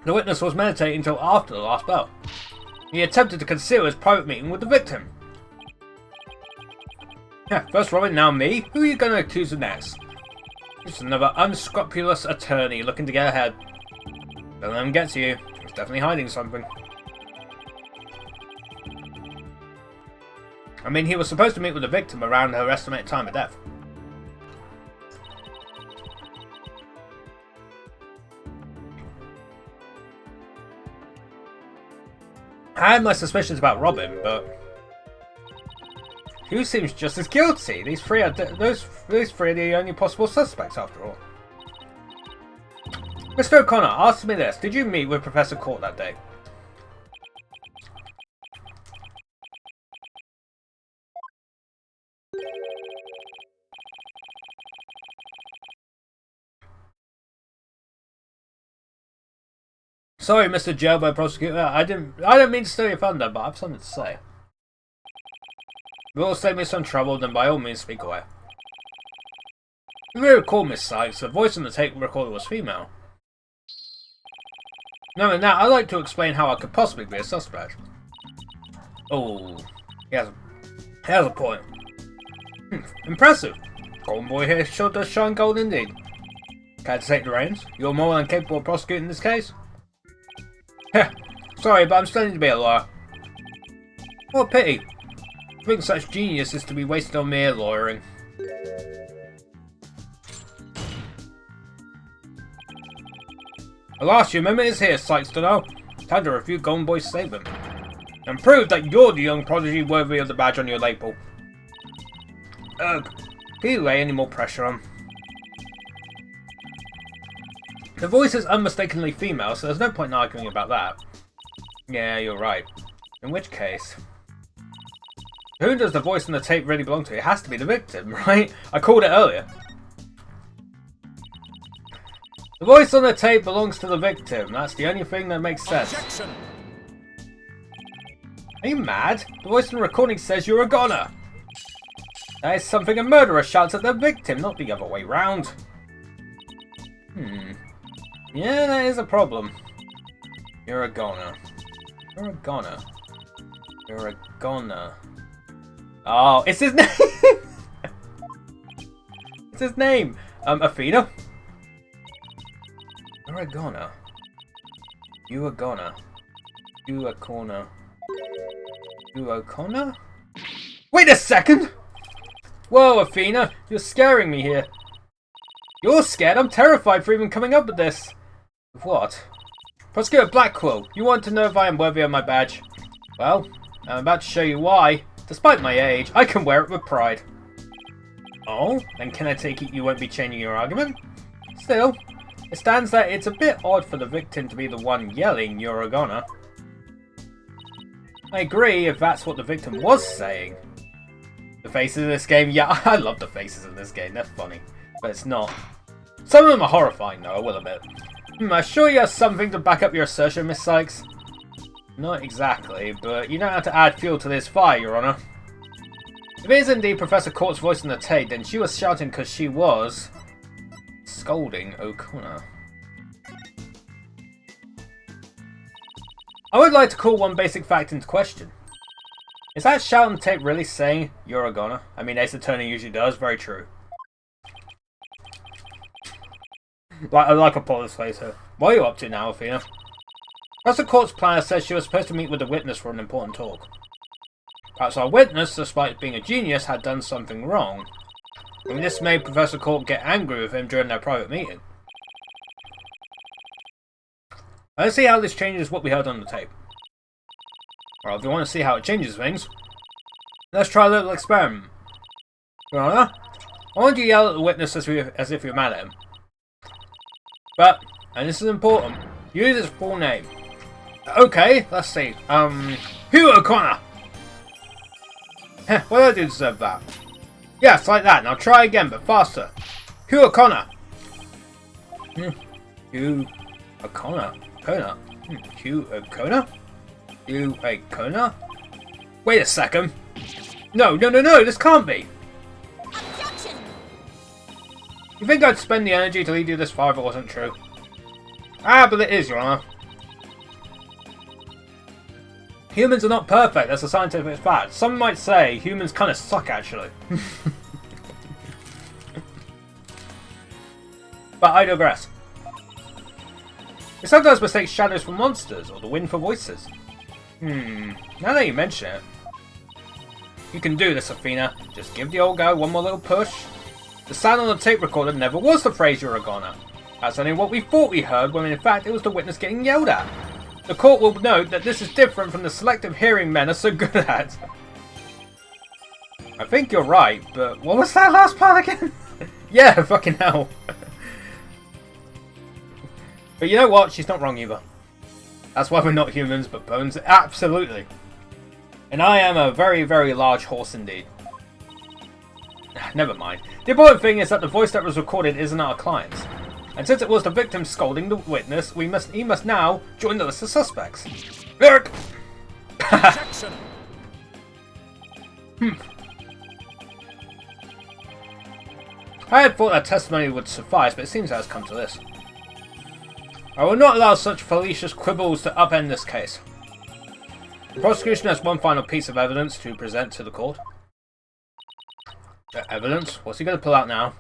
the witness was meditating until after the last bell. He attempted to conceal his private meeting with the victim. First Robin, now me? Who are you going to accuse of next? Just another unscrupulous attorney looking to get ahead. Don't let him get to you. He's definitely hiding something. I mean, he was supposed to meet with the victim around her estimated time of death. I had my suspicions about Robin, but Hugh seems just as guilty. These three are those three are the only possible suspects, after all. Mr. O'Connor, ask me this: did you meet with Professor Court that day? Sorry, Mr. Jailbird Prosecutor. I don't mean to steal your thunder, but I have something to say. If it will save me some trouble, then by all means speak away. If you recall, Miss Sykes, the voice on the tape recorder was female. Knowing that, I'd like to explain how I could possibly be a suspect. Oh, he has a point. Impressive. Golden boy here sure does shine gold indeed. Care to take the reins? You're more than capable of prosecuting this case? Sorry, but I'm studying to be a lawyer. What a pity. I think such genius is to be wasted on mere lawyering. A The last human is here, sights to know. Time to refute Golden Boy's statement. And prove that you're the young prodigy worthy of the badge on your label. Ugh. Can you lay any more pressure on? The voice is unmistakably female, so there's no point in arguing about that. Yeah, you're right. In which case... Who does the voice on the tape really belong to? It has to be the victim, right? I called it earlier. The voice on the tape belongs to the victim. That's the only thing that makes sense. Objection. Are you mad? The voice in the recording says you're a goner. That is something a murderer shouts at the victim, not the other way round. Yeah, that is a problem. You're a goner. You're a goner. You're a goner. Oh, it's his name! It's his name! Athena? You're a goner. You a goner. You a corner. You a corner? Wait a second! Whoa, Athena, you're scaring me here. You're scared? I'm terrified for even coming up with this. What? Prosecutor Blackwell, you want to know if I am worthy of my badge? Well, I'm about to show you why. Despite my age, I can wear it with pride. Oh? Then can I take it you won't be changing your argument? Still, it stands that it's a bit odd for the victim to be the one yelling you're a goner. I agree if that's what the victim was saying. The faces in this game, yeah, I love the faces in this game, they're funny. But it's not. Some of them are horrifying though, I will admit. I sure you have something to back up your assertion, Miss Sykes? Not exactly, but you know how to add fuel to this fire, Your Honor. If it is indeed Professor Court's voice in the tape, then she was shouting because she was... scolding O'Connor. I would like to call one basic fact into question. Is that shout on the tape really saying, you're a goner? I mean, Ace Attorney usually does, very true. I like a Apollo's face here. What are you up to now, Athena? Professor Court's planner says she was supposed to meet with a witness for an important talk. Perhaps our witness, despite being a genius, had done something wrong. I mean, this made Professor Court get angry with him during their private meeting. Let's see how this changes what we heard on the tape. Well, if you want to see how it changes things, let's try a little experiment. Your Honor, I want you to yell at the witness as if you're mad at him. But, and this is important, use his full name. Okay, let's see. Hugh O'Connor! Heh, well, I do deserve that. Yes, like that. Now try again, but faster. Hugh O'Connor! Hugh O'Connor? Hugh O'Connor? Hugh O'Connor? Wait a second. No, this can't be. Objection! You think I'd spend the energy to lead you this far if it wasn't true? Ah, but it is, Your Honor. Humans are not perfect, that's a scientific fact. Some might say humans kind of suck, actually. But I digress. We sometimes mistake shadows for monsters, or the wind for voices. Now that you mention it. You can do this, Athena. Just give the old guy one more little push. The sound on the tape recorder never was the phrase you're a goner. That's only what we thought we heard, when in fact it was the witness getting yelled at. The court will note that this is different from the selective hearing men are so good at. I think you're right, but what was that last part again? Yeah, fucking hell. But you know what? She's not wrong either. That's why we're not humans, but bones. Absolutely. And I am a very, very large horse indeed. Never mind. The important thing is that the voice that was recorded isn't our client's. And since it was the victim scolding the witness, he must now join the list of suspects. Eric! Objection. I had thought that testimony would suffice, but it seems it has come to this. I will not allow such fallacious quibbles to upend this case. The prosecution has one final piece of evidence to present to the court. Evidence? What's he going to pull out now?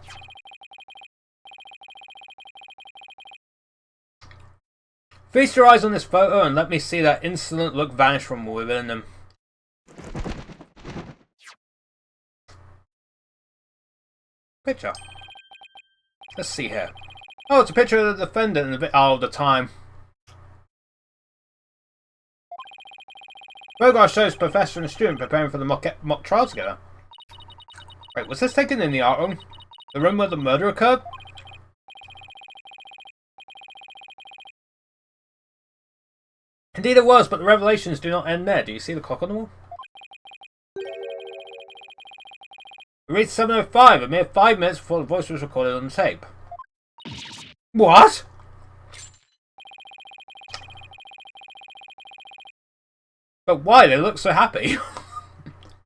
Feast your eyes on this photo and let me see that insolent look vanish from within them. Picture. Let's see here. Oh, it's a picture of the defendant and the time. Photograph shows professor and student preparing for the mock trial together. Wait, was this taken in the art room? The room where the murder occurred? Indeed it was, but the revelations do not end there. Do you see the clock on the wall? We reached 7:05, a mere 5 minutes before the voice was recorded on the tape. What? But why? They look so happy.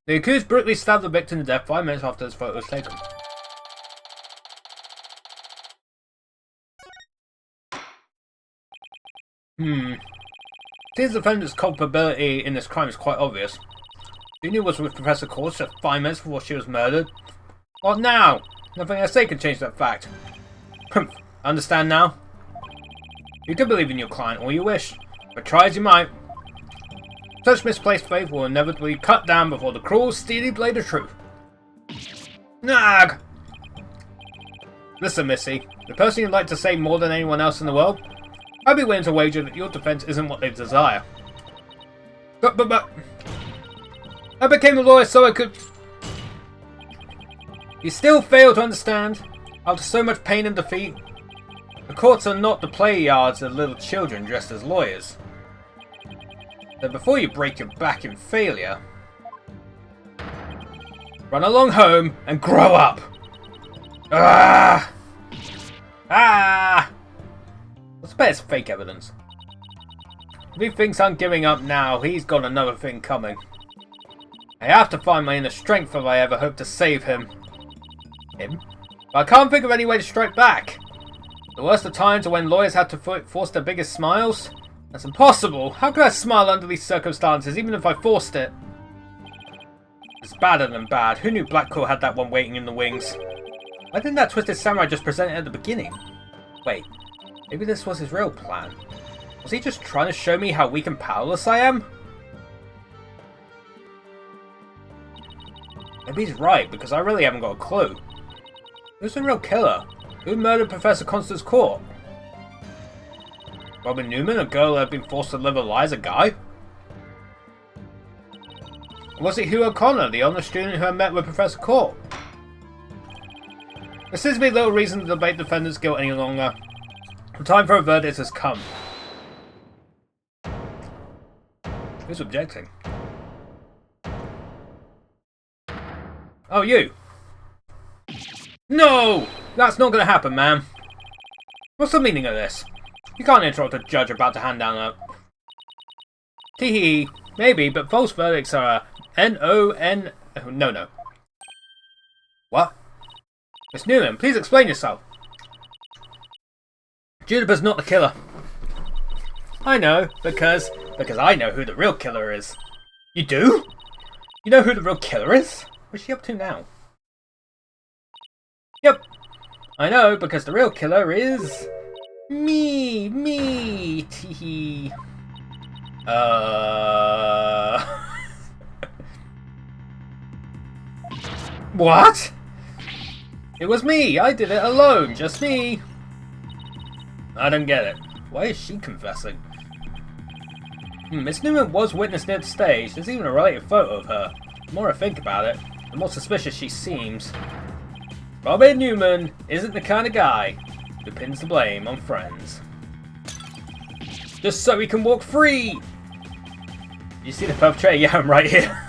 The accused brutally stabbed the victim to death 5 minutes after this photo was taken. Seems the defendant's culpability in this crime is quite obvious. Junior was with Professor Course just 5 minutes before she was murdered. What now? Nothing I say can change that fact. Understand now? You can believe in your client all you wish, but try as you might. Such misplaced faith will inevitably cut down before the cruel, steely blade of truth. Nag! Listen, Missy, the person you'd like to save more than anyone else in the world, I'd be willing to wager that your defense isn't what they desire. But... I became a lawyer so I could... You still fail to understand? After so much pain and defeat? The courts are not the play yards of little children dressed as lawyers. So before you break your back in failure, run along home and grow up! Ah! Ah! Let's bet it's fake evidence. If he thinks I'm giving up now, he's got another thing coming. I have to find my inner strength if I ever hope to save him. But I can't think of any way to strike back. The worst of times are when lawyers have to force their biggest smiles. That's impossible. How could I smile under these circumstances, even if I forced it? It's badder than bad. Who knew Blackcore had that one waiting in the wings? Why didn't that twisted samurai just present it at the beginning? Wait, maybe this was his real plan. Was he just trying to show me how weak and powerless I am? Maybe he's right, because I really haven't got a clue. Who's the real killer? Who murdered Professor Constance Court? Robin Newman, a girl who had been forced to live a lie as a guy? Was it Hugh O'Connor, the honest student who had met with Professor Court? There seems to be little reason to debate the defendant's guilt any longer. The time for a verdict has come. Who's objecting? Oh, you! No! That's not gonna happen, man. What's the meaning of this? You can't interrupt a judge about to hand down a... Tee-hee. Maybe, but false verdicts are a N-O-N... Oh, no. What? Miss Newman, please explain yourself. Juniper's not the killer. I know, because I know who the real killer is. You do? You know who the real killer is? What's she up to now? Yep. I know, because the real killer is... Me! Teehee. What? It was me! I did it alone! Just me! I don't get it. Why is she confessing? Miss Newman was witness near the stage. There's even a related photo of her. The more I think about it, the more suspicious she seems. Robin Newman isn't the kind of guy who pins the blame on friends. Just so he can walk free! You see the perpetrator? Yeah, I'm right here.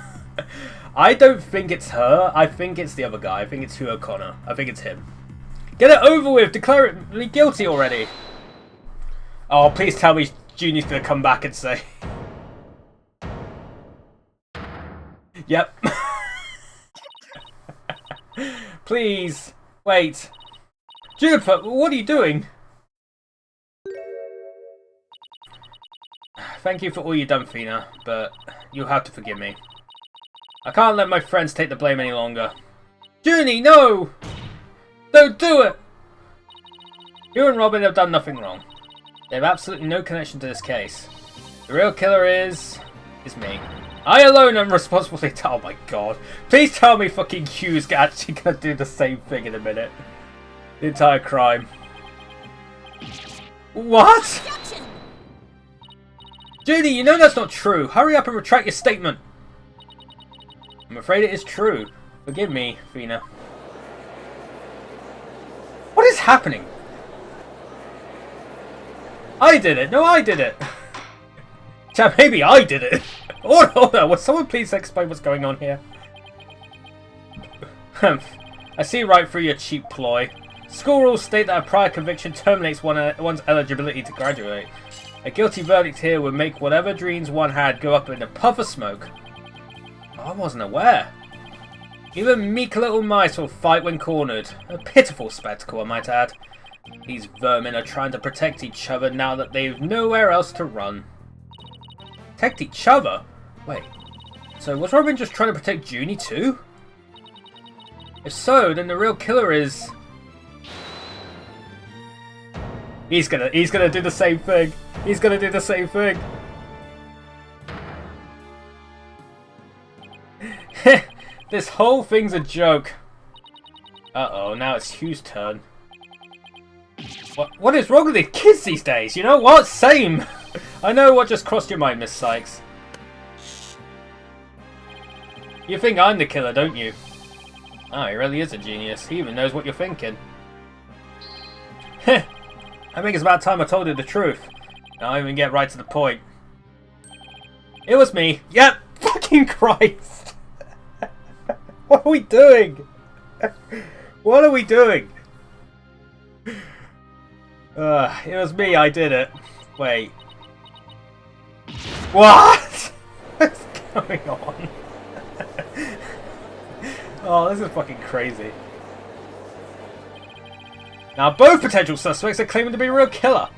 I don't think it's her. I think it's the other guy. I think it's Hugh O'Connor. I think it's him. Get it over with! Declare me guilty already! Oh, please tell me Junior's gonna come back and say... Yep. Please. Wait. Juniper, what are you doing? Thank you for all you've done, Fina, but you'll have to forgive me. I can't let my friends take the blame any longer. Junie, no! Don't do it! You and Robin have done nothing wrong. They have absolutely no connection to this case. The real killer is me. I alone am responsible for it. Oh my god. Please tell me fucking Hugh's actually gonna do the same thing in a minute. The entire crime. What? Objection! Judy, you know that's not true. Hurry up and retract your statement. I'm afraid it is true. Forgive me, Fina. What is happening? I did it. No, I did it. Chap, maybe I did it. Order. Will someone please explain what's going on here? I see right through your cheap ploy. School rules state that a prior conviction terminates one's eligibility to graduate. A guilty verdict here would make whatever dreams one had go up in a puff of smoke. I wasn't aware. Even meek little mice will fight when cornered. A pitiful spectacle, I might add. These vermin are trying to protect each other now that they've nowhere else to run. Protect each other? Wait, so was Robin just trying to protect Junie too? If so, then the real killer is... He's gonna do the same thing. He's gonna do the same thing. This whole thing's a joke. Uh-oh, now it's Hugh's turn. What is wrong with these kids these days? You know what? Same. I know what just crossed your mind, Miss Sykes. You think I'm the killer, don't you? Oh, he really is a genius. He even knows what you're thinking. Heh. I think it's about time I told you the truth. Now I even get right to the point. It was me. Yep. Fucking Christ. What are we doing? What are we doing? It was me. I did it. Wait. What? What's going on? Oh, this is fucking crazy. Now both potential suspects are claiming to be a real killer.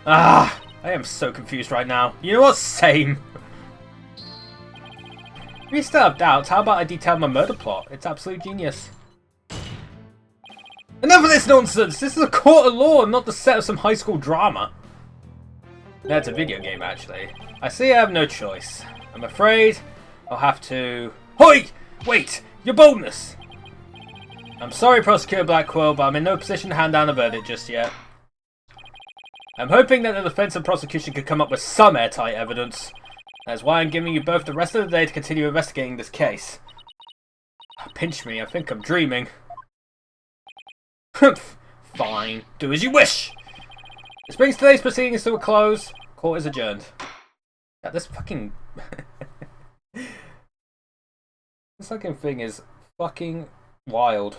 Ah, I am so confused right now. You know what? Same. If you still have doubts, how about I detail my murder plot? It's absolute genius. Enough of this nonsense! This is a court of law, not the set of some high school drama. That's a video game, actually. I see I have no choice. I'm afraid I'll have to... Hoi! Wait! Your boldness! I'm sorry, Prosecutor Blackwell, but I'm in no position to hand down a verdict just yet. I'm hoping that the defense and prosecution could come up with some airtight evidence. That's why I'm giving you both the rest of the day to continue investigating this case. Pinch me, I think I'm dreaming. Humph. Fine. Do as you wish! This brings today's proceedings to a close. Court is adjourned. Yeah, this fucking... this fucking thing is fucking wild.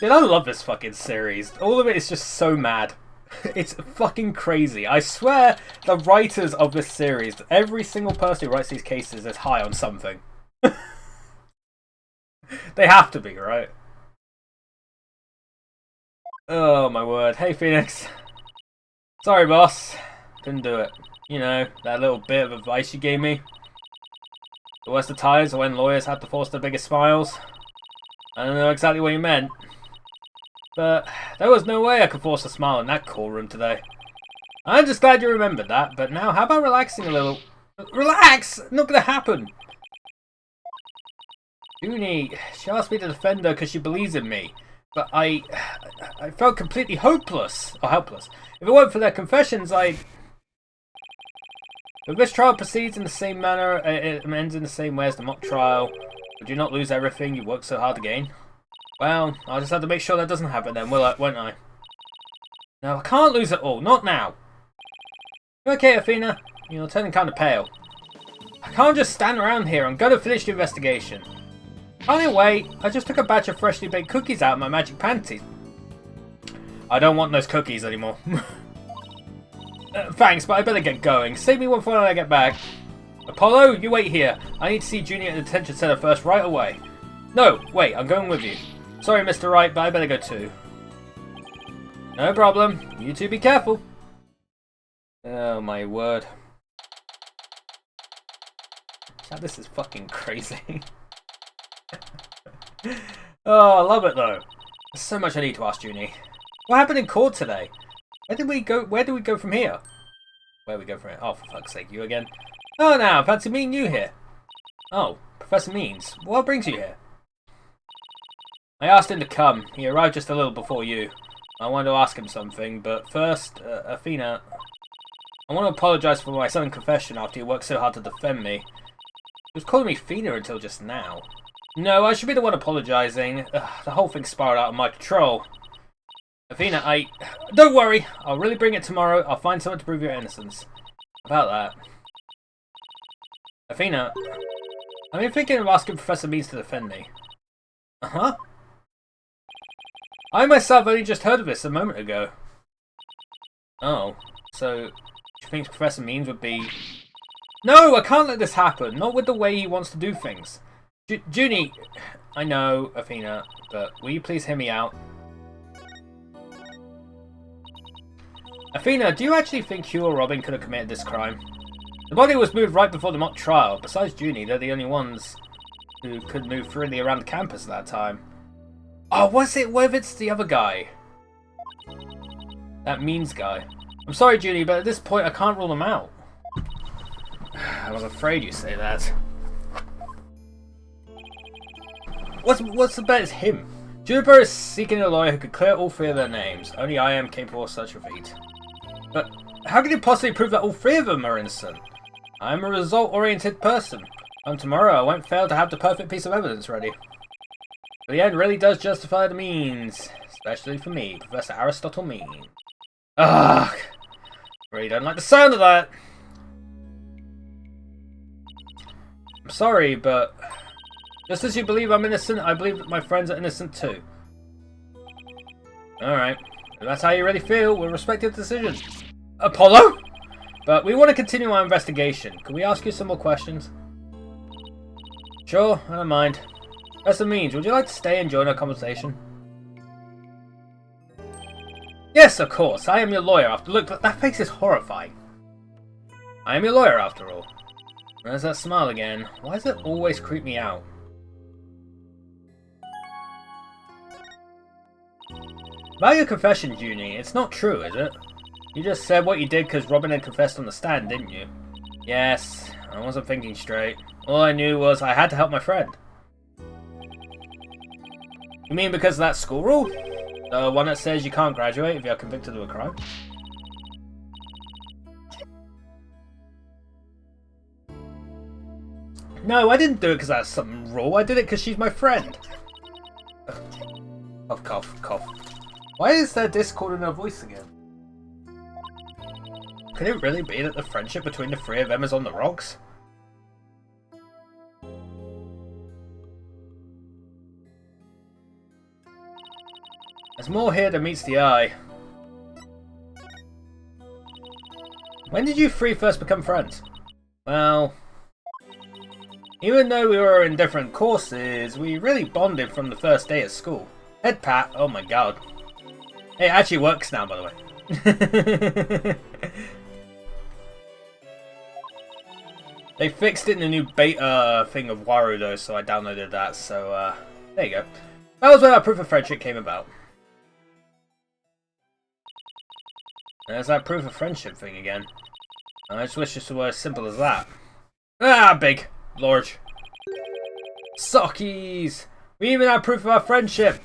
Dude, I love this fucking series. All of it is just so mad. It's fucking crazy. I swear the writers of this series, every single person who writes these cases is high on something. They have to be, right? Oh my word. Hey Phoenix. Sorry boss. Couldn't do it. You know, that little bit of advice you gave me. The worst of times are when lawyers have to force the biggest smiles. I don't know exactly what you meant. But there was no way I could force a smile in that courtroom today. I'm just glad you remembered that, but now how about relaxing a little? Relax! Not gonna happen! Junie, she asked me to defend her because she believes in me. But I felt completely hopeless. Or helpless. If it weren't for their confessions, If this trial proceeds in the same manner, it ends in the same way as the mock trial, would you not lose everything you worked so hard to gain? Well, I'll just have to make sure that doesn't happen then, won't I? No, I can't lose it all. Not now. You okay, Athena? You're turning kind of pale. I can't just stand around here. I'm going to finish the investigation. Can't you wait? I just took a batch of freshly baked cookies out of my magic panties. I don't want those cookies anymore. Thanks, but I better get going. Save me one for when I get back. Apollo, you wait here. I need to see Junior at the detention center first right away. No, wait, I'm going with you. Sorry, Mr. Wright, but I better go too. No problem. You two be careful. Oh my word. This is fucking crazy. Oh, I love it though. There's so much I need to ask Junie. What happened in court today? Where do we go from here? Where do we go from here? Oh, for fuck's sake, you again? Oh, now, fancy meeting you here. Oh, Professor Means, what brings you here? I asked him to come. He arrived just a little before you. I wanted to ask him something, but first, Athena, I want to apologize for my sudden confession after you worked so hard to defend me. He was calling me Athena until just now. No, I should be the one apologizing. The whole thing spiraled out of my control. Athena, don't worry. I'll really bring it tomorrow. I'll find someone to prove your innocence. About that. Athena, I've been thinking of asking Professor Means to defend me. Uh-huh. I myself only just heard of this a moment ago. Oh, so she thinks Professor Means would be... No, I can't let this happen. Not with the way he wants to do things. Junie, I know, Athena, but will you please hear me out? Athena, do you actually think Hugh or Robin could have committed this crime? The body was moved right before the mock trial. Besides Junie, they're the only ones who could move freely around the campus at that time. Oh, was it? What if it's the other guy? That Means guy. I'm sorry, Junie, but at this point I can't rule them out. I was afraid you'd say that. What's the bet? It's him. Juniper is seeking a lawyer who could clear all three of their names. Only I am capable of such a feat. But how can you possibly prove that all three of them are innocent? I am a result-oriented person. Come tomorrow, I won't fail to have the perfect piece of evidence ready. But the end really does justify the means. Especially for me, Professor Aristotle Mean. Ugh! Really don't like the sound of that! I'm sorry, but... just as you believe I'm innocent, I believe that my friends are innocent too. Alright. If that's how you really feel, we'll respect your decision. Apollo? But we want to continue our investigation. Can we ask you some more questions? Sure, I don't mind. Professor Means, would you like to stay and join our conversation? Yes, of course. I am your lawyer after... Look, that face is horrifying. I am your lawyer after all. There's that smile again. Why does it always creep me out? About your confession, Junie, it's not true, is it? You just said what you did because Robin had confessed on the stand, didn't you? Yes, I wasn't thinking straight. All I knew was I had to help my friend. You mean because of that school rule? The one that says you can't graduate if you're convicted of a crime? No, I didn't do it because that's some rule. I did it because she's my friend. Cough, cough, cough. Why is there discord in her voice again? Could it really be that the friendship between the three of them is on the rocks? There's more here than meets the eye. When did you three first become friends? Well, even though we were in different courses, we really bonded from the first day at school. Head pat, oh my god. Hey, it actually works now, by the way. They fixed it in the new beta thing of Waru though, so I downloaded that, so there you go. That was where our proof of friendship came about. There's that proof of friendship thing again. I just wish this were as simple as that. Ah, big. Large. Sockies! We even have proof of our friendship!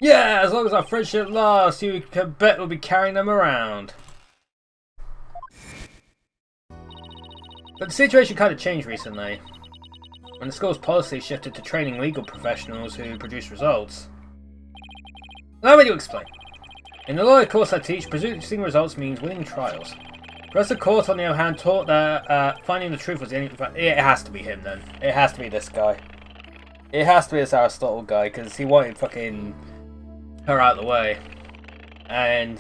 Yeah, as long as our friendship lasts, you can bet we'll be carrying them around. But the situation kind of changed recently, when the school's policy shifted to training legal professionals who produce results. Allow me to explain. In the lawyer course I teach, producing results means winning trials. Professor Court, on the other hand, taught that finding the truth was the only... It has to be him, then. It has to be this guy. It has to be this Aristotle guy, because he wanted fucking her out of the way. And,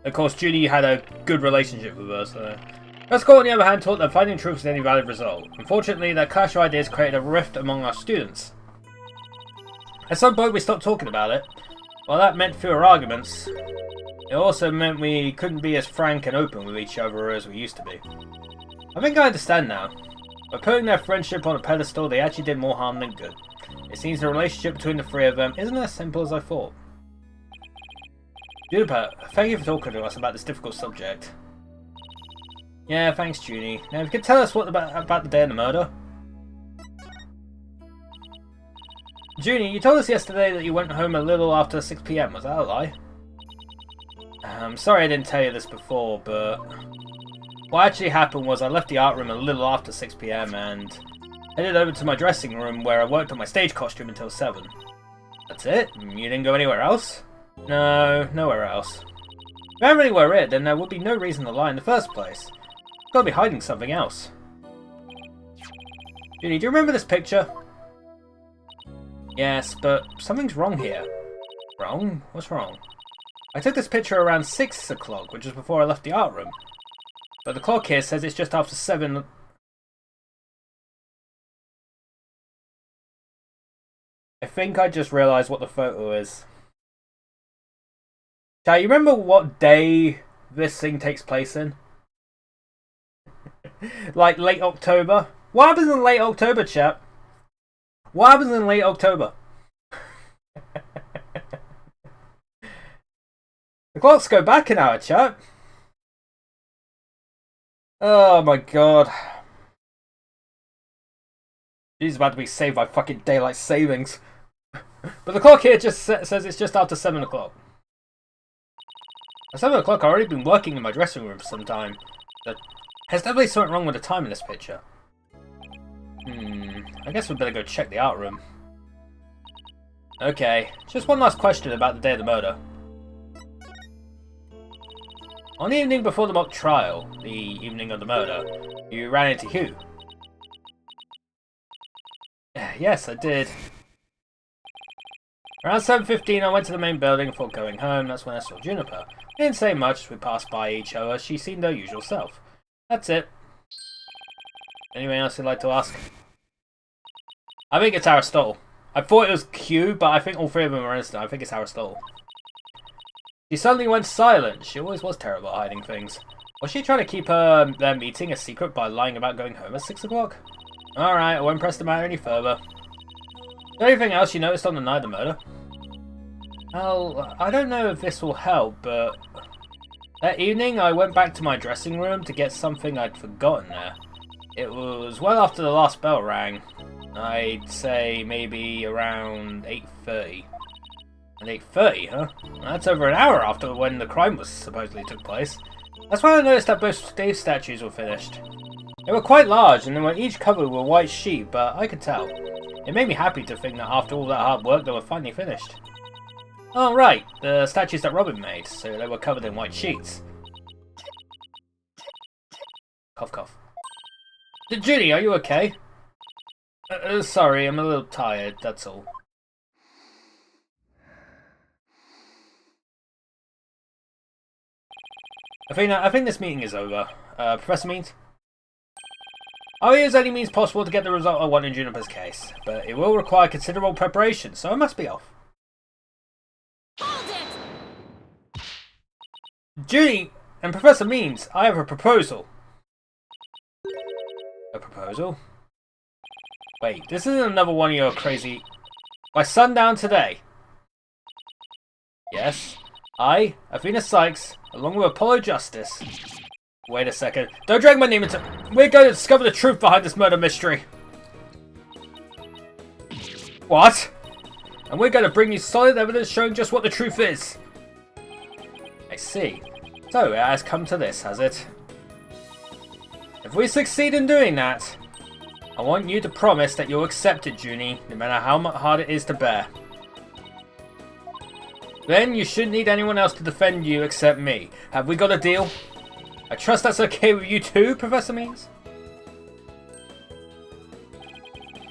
of course, Judy had a good relationship with her, so... Professor Court, on the other hand, taught that finding truth was the only valid result. Unfortunately, that clash of ideas created a rift among our students. At some point, we stopped talking about it. While that meant fewer arguments, it also meant we couldn't be as frank and open with each other as we used to be. I think I understand now. By putting their friendship on a pedestal, they actually did more harm than good. It seems the relationship between the three of them isn't as simple as I thought. Juniper, thank you for talking to us about this difficult subject. Yeah, thanks, Junie. Now, if you could tell us what about the day of the murder? Junie, you told us yesterday that you went home a little after 6 PM. Was that a lie? I'm sorry I didn't tell you this before, but what actually happened was I left the art room a little after 6 PM and headed over to my dressing room where I worked on my stage costume until 7. That's it? You didn't go anywhere else? No, nowhere else. If that really were it, then there would be no reason to lie in the first place. You've got to be hiding something else. Junie, do you remember this picture? Yes, but something's wrong here. Wrong? What's wrong? I took this picture around 6 o'clock, which was before I left the art room. But the clock here says it's just after 7. I think I just realised what the photo is. Chat, you remember what day this thing takes place in? Like late October? What happens in late October, chat? What happens in late October? The clocks go back an hour, chat. Oh my god. She's about to be saved by fucking daylight savings. But the clock here just says it's just after 7 o'clock. At 7 o'clock, I've already been working in my dressing room for some time. But there's definitely something wrong with the time in this picture. I guess we'd better go check the art room. Okay, just one last question about the day of the murder. On the evening before the mock trial, the evening of the murder, you ran into Hugh. Yes, I did. Around 7:15, I went to the main building before going home. That's when I saw Juniper. I didn't say much as we passed by each other. She seemed her usual self. That's it. Anyone else you'd like to ask? I think it's Aristotle. I thought it was Q, but I think all three of them are innocent. I think it's Aristotle. She suddenly went silent. She always was terrible at hiding things. Was she trying to keep their meeting a secret by lying about going home at 6 o'clock? Alright, I won't press the matter any further. Is there anything else you noticed on the night of the murder? Well, I don't know if this will help, but that evening I went back to my dressing room to get something I'd forgotten there. It was well after the last bell rang. I'd say maybe around 8:30. At 8:30, huh? That's over an hour after when the crime was supposedly took place. That's when I noticed that both stage statues were finished. They were quite large and they were each covered with white sheet, but I could tell. It made me happy to think that after all that hard work they were finally finished. Oh right, the statues that Robin made, so they were covered in white sheets. Cough cough. Junie, are you okay? Sorry, I'm a little tired, that's all. I think this meeting is over. Professor Means? I'll use any means possible to get the result I want in Juniper's case, but it will require considerable preparation, so I must be off. Hold it! Junie and Professor Means, I have a proposal. A proposal? Wait, this isn't another one of your crazy... By sundown today. Yes, I, Athena Sykes, along with Apollo Justice... Wait a second. Don't drag my name into... We're going to discover the truth behind this murder mystery. What? And we're going to bring you solid evidence showing just what the truth is. I see. So, it has come to this, has it? If we succeed in doing that, I want you to promise that you'll accept it, Junie, no matter how hard it is to bear. Then you shouldn't need anyone else to defend you except me. Have we got a deal? I trust that's okay with you too, Professor Means?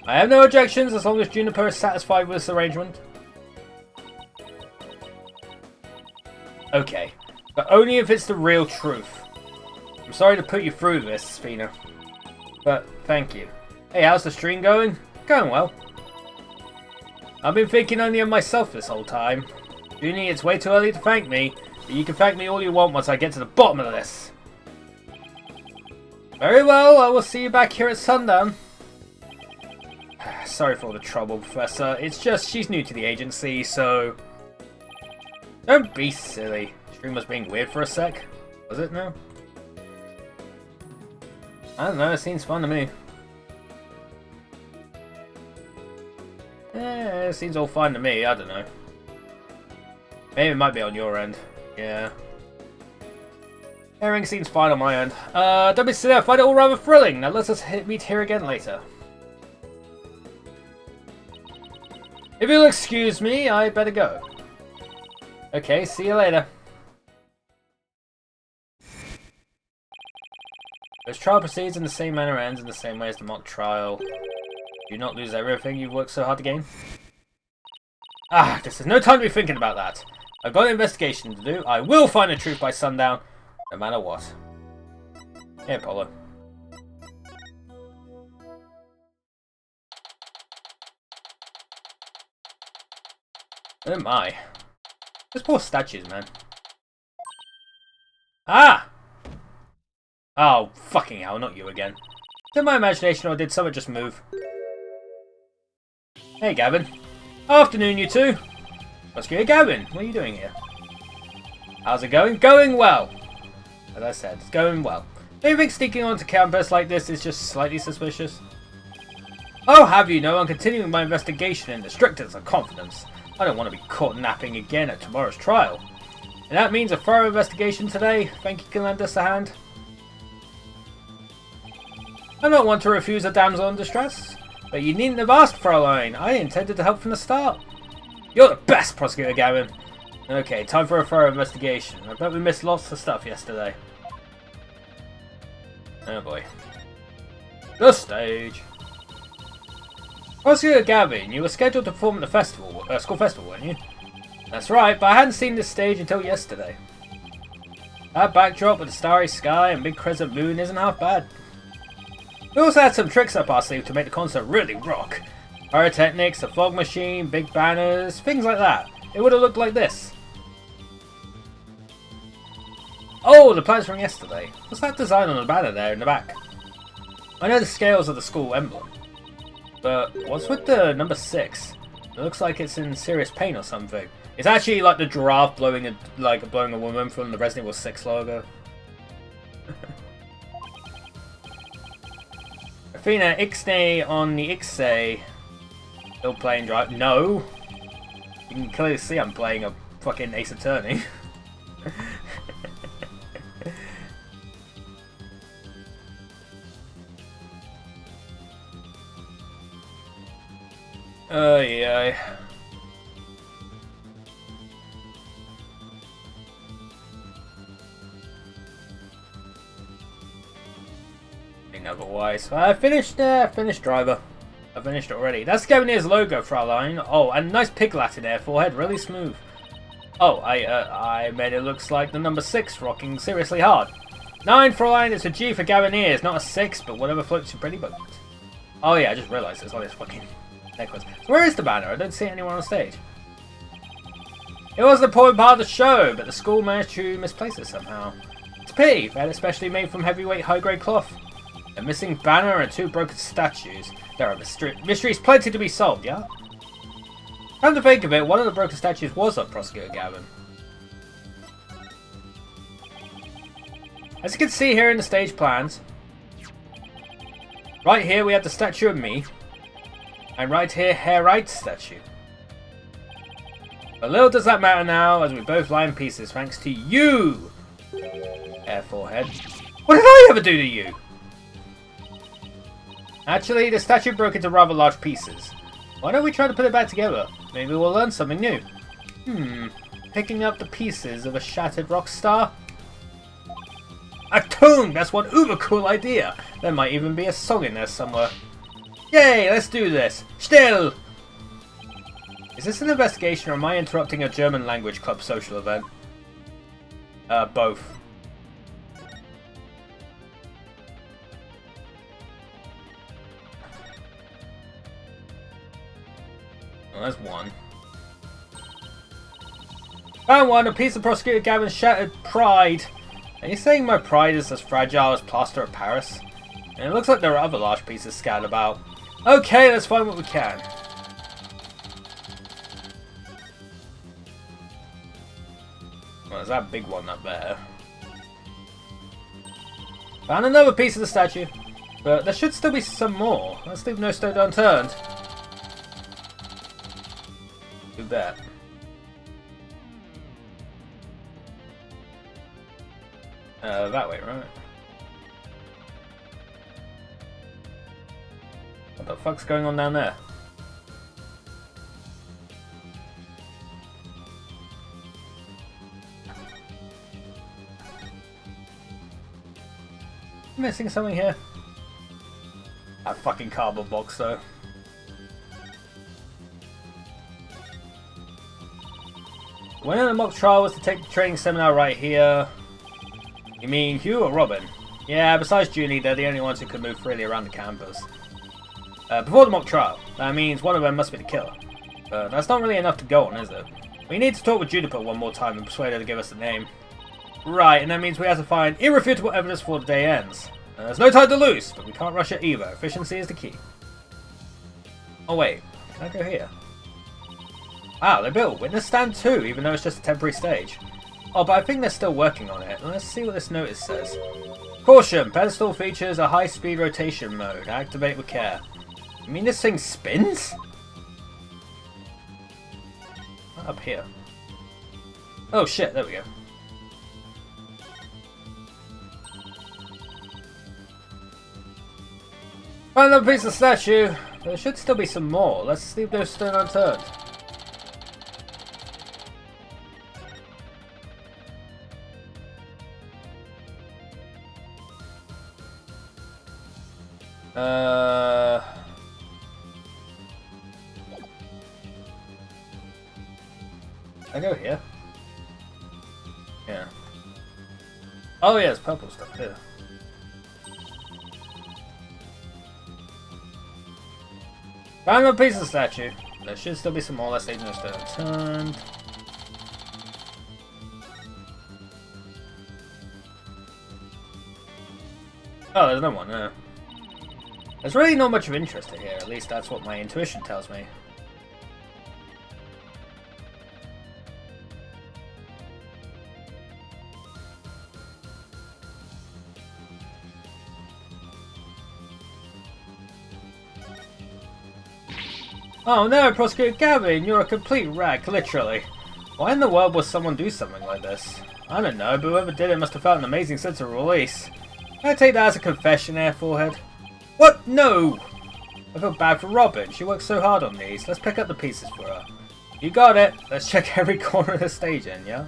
I have no objections as long as Juniper is satisfied with this arrangement. Okay, but only if it's the real truth. I'm sorry to put you through this, Fina, but thank you. Hey, how's the stream going? Going well. I've been thinking only of myself this whole time. Junie, it's way too early to thank me, but you can thank me all you want once I get to the bottom of this. Very well, I will see you back here at sundown. Sorry for all the trouble, Professor. It's just she's new to the agency, so... Don't be silly. Stream was being weird for a sec. Was it now? I don't know, it seems fun to me. It seems all fine to me, I don't know. Maybe it might be on your end. Yeah. Everything seems fine on my end. Don't be silly, I find it all rather thrilling. Now let's just meet here again later. If you'll excuse me, I better go. Okay, see you later. This trial proceeds in the same manner, ends in the same way as the mock trial. Do not lose everything you've worked so hard to gain. Ah, this is no time to be thinking about that. I've got an investigation to do. I will find the truth by sundown, no matter what. Hey, Apollo. Oh my. Those poor statues, man. Ah! Oh, fucking hell, not you again. Did my imagination or did someone just move? Hey, Gavin. Afternoon, you two. What's good, Gavin? What are you doing here? How's it going? Going well. As I said, it's going well. Do you think sneaking onto campus like this is just slightly suspicious? Oh, have you know, I'm continuing my investigation in the strictest of confidence. I don't want to be caught napping again at tomorrow's trial. And that means a thorough investigation today. Think you can lend us a hand? I'm not one to refuse a damsel in distress, but you needn't have asked, Fraulein. I intended to help from the start. You're the best, Prosecutor Gavin. Okay, time for a thorough investigation. I bet we missed lots of stuff yesterday. Oh boy. The stage. Prosecutor Gavin, you were scheduled to perform at the festival, school festival, weren't you? That's right, but I hadn't seen this stage until yesterday. That backdrop with the starry sky and big crescent moon isn't half bad. We also had some tricks up our sleeve to make the concert really rock. Pyrotechnics, a fog machine, big banners, things like that. It would have looked like this. Oh, the plans from yesterday. What's that design on the banner there in the back? I know the scales of the school emblem. But what's with the number 6? It looks like it's in serious pain or something. It's actually like the giraffe blowing a woman from the Resident Evil 6 logo. Athena Ixnay on the Ixay. Still playing drive. No! You can clearly see I'm playing a fucking Ace Attorney. Oh yeah. Otherwise, I finished driver. I finished it already. That's Gavinier's logo, Fraulein. Oh, and nice piglet in there, forehead, really smooth. Oh, I made it looks like the number 6 rocking seriously hard. 9, Fraulein, it's a G for Gavinier. It's not a 6, but whatever floats your pretty boat. Oh yeah, I just realised it's on this fucking necklace. So where is the banner? I don't see anyone on stage. It was the important part of the show, but the school managed to misplace it somehow. It's a pity. They had it specially made from heavyweight high-grade cloth. A missing banner and 2 broken statues. There are mysteries plenty to be solved, yeah? Come to think of it, one of the broken statues was on Prosecutor Gavin. As you can see here in the stage plans, right here we have the statue of me, and right here, Herr Wright's statue. But little does that matter now, as we both lie in pieces thanks to you, Herr Forehead. What did I ever do to you? Actually, the statue broke into rather large pieces. Why don't we try to put it back together? Maybe we'll learn something new. Picking up the pieces of a shattered rock star? A tune! That's one uber cool idea! There might even be a song in there somewhere. Yay, let's do this! Still! Is this an investigation or am I interrupting a German language club social event? Both. Well, there's one. Found one, a piece of Prosecutor Gavin's shattered pride. Are you saying my pride is as fragile as plaster of Paris? And it looks like there are other large pieces scattered about. Okay, let's find what we can. Well, there's that big one up there. Found another piece of the statue. But there should still be some more. Let's leave no stone unturned. bet. That way, right? What the fuck's going on down there? Missing something here? That fucking cardboard box, though. Winning the mock trial was to take the training seminar right here. You mean Hugh or Robin? Yeah, besides Junie, they're the only ones who can move freely around the campus. Before the mock trial, that means one of them must be the killer. But that's not really enough to go on, is it? We need to talk with Juniper one more time and persuade her to give us the name. Right, and that means we have to find irrefutable evidence before the day ends. There's no time to lose, but we can't rush it either. Efficiency is the key. Oh wait, can I go here? Wow, they built a witness stand too, even though it's just a temporary stage. Oh, but I think they're still working on it. Let's see what this notice says. Caution! Pedestal features a high-speed rotation mode. Activate with care. You mean this thing spins? Not up here. Oh shit, there we go. Find another piece of statue. There should still be some more. Let's leave those stone unturned. I go here. Yeah. Oh yeah, it's purple stuff here. Found a piece of statue. There should still be some more. Let's leave those stone unturned. Oh, there's no one there. There's really not much of interest here, at least that's what my intuition tells me. Oh no, Prosecutor Gavin, you're a complete wreck, literally. Why in the world would someone do something like this? I don't know, but whoever did it must have felt an amazing sense of release. Can I take that as a confession there, forehead? What? No! I feel bad for Robin. She worked so hard on these. Let's pick up the pieces for her. You got it. Let's check every corner of the stage in, yeah?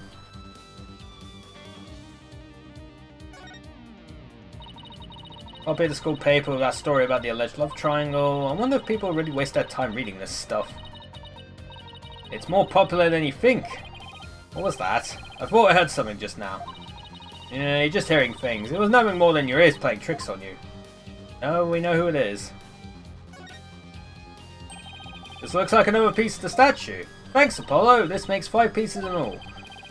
Copy the school paper with that story about the alleged love triangle. I wonder if people really waste their time reading this stuff. It's more popular than you think. What was that? I thought I heard something just now. Yeah, you're just hearing things. It was nothing more than your ears playing tricks on you. No, we know who it is. This looks like another piece of the statue. Thanks, Apollo. This makes 5 pieces in all.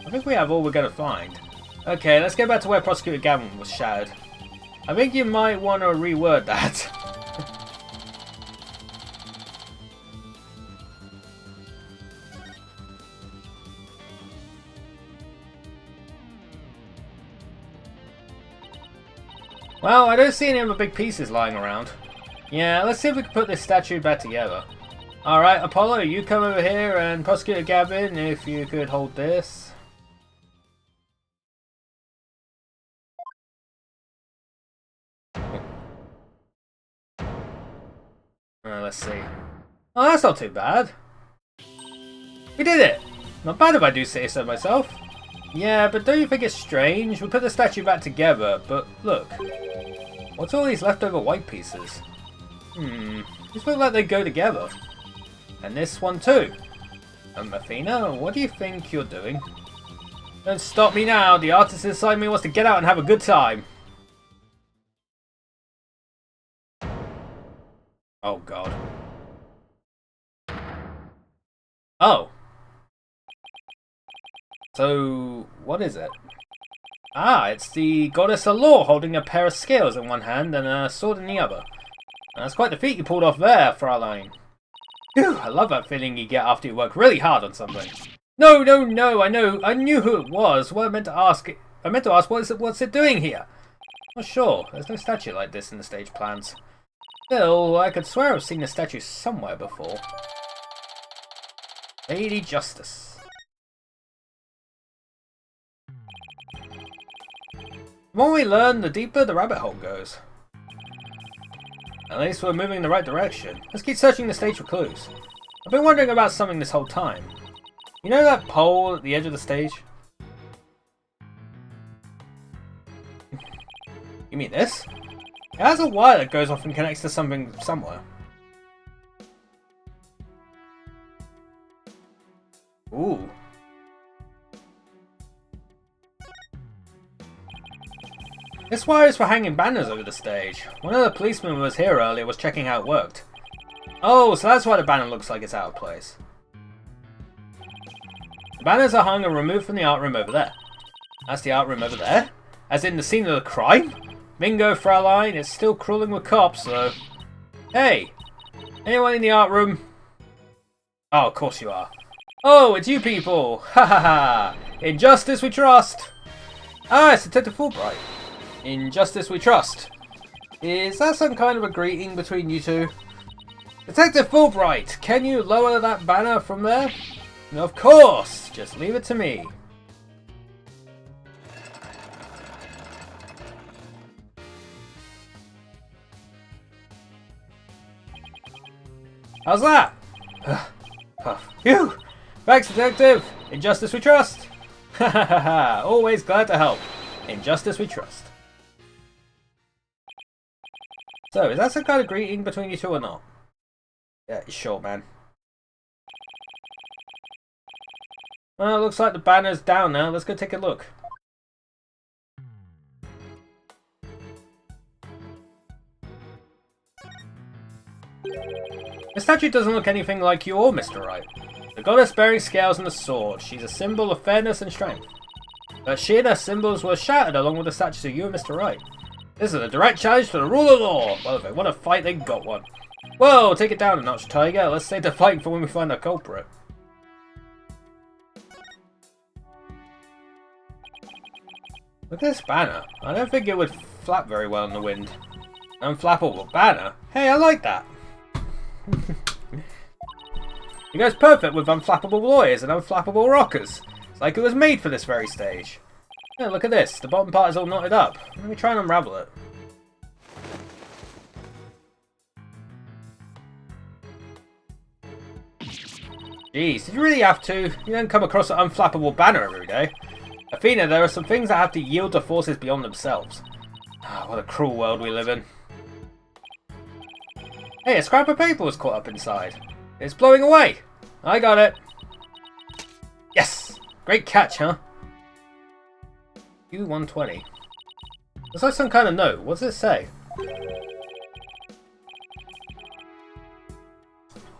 I think we have all we're going to find. Okay, let's get back to where Prosecutor Gavin was shattered. I think you might want to reword that. Well, I don't see any other big pieces lying around. Yeah, let's see if we can put this statue back together. Alright, Apollo, you come over here, and Prosecutor Gavin, if you could hold this. Let's see. Oh, that's not too bad. We did it! Not bad if I do say so myself. Yeah, but don't you think it's strange? We put the statue back together, but look. What's all these leftover white pieces? These look like they go together. And this one too. And Athena, what do you think you're doing? Don't stop me now. The artist inside me wants to get out and have a good time. Oh god. Oh. So, what is it? Ah, it's the goddess Allure holding a pair of scales in one hand and a sword in the other. That's quite the feat you pulled off there, Fraulein. Phew, I love that feeling you get after you work really hard on something. No, I knew who it was. What I meant to ask, what's it doing here? Not sure, there's no statue like this in the stage plans. Still, I could swear I've seen a statue somewhere before. Lady Justice. The more we learn, the deeper the rabbit hole goes. At least we're moving in the right direction. Let's keep searching the stage for clues. I've been wondering about something this whole time. You know that pole at the edge of the stage? You mean this? It has a wire that goes off and connects to something somewhere. Ooh. This wire is for hanging banners over the stage. One of the policemen who was here earlier was checking how it worked. Oh, so that's why the banner looks like it's out of place. The banners are hung and removed from the art room over there. That's the art room over there? As in the scene of the crime? Bingo, Fraulein, it's still crawling with cops, so... Hey! Anyone in the art room? Oh, of course you are. Oh, it's you people! Ha ha ha! In justice we trust! Ah, it's Detective Fulbright. In justice we trust. Is that some kind of a greeting between you two? Detective Fulbright, can you lower that banner from there? Of course! Just leave it to me. How's that? Phew! Thanks, Detective! In justice we trust! Ha ha ha ha! Always glad to help. In justice we trust. So, is that some kind of greeting between you two or not? Yeah, sure, man. Well, it looks like the banner's down now. Let's go take a look. The statue doesn't look anything like you or Mr. Wright. The goddess bearing scales and a sword. She's a symbol of fairness and strength. But she and her symbols were shattered along with the statues of you and Mr. Wright. This is a direct challenge to the rule of law. Well, if they want to fight, they got one. Whoa, take it down a notch, Tiger. Let's save the fight for when we find our culprit. Look at this banner. I don't think it would flap very well in the wind. Unflappable banner? Hey, I like that. It goes perfect with unflappable lawyers and unflappable rockers. It's like it was made for this very stage. Yeah, look at this. The bottom part is all knotted up. Let me try and unravel it. Jeez, did you really have to? You don't come across an unflappable banner every day. Athena, there are some things that have to yield to forces beyond themselves. Ah, what a cruel world we live in. Hey, a scrap of paper was caught up inside. It's blowing away. I got it. Yes! Great catch, huh? Q120. Looks like some kind of note. What does it say?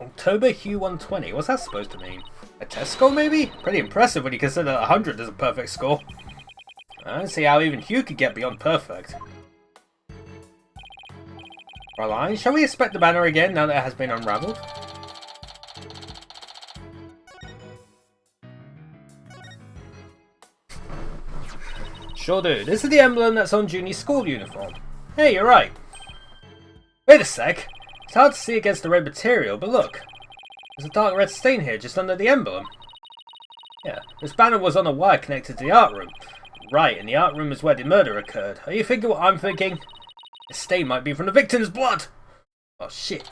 October Q120. What's that supposed to mean? A test score, maybe? Pretty impressive when you consider that 100 is a perfect score. I don't see how even Hugh could get beyond perfect. Fraulein, shall we inspect the banner again now that it has been unravelled? Sure do. This is the emblem that's on Junie's school uniform. Hey, you're right. Wait a sec. It's hard to see against the red material, but look. There's a dark red stain here just under the emblem. Yeah, this banner was on a wire connected to the art room. Right, and the art room is where the murder occurred. Are you thinking what I'm thinking? This stain might be from the victim's blood! Oh shit.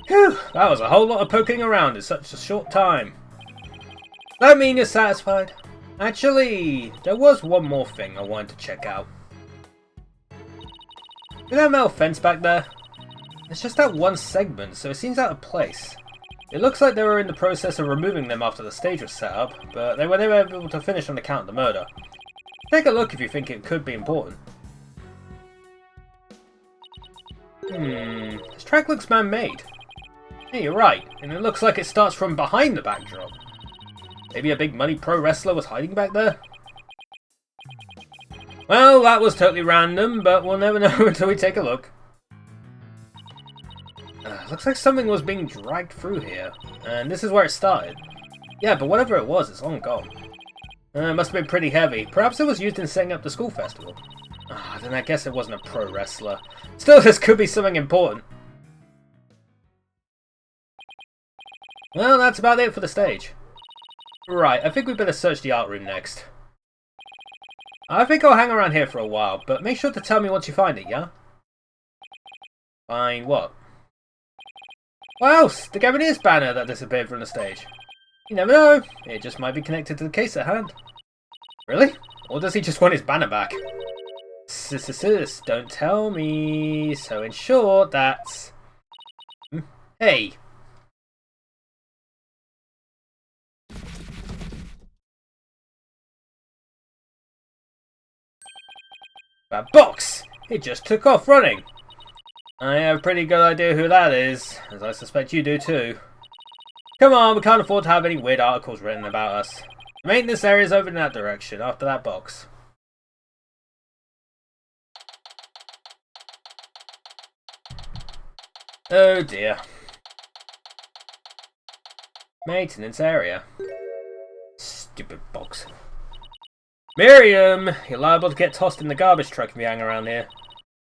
Whew, that was a whole lot of poking around in such a short time. Does that mean you're satisfied? Actually, there was one more thing I wanted to check out. See that metal fence back there? It's just that one segment, so it seems out of place. It looks like they were in the process of removing them after the stage was set up, but they were never able to finish on account of the murder. Take a look if you think it could be important. This track looks man-made. Hey, you're right, and it looks like it starts from behind the backdrop. Maybe a big money pro wrestler was hiding back there? Well, that was totally random, but we'll never know until we take a look. Looks like something was being dragged through here, and this is where it started. Yeah, but whatever it was, it's long gone. It must have been pretty heavy. Perhaps it was used in setting up the school festival. Ah, then I guess it wasn't a pro wrestler. Still, this could be something important. Well, that's about it for the stage. Right, I think we better search the art room next. I think I'll hang around here for a while, but make sure to tell me once you find it, yeah? Find what? What else? The Gaviniers banner that disappeared from the stage. You never know, it just might be connected to the case at hand. Really? Or does he just want his banner back? Sis, don't tell me. So in short, that's... Hey! That box! It just took off running. I have a pretty good idea who that is, as I suspect you do too. Come on, we can't afford to have any weird articles written about us. The maintenance area's over in that direction, after that box. Oh dear. Maintenance area. Stupid box. Miriam! You're liable to get tossed in the garbage truck if you hang around here.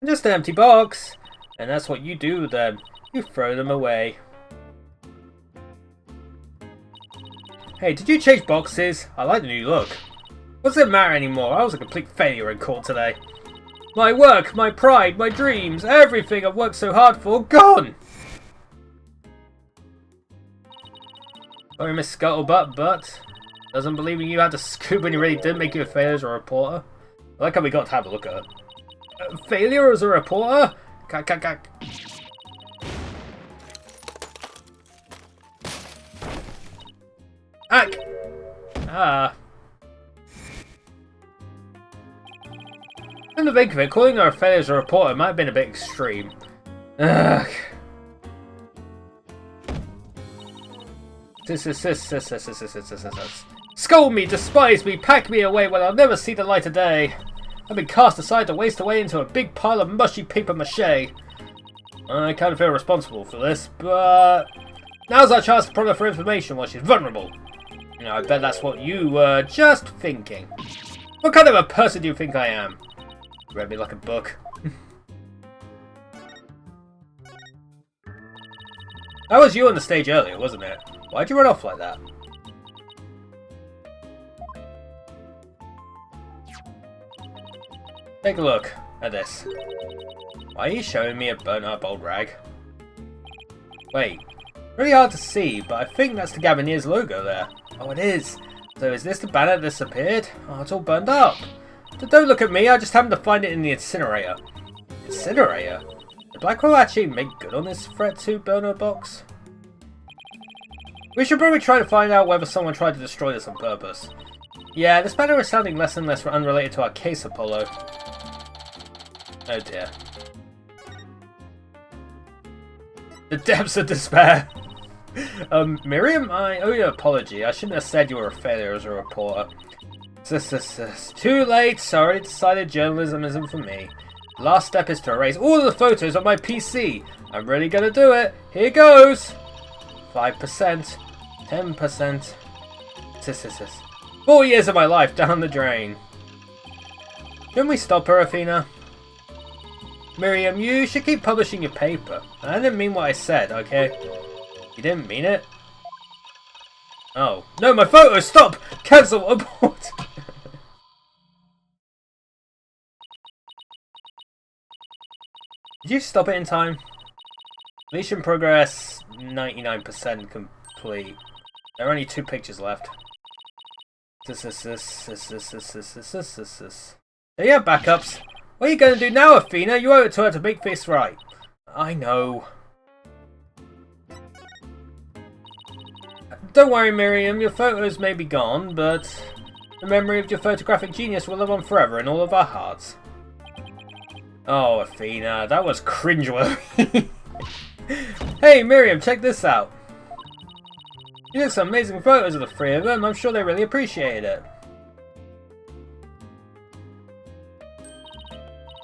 Just an empty box. And that's what you do with them. You throw them away. Hey, did you change boxes? I like the new look. What does it matter anymore? I was a complete failure in court today. My work, my pride, my dreams, everything I've worked so hard for, gone! Sorry, Miss Scuttlebutt, but... doesn't believe you had to scoop when you really did make you a failure as a reporter. I like how we got to have a look at it. Failure as a reporter? Cack. Ack! Ah. Come to think of it, calling her a failure as a reporter might have been a bit extreme. Ugh. Scold me, despise me, pack me away when I'll never see the light of day. I've been cast aside to waste away into a big pile of mushy paper mache. I kind of feel responsible for this, but now's our chance to prod her for information while she's vulnerable. You know, I bet that's what you were just thinking. What kind of a person do you think I am? Read me like a book. That was you on the stage earlier, wasn't it? Why'd you run off like that? Take a look at this. Why are you showing me a burnt up old rag? Wait, really hard to see, but I think that's the Gaviniers logo there. Oh, it is. So is this the banner that disappeared? Oh, it's all burned up. So don't look at me, I just happened to find it in the incinerator. Incinerator? Did Blackwell actually make good on this Threat 2 burner box? We should probably try to find out whether someone tried to destroy this on purpose. Yeah, this banner is sounding less and less unrelated to our case, Apollo. Oh dear. The depths of despair. Miriam, I owe you an apology. I shouldn't have said you were a failure as a reporter. Too late. I already decided journalism isn't for me. Last step is to erase all of the photos on my PC. I'm really gonna do it. Here goes. 5%. 10%. 4 years of my life down the drain. Shouldn't we stop her, Athena? Miriam, you should keep publishing your paper. I didn't mean what I said, okay? You didn't mean it? Oh. No, my photos! Stop! Cancel! Abort! Did you stop it in time? Deletion progress 99% complete. There are only 2 pictures left. So yeah, backups. What are you going to do now, Athena? You owe it to her to make this right. I know. Don't worry, Miriam. Your photos may be gone, but the memory of your photographic genius will live on forever in all of our hearts. Oh, Athena, that was cringeworthy. Hey, Miriam, check this out. You took some amazing photos of the 3 of them. I'm sure they really appreciated it.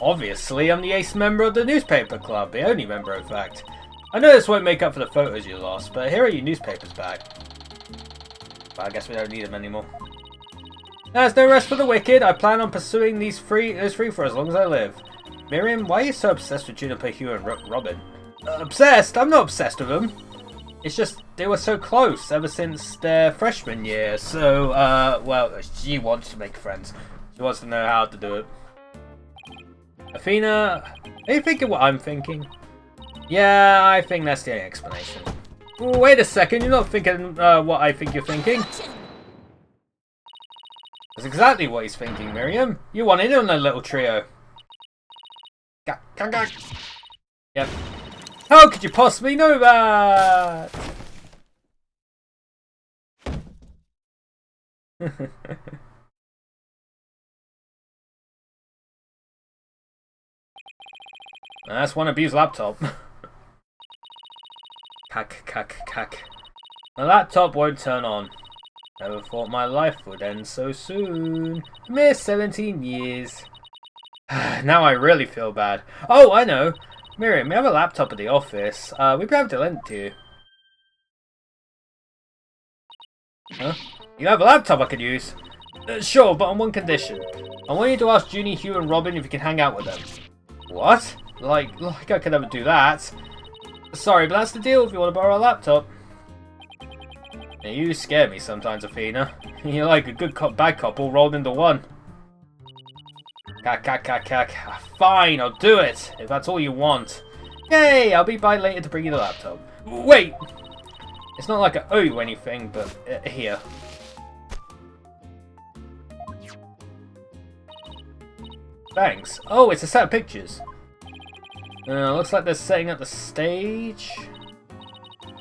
Obviously, I'm the ace member of the newspaper club, the only member in fact. I know this won't make up for the photos you lost, but here are your newspapers back. But I guess we don't need them anymore. There's no rest for the wicked. I plan on pursuing those three for as long as I live. Miriam, why are you so obsessed with Juniper, Hugh, and Robin? Obsessed? I'm not obsessed with them. It's just they were so close ever since their freshman year. So, well, she wants to make friends. She wants to know how to do it. Athena, are you thinking what I'm thinking? Yeah, I think that's the only explanation. Wait a second, you're not thinking what I think you're thinking. That's exactly what he's thinking, Miriam. You want in on the little trio. Yep. How could you possibly know that? That's one abused laptop. Cack. My laptop won't turn on. Never thought my life would end so soon. A mere 17 years. Now I really feel bad. Oh, I know. Miriam, we have a laptop at the office. We'd be able to lend it to you. Huh? You have a laptop I could use? Sure, but on one condition. I want you to ask Junie, Hugh, and Robin if you can hang out with them. What? Like I could never do that. Sorry, but that's the deal if you want to borrow a laptop. Now, you scare me sometimes, Athena. You're like a good cop, bad cop all rolled into one. Cack. Fine, I'll do it, if that's all you want. Yay, I'll be by later to bring you the laptop. Wait! It's not like I owe you anything, but here. Thanks. Oh, it's a set of pictures. Looks like they're setting up the stage.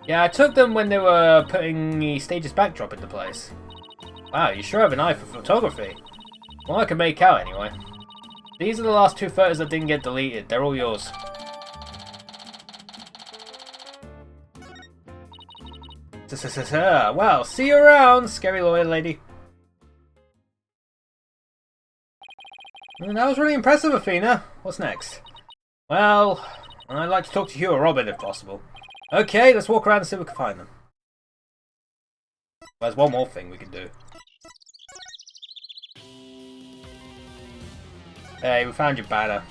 Yeah, I took them when they were putting the stage's backdrop into place. Wow, you sure have an eye for photography. Well, I can make out anyway. These are the last two photos that didn't get deleted. They're all yours. Well, see you around, scary lawyer lady. That was really impressive, Athena. What's next? Well, I'd like to talk to Hugh or Robin if possible. Okay, let's walk around and see if we can find them. There's one more thing we can do. Hey, we found your banner.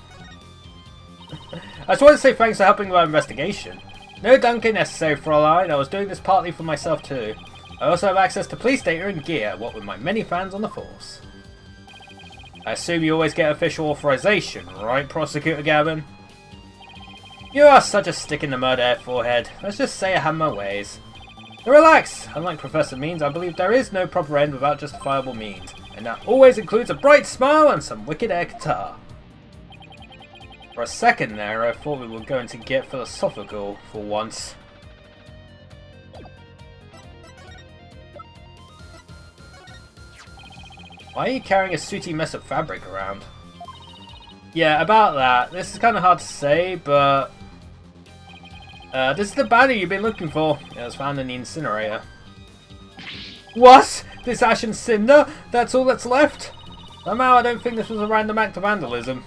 I just wanted to say thanks for helping with our investigation. No dunking necessary, Fraulein. I was doing this partly for myself too. I also have access to police data and gear, what with my many fans on the force. I assume you always get official authorization, right, Prosecutor Gavin? You are such a stick in the mud, air forehead. Let's just say I have my ways. But relax! Unlike Professor Means, I believe there is no proper end without justifiable means. And that always includes a bright smile and some wicked air guitar. For a second there, I thought we were going to get philosophical for once. Why are you carrying a sooty mess of fabric around? Yeah, about that. This is kind of hard to say, but... this is the banner you've been looking for. It was found in the incinerator. What? This ash and cinder? That's all that's left? Somehow I don't think this was a random act of vandalism.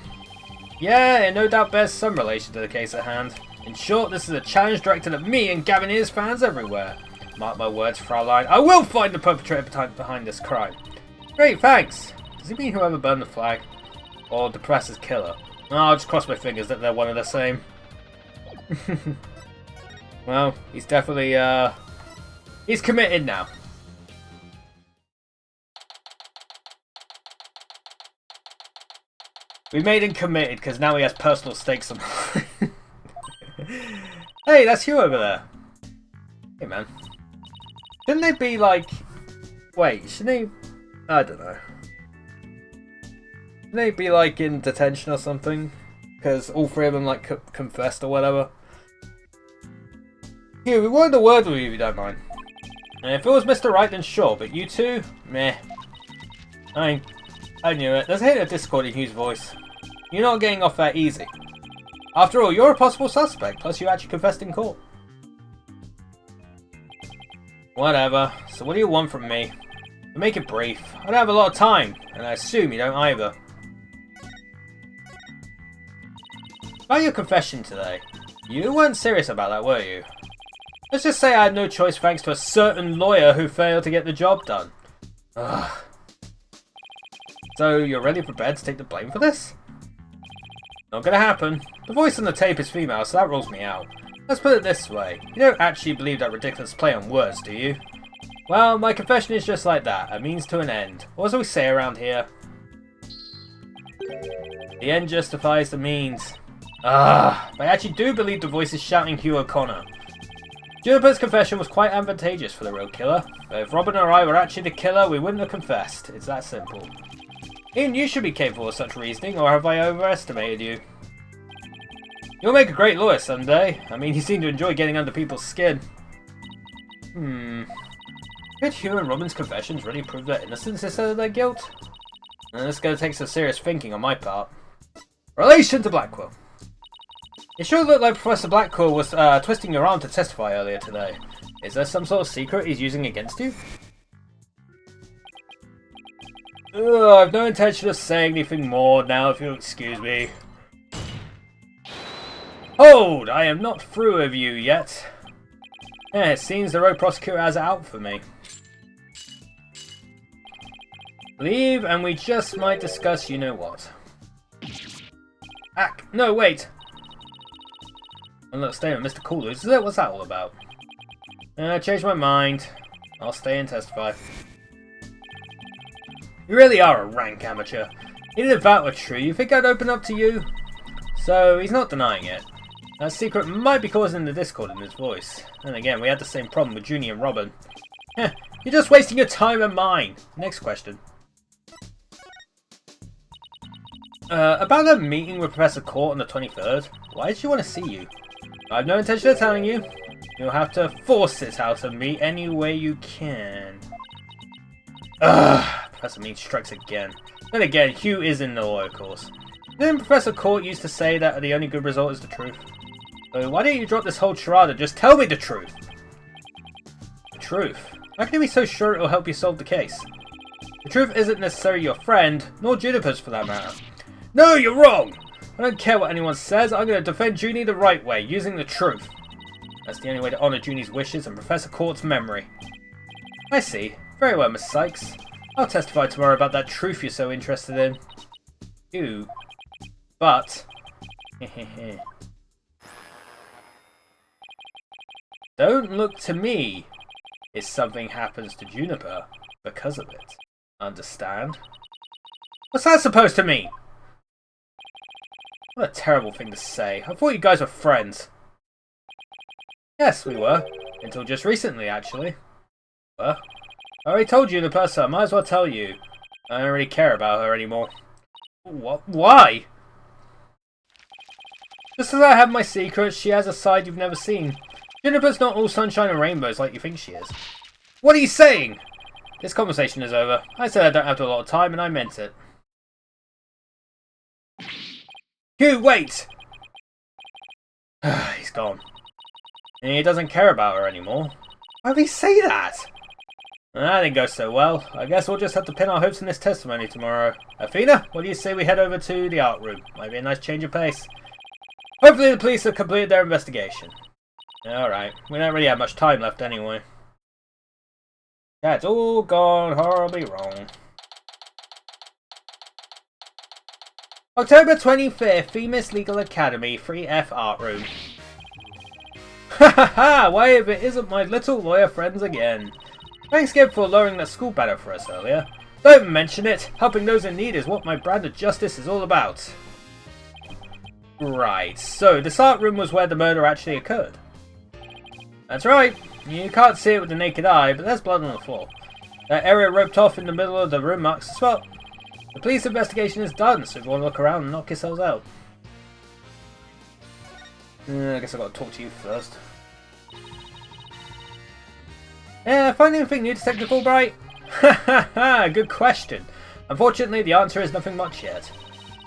Yeah, it no doubt bears some relation to the case at hand. In short, this is a challenge directed at me and Gavin Ears fans everywhere. Mark my words, Fraulein, I will find the perpetrator behind this crime. Great, thanks. Does he mean whoever burned the flag? Or Depress's killer? Oh, I'll just cross my fingers that they're one and the same. Well, he's definitely, he's committed now. We made him committed because now he has personal stakes on. Hey, that's you over there. Hey, man. Shouldn't they be like... Wait, shouldn't they... I don't know. Shouldn't they be like in detention or something? Because all three of them like confessed or whatever. Here, we wanted a word with you if you don't mind. And if it was Mr. Wright, then sure, but you two? Meh. I knew it. There's a hint of discord in Hugh's voice. You're not getting off that easy. After all, you're a possible suspect, plus you actually confessed in court. Whatever. So what do you want from me? To make it brief, I don't have a lot of time, and I assume you don't either. About your confession today, you weren't serious about that, were you? Let's just say I had no choice thanks to a certain lawyer who failed to get the job done. Ugh. So you're really prepared to take the blame for this? Not gonna happen. The voice on the tape is female, so that rules me out. Let's put it this way. You don't actually believe that ridiculous play on words, do you? Well, my confession is just like that. A means to an end. Or as we say around here. The end justifies the means. I actually do believe the voice is shouting Hugh O'Connor. Juniper's confession was quite advantageous for the real killer. But if Robin or I were actually the killer, we wouldn't have confessed. It's that simple. Even you should be capable of such reasoning, or have I overestimated you? You'll make a great lawyer someday. I mean, you seem to enjoy getting under people's skin. Could Hugh and Robin's confessions really prove their innocence instead of their guilt? This is going to take some serious thinking on my part. Relation to Blackwell. It sure looked like Professor Blackwell was twisting your arm to testify earlier today. Is there some sort of secret he's using against you? I've no intention of saying anything more now, if you'll excuse me. Hold! I am not through with you yet. It seems the road prosecutor has it out for me. Leave, and we just might discuss you know what. No, wait! I'm not staying with Mr. Coolers, is it? What's that all about? I changed my mind. I'll stay and testify. You really are a rank amateur. Even if that were true, you think I'd open up to you? So, he's not denying it. That secret might be causing the discord in his voice. And again, we had the same problem with Junie and Robin. You're just wasting your time and mine. Next question. About a meeting with Professor Court on the 23rd. Why did she want to see you? I have no intention of telling you. You'll have to force this out of me any way you can. Professor Mean strikes again. Then again, Hugh is in the lawyer course. Didn't Professor Court used to say that the only good result is the truth? So why don't you drop this whole charade and just tell me the truth? The truth? How can you be so sure it will help you solve the case? The truth isn't necessarily your friend, nor Juniper's for that matter. No, you're wrong! I don't care what anyone says, I'm going to defend Junie the right way, using the truth. That's the only way to honour Junie's wishes and Professor Court's memory. I see. Very well, Miss Sykes. I'll testify tomorrow about that truth you're so interested in. Ew. But... don't look to me if something happens to Juniper because of it. Understand? What's that supposed to mean? What a terrible thing to say. I thought you guys were friends. Yes, we were. Until just recently, actually. Well, I already told Juniper, so I might as well tell you. I don't really care about her anymore. What? Why? Just as I have my secrets, she has a side you've never seen. Juniper's not all sunshine and rainbows like you think she is. What are you saying? This conversation is over. I said I don't have a lot of time, and I meant it. Hugh, wait! He's gone. He doesn't care about her anymore. Why would he say that? That didn't go so well. I guess we'll just have to pin our hopes on this testimony tomorrow. Athena, what do you say we head over to the art room? Might be a nice change of pace. Hopefully the police have completed their investigation. Alright, we don't really have much time left anyway. That's all gone horribly wrong. October 25th, Themis Legal Academy, 3F Art Room. Ha ha ha! Why if it isn't my little lawyer friends again? Thanks again for lowering that school banner for us earlier. Don't mention it! Helping those in need is what my brand of justice is all about. Right, so this art room was where the murder actually occurred. That's right. You can't see it with the naked eye, but there's blood on the floor. That area roped off in the middle of the room marks the spot. The police investigation is done, so if you want to look around and knock yourselves out. I guess I've got to talk to you first. Find anything new, Detective Albright? Ha ha ha, good question. Unfortunately, the answer is nothing much yet.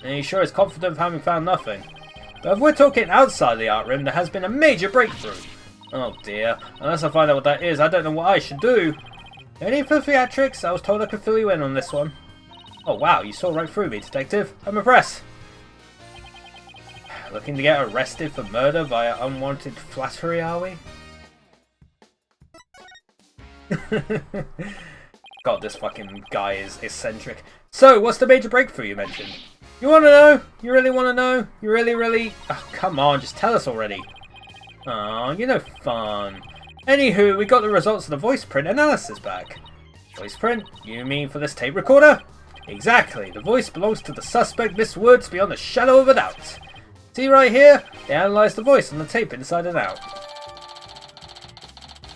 And he sure is confident of having found nothing. But if we're talking outside the art room, there has been a major breakthrough. Oh dear, unless I find out what that is, I don't know what I should do. Any for theatrics? I was told I could fill you in on this one. Oh wow, you saw right through me, Detective. I'm impressed. Looking to get arrested for murder via unwanted flattery, are we? God, this fucking guy is eccentric. So, what's the major breakthrough you mentioned? You want to know? You really want to know? You really? Oh, come on, just tell us already. Aw, you're no fun. Anywho, we got the results of the voice print analysis back. Voice print? You mean for this tape recorder? Exactly. The voice belongs to the suspect, Miss Woods, beyond a shadow of a doubt. See right here? They analysed the voice on the tape inside and out.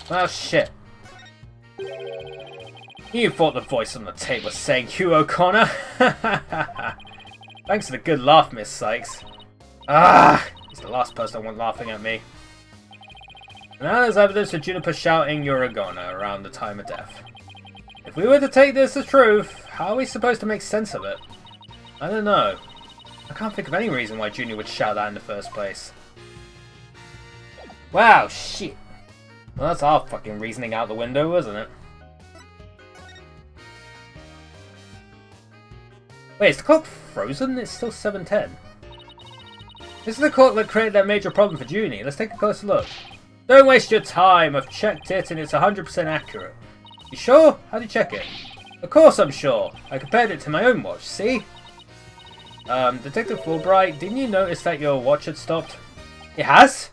Well, shit. You thought the voice on the tape was saying Hugh O'Connor? Thanks for the good laugh, Miss Sykes. Ah! He's the last person I want laughing at me. Now there's evidence of Juniper shouting Uragona around the time of death. If we were to take this as truth, how are we supposed to make sense of it? I don't know. I can't think of any reason why Junior would shout that in the first place. Wow, shit. Well, that's our fucking reasoning out the window, wasn't it? Wait, is the clock frozen? It's still 7:10. This is the clock that created that major problem for Junie. Let's take a closer look. Don't waste your time. I've checked it and it's 100% accurate. You sure? How do you check it? Of course I'm sure. I compared it to my own watch, see? Detective Fulbright, didn't you notice that your watch had stopped? It has?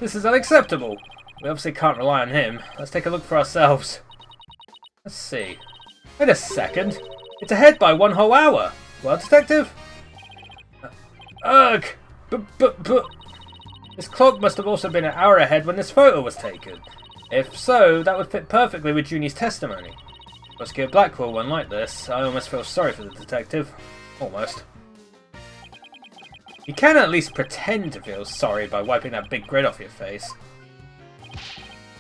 This is unacceptable. We obviously can't rely on him. Let's take a look for ourselves. Let's see. Wait a second. It's ahead by 1 whole hour. Well, Detective? Ugh! But... This clock must have also been an hour ahead when this photo was taken. If so, that would fit perfectly with Junie's testimony. Prosecutor Blackwell won't like this. I almost feel sorry for the detective. Almost. You can at least pretend to feel sorry by wiping that big grin off your face.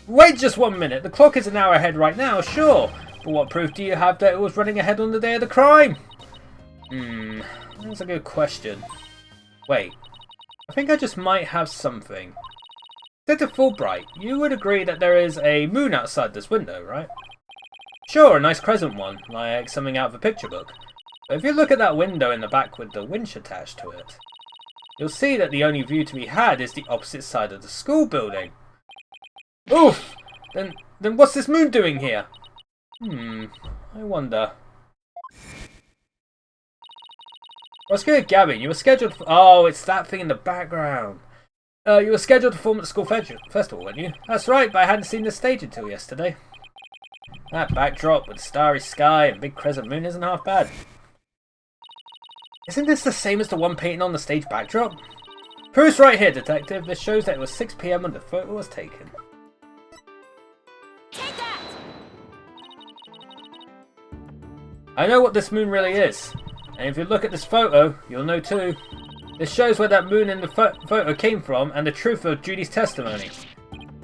Wait just 1 minute. The clock is an hour ahead right now, sure. But what proof do you have that it was running ahead on the day of the crime? That's a good question. Wait. I think I just might have something. Detective Fulbright, you would agree that there is a moon outside this window, right? Sure, a nice crescent one, like something out of a picture book. But if you look at that window in the back with the winch attached to it, you'll see that the only view to be had is the opposite side of the school building. Oof! Then what's this moon doing here? I wonder. Prosecutor Gavin, you were scheduled for... Oh, it's that thing in the background. You were scheduled to perform at the school festival, weren't you? That's right, but I hadn't seen the stage until yesterday. That backdrop with starry sky and big crescent moon isn't half bad. Isn't this the same as the one painting on the stage backdrop? Proof's right here, Detective. This shows that it was 6 PM when the photo was taken. Take that! I know what this moon really is. And if you look at this photo, you'll know too. This shows where that moon in the photo came from and the truth of Judy's testimony.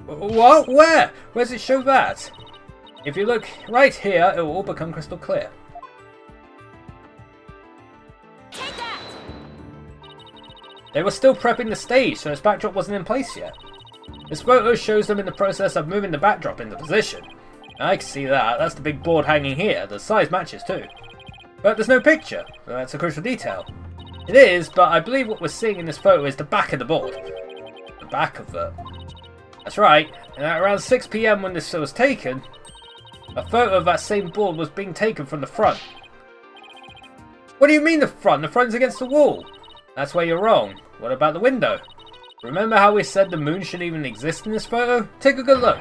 What? Where? Where does it show that? If you look right here, it will all become crystal clear. Take that! They were still prepping the stage, so its backdrop wasn't in place yet. This photo shows them in the process of moving the backdrop into position. I can see that. That's the big board hanging here. The size matches too. But there's no picture. That's a crucial detail. It is, but I believe what we're seeing in this photo is the back of the board. The back of the... That's right. And at around 6 PM when this was taken, a photo of that same board was being taken from the front. What do you mean the front? The front's against the wall. That's where you're wrong. What about the window? Remember how we said the moon shouldn't even exist in this photo? Take a good look.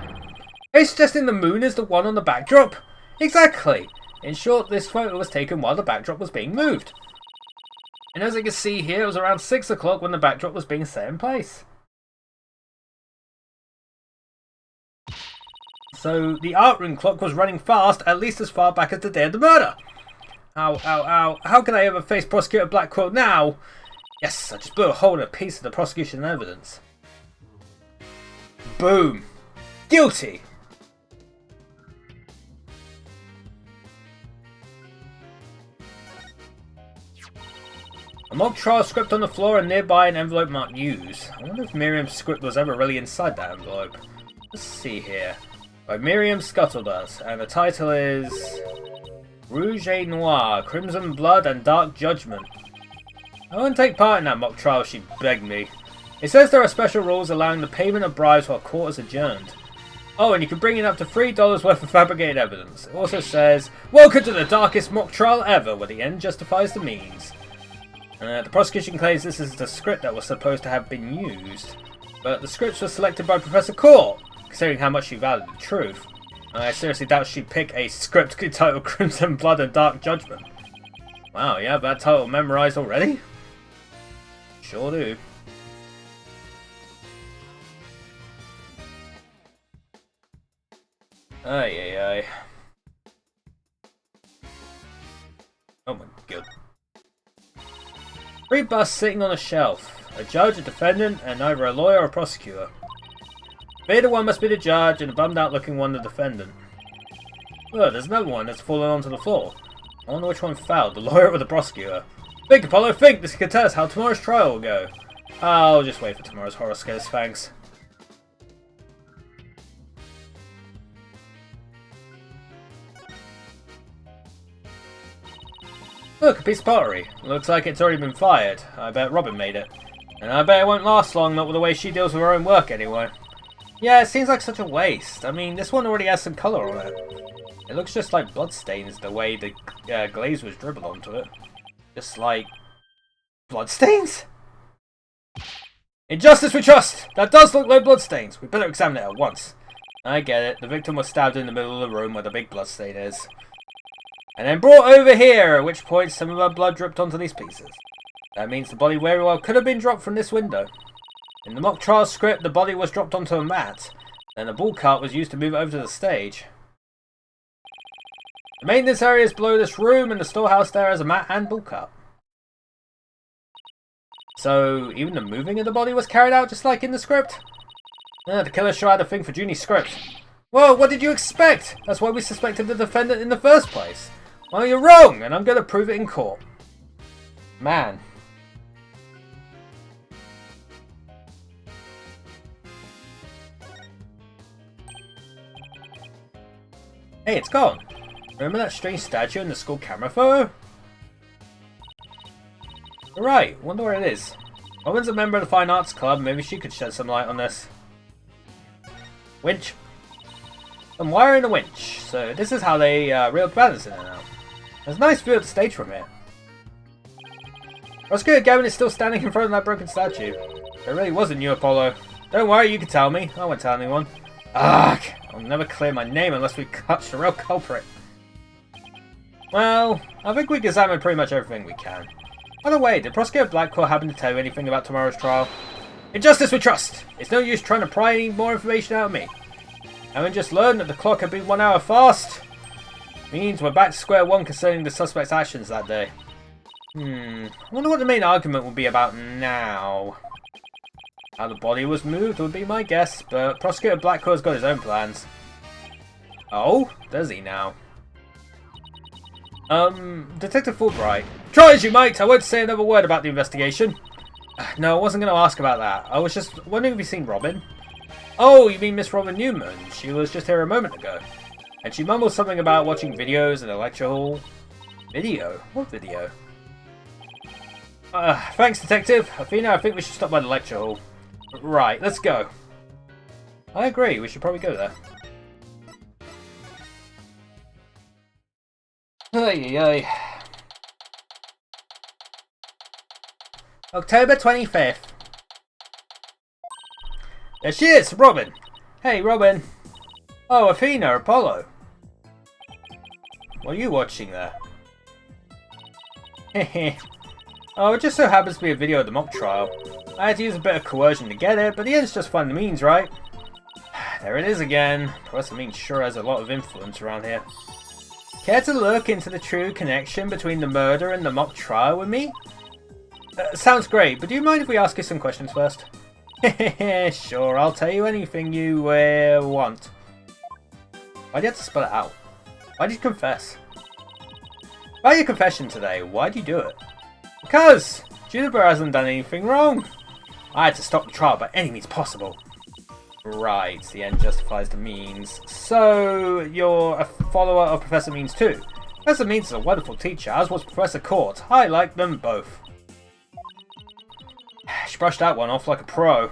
Are you suggesting the moon is the one on the backdrop? Exactly. In short, this photo was taken while the backdrop was being moved. And as you can see here, it was around 6 o'clock when the backdrop was being set in place. So the art room clock was running fast, at least as far back as the day of the murder. Ow, ow, ow. How can I ever face Prosecutor Blackwell now? Yes, I just blew a hole in a piece of the prosecution evidence. Boom. Guilty. A mock trial script on the floor and nearby an envelope marked news. I wonder if Miriam's script was ever really inside that envelope. Let's see here. By Miriam Scuttlebutt, and the title is Rouge et Noir, Crimson Blood and Dark Judgment. I won't take part in that mock trial, she begged me. It says there are special rules allowing the payment of bribes while court is adjourned. Oh, and you can bring in up to $3 worth of fabricated evidence. It also says, "Welcome to the darkest mock trial ever, where the end justifies the means." The prosecution claims this is the script that was supposed to have been used, but the scripts were selected by Professor Court, considering how much she valued the truth. I seriously doubt she'd pick a script titled Crimson Blood and Dark Judgment. Wow, you have that title memorized already? Sure do. Ay. Oh my god. 3 busts sitting on a shelf. A judge, a defendant, and either a lawyer or a prosecutor. The bearded one must be the judge, and the bummed out looking one the defendant. Oh, there's another one that's fallen onto the floor. I wonder which one fell, the lawyer or the prosecutor. Think, Apollo, think! This can tell us how tomorrow's trial will go. I'll just wait for tomorrow's horoscopes, thanks. Look, a piece of pottery. Looks like it's already been fired. I bet Robin made it. And I bet it won't last long, not with the way she deals with her own work anyway. Yeah, it seems like such a waste. I mean, this one already has some colour on it. It looks just like bloodstains the way the glaze was dribbled onto it. Just like... bloodstains? In justice we trust! That does look like bloodstains. We better examine it at once. I get it. The victim was stabbed in the middle of the room where the big bloodstain is. And then brought over here, at which point some of her blood dripped onto these pieces. That means the body very well could have been dropped from this window. In the mock trial script, the body was dropped onto a mat, and a bull cart was used to move it over to the stage. The maintenance area is below this room, and the storehouse there has a mat and bull cart. So, even the moving of the body was carried out just like in the script? The killer sure had a thing for Junie's script. Well, what did you expect? That's why we suspected the defendant in the first place. Well, you're wrong, and I'm going to prove it in court. Man. Hey, it's gone. Remember that strange statue in the school camera photo? Right, wonder where it is. Robin's a member of the Fine Arts Club, maybe she could shed some light on this. Winch. I'm wiring a winch, so this is how they reel the banners in it now. There's a nice view of the stage from here. Prosecutor Gavin is still standing in front of that broken statue. It really wasn't you, Apollo. Don't worry, you can tell me. I won't tell anyone. Ugh! I'll never clear my name unless we catch the real culprit. Well, I think we've examined pretty much everything we can. By the way, did Prosecutor Blackwell happen to tell you anything about tomorrow's trial? In justice we trust! It's no use trying to pry any more information out of me. Having just learned that the clock had been 1 hour fast, means we're back to square one concerning the suspect's actions that day. I wonder what the main argument will be about now. How the body was moved would be my guess, but Prosecutor Blackwell's got his own plans. Oh? Does he now? Detective Fulbright. Try as you might, I won't say another word about the investigation. No, I wasn't going to ask about that. I was just wondering if you've seen Robin. Oh, you mean Miss Robin Newman? She was just here a moment ago. And she mumbled something about watching videos in a lecture hall. Video? What video? Thanks, Detective. Athena, I think we should stop by the lecture hall. Right, let's go. I agree, we should probably go there. Ay. October 25th. There she is, Robin. Hey, Robin. Oh, Athena, Apollo. What are you watching there? Hehe. Oh, it just so happens to be a video of the mock trial. I had to use a bit of coercion to get it, but the end's just find the means, right? There it is again. Professor Means sure has a lot of influence around here. Care to look into the true connection between the murder and the mock trial with me? Sounds great, but do you mind if we ask you some questions first? Sure, I'll tell you anything you want. Why do you have to spell it out? Why did you confess? About your confession today, why did you do it? Because Juniper hasn't done anything wrong. I had to stop the trial by any means possible. Right, the end justifies the means. So, you're a follower of Professor Means too. Professor Means is a wonderful teacher, as was Professor Court. I like them both. She brushed that one off like a pro.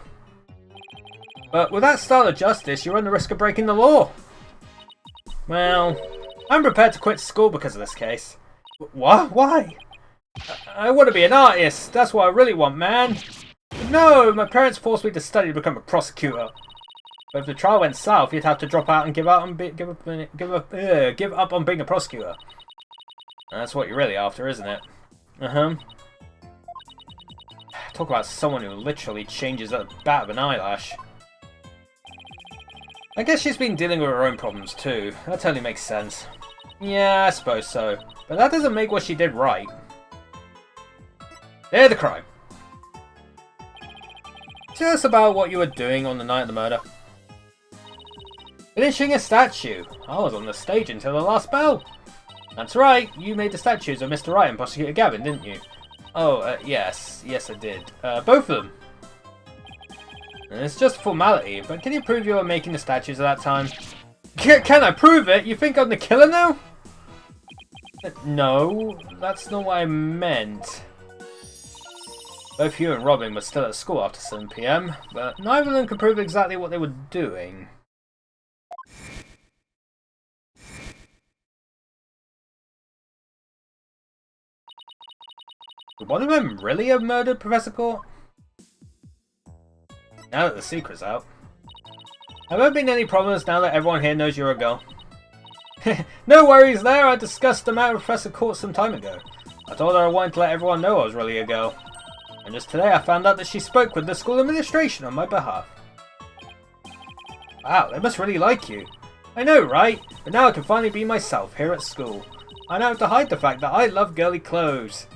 But with that style of justice, you run the risk of breaking the law. Well, I'm prepared to quit school because of this case. What? Why? I want to be an artist. That's what I really want, man. But no, my parents forced me to study to become a prosecutor. But if the trial went south, you'd have to drop out and give up on being a prosecutor. And that's what you're really after, isn't it? Uh-huh. Talk about someone who literally changes at the bat of an eyelash. I guess she's been dealing with her own problems too. That totally makes sense. Yeah, I suppose so. But that doesn't make what she did right. There's the crime. Tell us about what you were doing on the night of the murder. Finishing a statue. I was on the stage until the last bell. That's right, you made the statues of Mr. Wright and Prosecutor Gavin, didn't you? Oh, yes. Yes, I did. Both of them. It's just a formality, but can you prove you were making the statues at that time? Can I prove it? You think I'm the killer now? No, that's not what I meant. Both you and Robin were still at school after 7 PM, but neither of them could prove exactly what they were doing. Would one of them really have murdered Professor Court? Now that the secret's out. Have there been any problems now that everyone here knows you're a girl? No worries there, I discussed the matter with Professor Court some time ago. I told her I wanted to let everyone know I was really a girl. And just today I found out that she spoke with the school administration on my behalf. Wow, they must really like you. I know, right? But now I can finally be myself here at school. I don't have to hide the fact that I love girly clothes.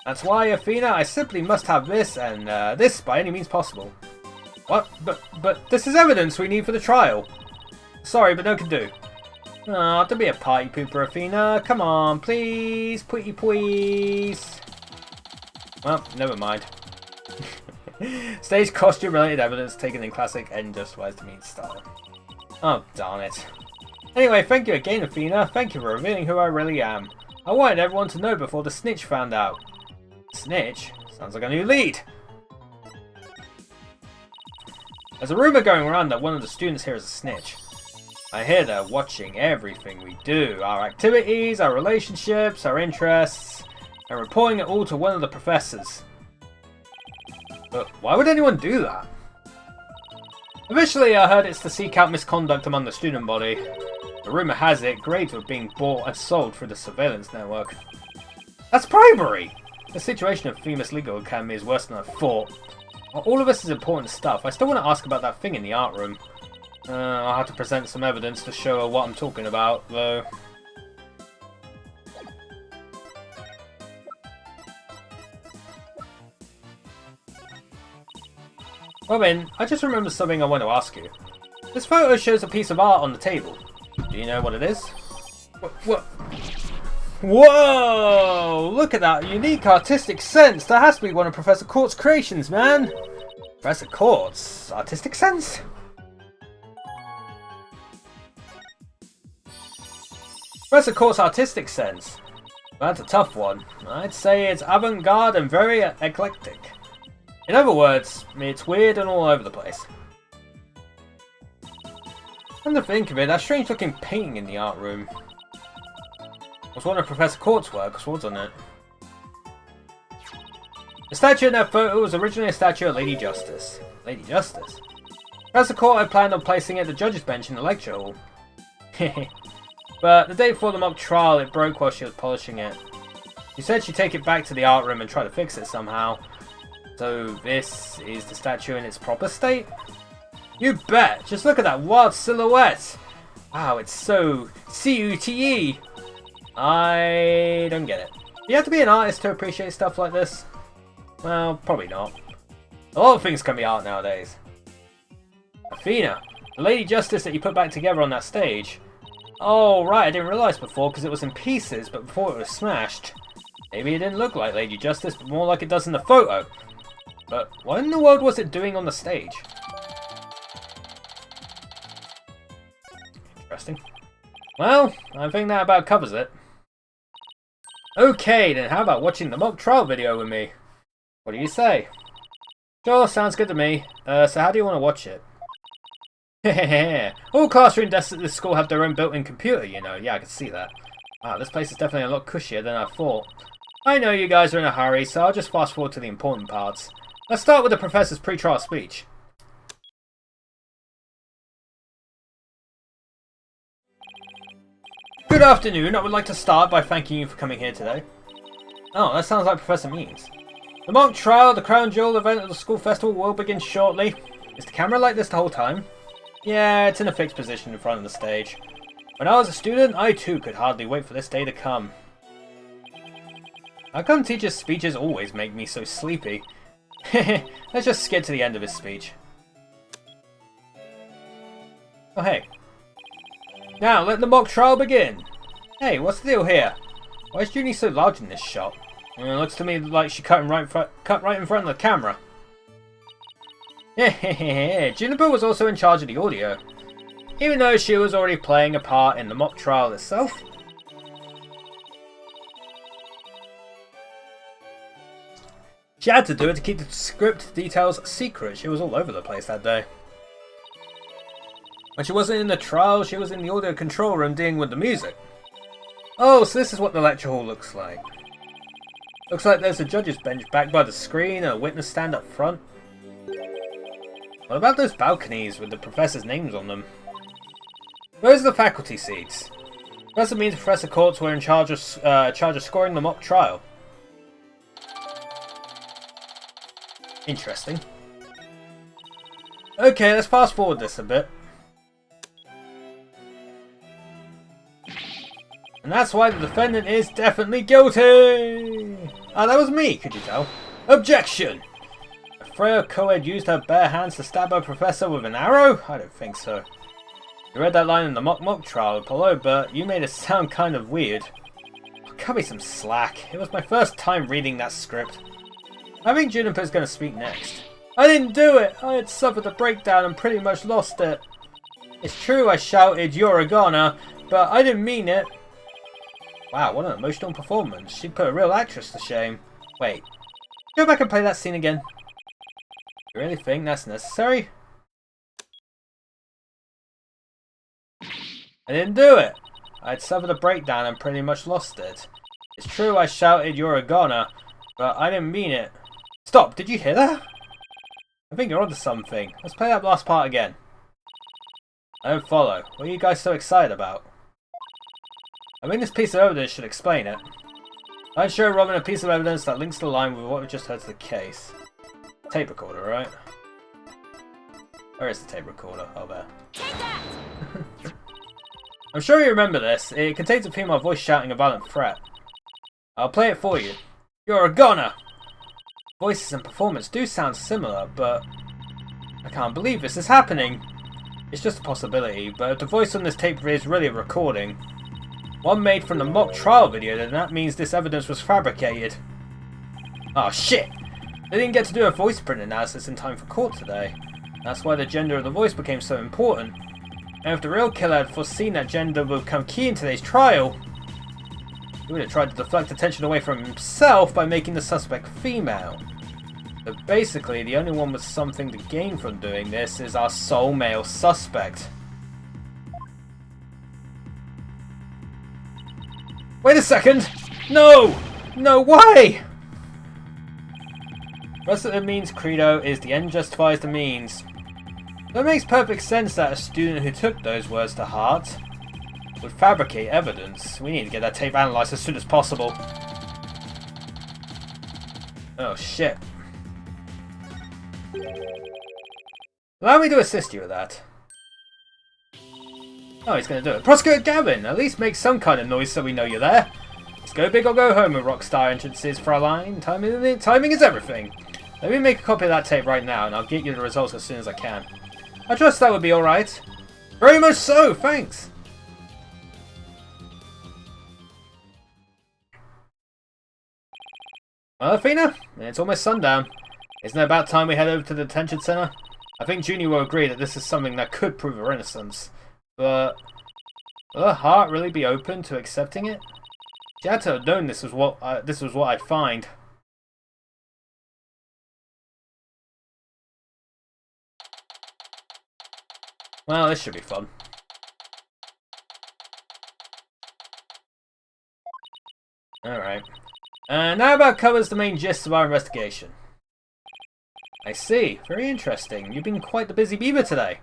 That's why, Athena, I simply must have this, and this by any means possible. What? But this is evidence we need for the trial. Sorry, but no can do. Aw, don't be a party pooper, Athena. Come on, please. Please. Well, never mind. Stage costume related evidence taken in classic and justifies the mean style. Oh, darn it. Anyway, thank you again, Athena. Thank you for revealing who I really am. I wanted everyone to know before the snitch found out. Snitch? Sounds like a new lead. There's a rumour going around that one of the students here is a snitch. I hear they're watching everything we do. Our activities, our relationships, our interests, and reporting it all to one of the professors. But why would anyone do that? Officially, I heard it's to seek out misconduct among the student body. The rumour has it grades were being bought and sold through the surveillance network. That's bribery! The situation of Themis Legal Academy is worse than I thought. While all of this is important stuff, I still want to ask about that thing in the art room. I'll have to present some evidence to show her what I'm talking about, though. Robin, I just remembered something I want to ask you. This photo shows a piece of art on the table. Do you know what it is? What? Whoa! Look at that unique artistic sense! That has to be one of Professor Court's creations, man! Professor Court's artistic sense? Professor Court's artistic sense? That's a tough one. I'd say it's avant-garde and very eclectic. In other words, it's weird and all over the place. Come to think of it, that strange looking painting in the art room was one of Professor Court's works, wasn't it? The statue in that photo was originally a statue of Lady Justice. Lady Justice? Professor Court had planned on placing it at the judge's bench in the lecture hall. But the day before the mock trial, it broke while she was polishing it. She said she'd take it back to the art room and try to fix it somehow. So this is the statue in its proper state? You bet! Just look at that wild silhouette! Wow, it's so C-U-T-E! I don't get it. You have to be an artist to appreciate stuff like this? Well, probably not. A lot of things can be art nowadays. Athena, the Lady Justice that you put back together on that stage. Oh, right, I didn't realise before because it was in pieces, but before it was smashed. Maybe it didn't look like Lady Justice, but more like it does in the photo. But what in the world was it doing on the stage? Interesting. Well, I think that about covers it. Okay, then how about watching the mock trial video with me? What do you say? Sure, sounds good to me. So how do you want to watch it? All classroom desks at this school have their own built-in computer, you know. Yeah, I can see that. Wow, this place is definitely a lot cushier than I thought. I know you guys are in a hurry, so I'll just fast forward to the important parts. Let's start with the professor's pre-trial speech. Good afternoon. I would like to start by thanking you for coming here today. Oh, that sounds like Professor Means. The mock trial, the crown jewel event of the school festival will begin shortly. Is the camera like this the whole time? Yeah, it's in a fixed position in front of the stage. When I was a student, I too could hardly wait for this day to come. How come teachers' speeches always make me so sleepy? Let's just skip to the end of his speech. Oh hey. Now let the mock trial begin! Hey, what's the deal here? Why is Junie so large in this shot? It looks to me like she cut right in front of the camera. Juniper was also in charge of the audio, even though she was already playing a part in the mock trial itself. She had to do it to keep the script details secret. She was all over the place that day. When she wasn't in the trial, she was in the audio control room dealing with the music. Oh, so this is what the lecture hall looks like. Looks like there's a judge's bench back by the screen and a witness stand up front. What about those balconies with the professors' names on them? Those are the faculty seats. Professor Means and Professor Courts were in charge of scoring the mock trial. Interesting. Okay, let's fast forward this a bit. And that's why the defendant is definitely guilty! Ah, that was me, could you tell? Objection! Freya co-ed used her bare hands to stab her professor with an arrow? I don't think so. You read that line in the mock trial, Apollo, but you made it sound kind of weird. Oh, cut me some slack. It was my first time reading that script. I think Juniper's going to speak next. I didn't do it! I had suffered a breakdown and pretty much lost it. It's true I shouted, "You're a goner," but I didn't mean it. Wow, what an emotional performance. She put a real actress to shame. Wait, go back and play that scene again. You really think that's necessary? I didn't do it. I had suffered a breakdown and pretty much lost it. It's true I shouted, "You're a goner," but I didn't mean it. Stop, did you hear that? I think you're onto something. Let's play that last part again. I don't follow. What are you guys so excited about? I think this piece of evidence should explain it. I'd show Robin a piece of evidence that links the line with what we just heard to the case. Tape recorder, right? Where is the tape recorder? Oh, there. Take that! I'm sure you remember this. It contains a female voice shouting a violent threat. I'll play it for you. You're a goner! Voices and performance do sound similar, but I can't believe this is happening. It's just a possibility, but if the voice on this tape is really a recording, one made from the mock trial video, then that means this evidence was fabricated. Oh shit! They didn't get to do a voice print analysis in time for court today. That's why the gender of the voice became so important. And if the real killer had foreseen that gender would become key in today's trial, he would have tried to deflect attention away from himself by making the suspect female. But basically, the only one with something to gain from doing this is our sole male suspect. Wait a second! No! No, why? Professor Means' credo is the end justifies the means. So it makes perfect sense that a student who took those words to heart would fabricate evidence. We need to get that tape analysed as soon as possible. Oh shit. Allow me to assist you with that. Oh, he's going to do it. Prosecutor Gavin, at least make some kind of noise so we know you're there. Let's go big or go home with Rockstar entrances, Fraulein. Timing is everything. Let me make a copy of that tape right now, and I'll get you the results as soon as I can. I trust that would be alright. Very much so, thanks. Well, Athena, it's almost sundown. Isn't it about time we head over to the detention center? I think Junie will agree that this is something that could prove her innocence. But will her heart really be open to accepting it? She had to have known this was what I'd find. Well, this should be fun. Alright. Now about covers the main gist of our investigation. I see. Very interesting. You've been quite the busy beaver today.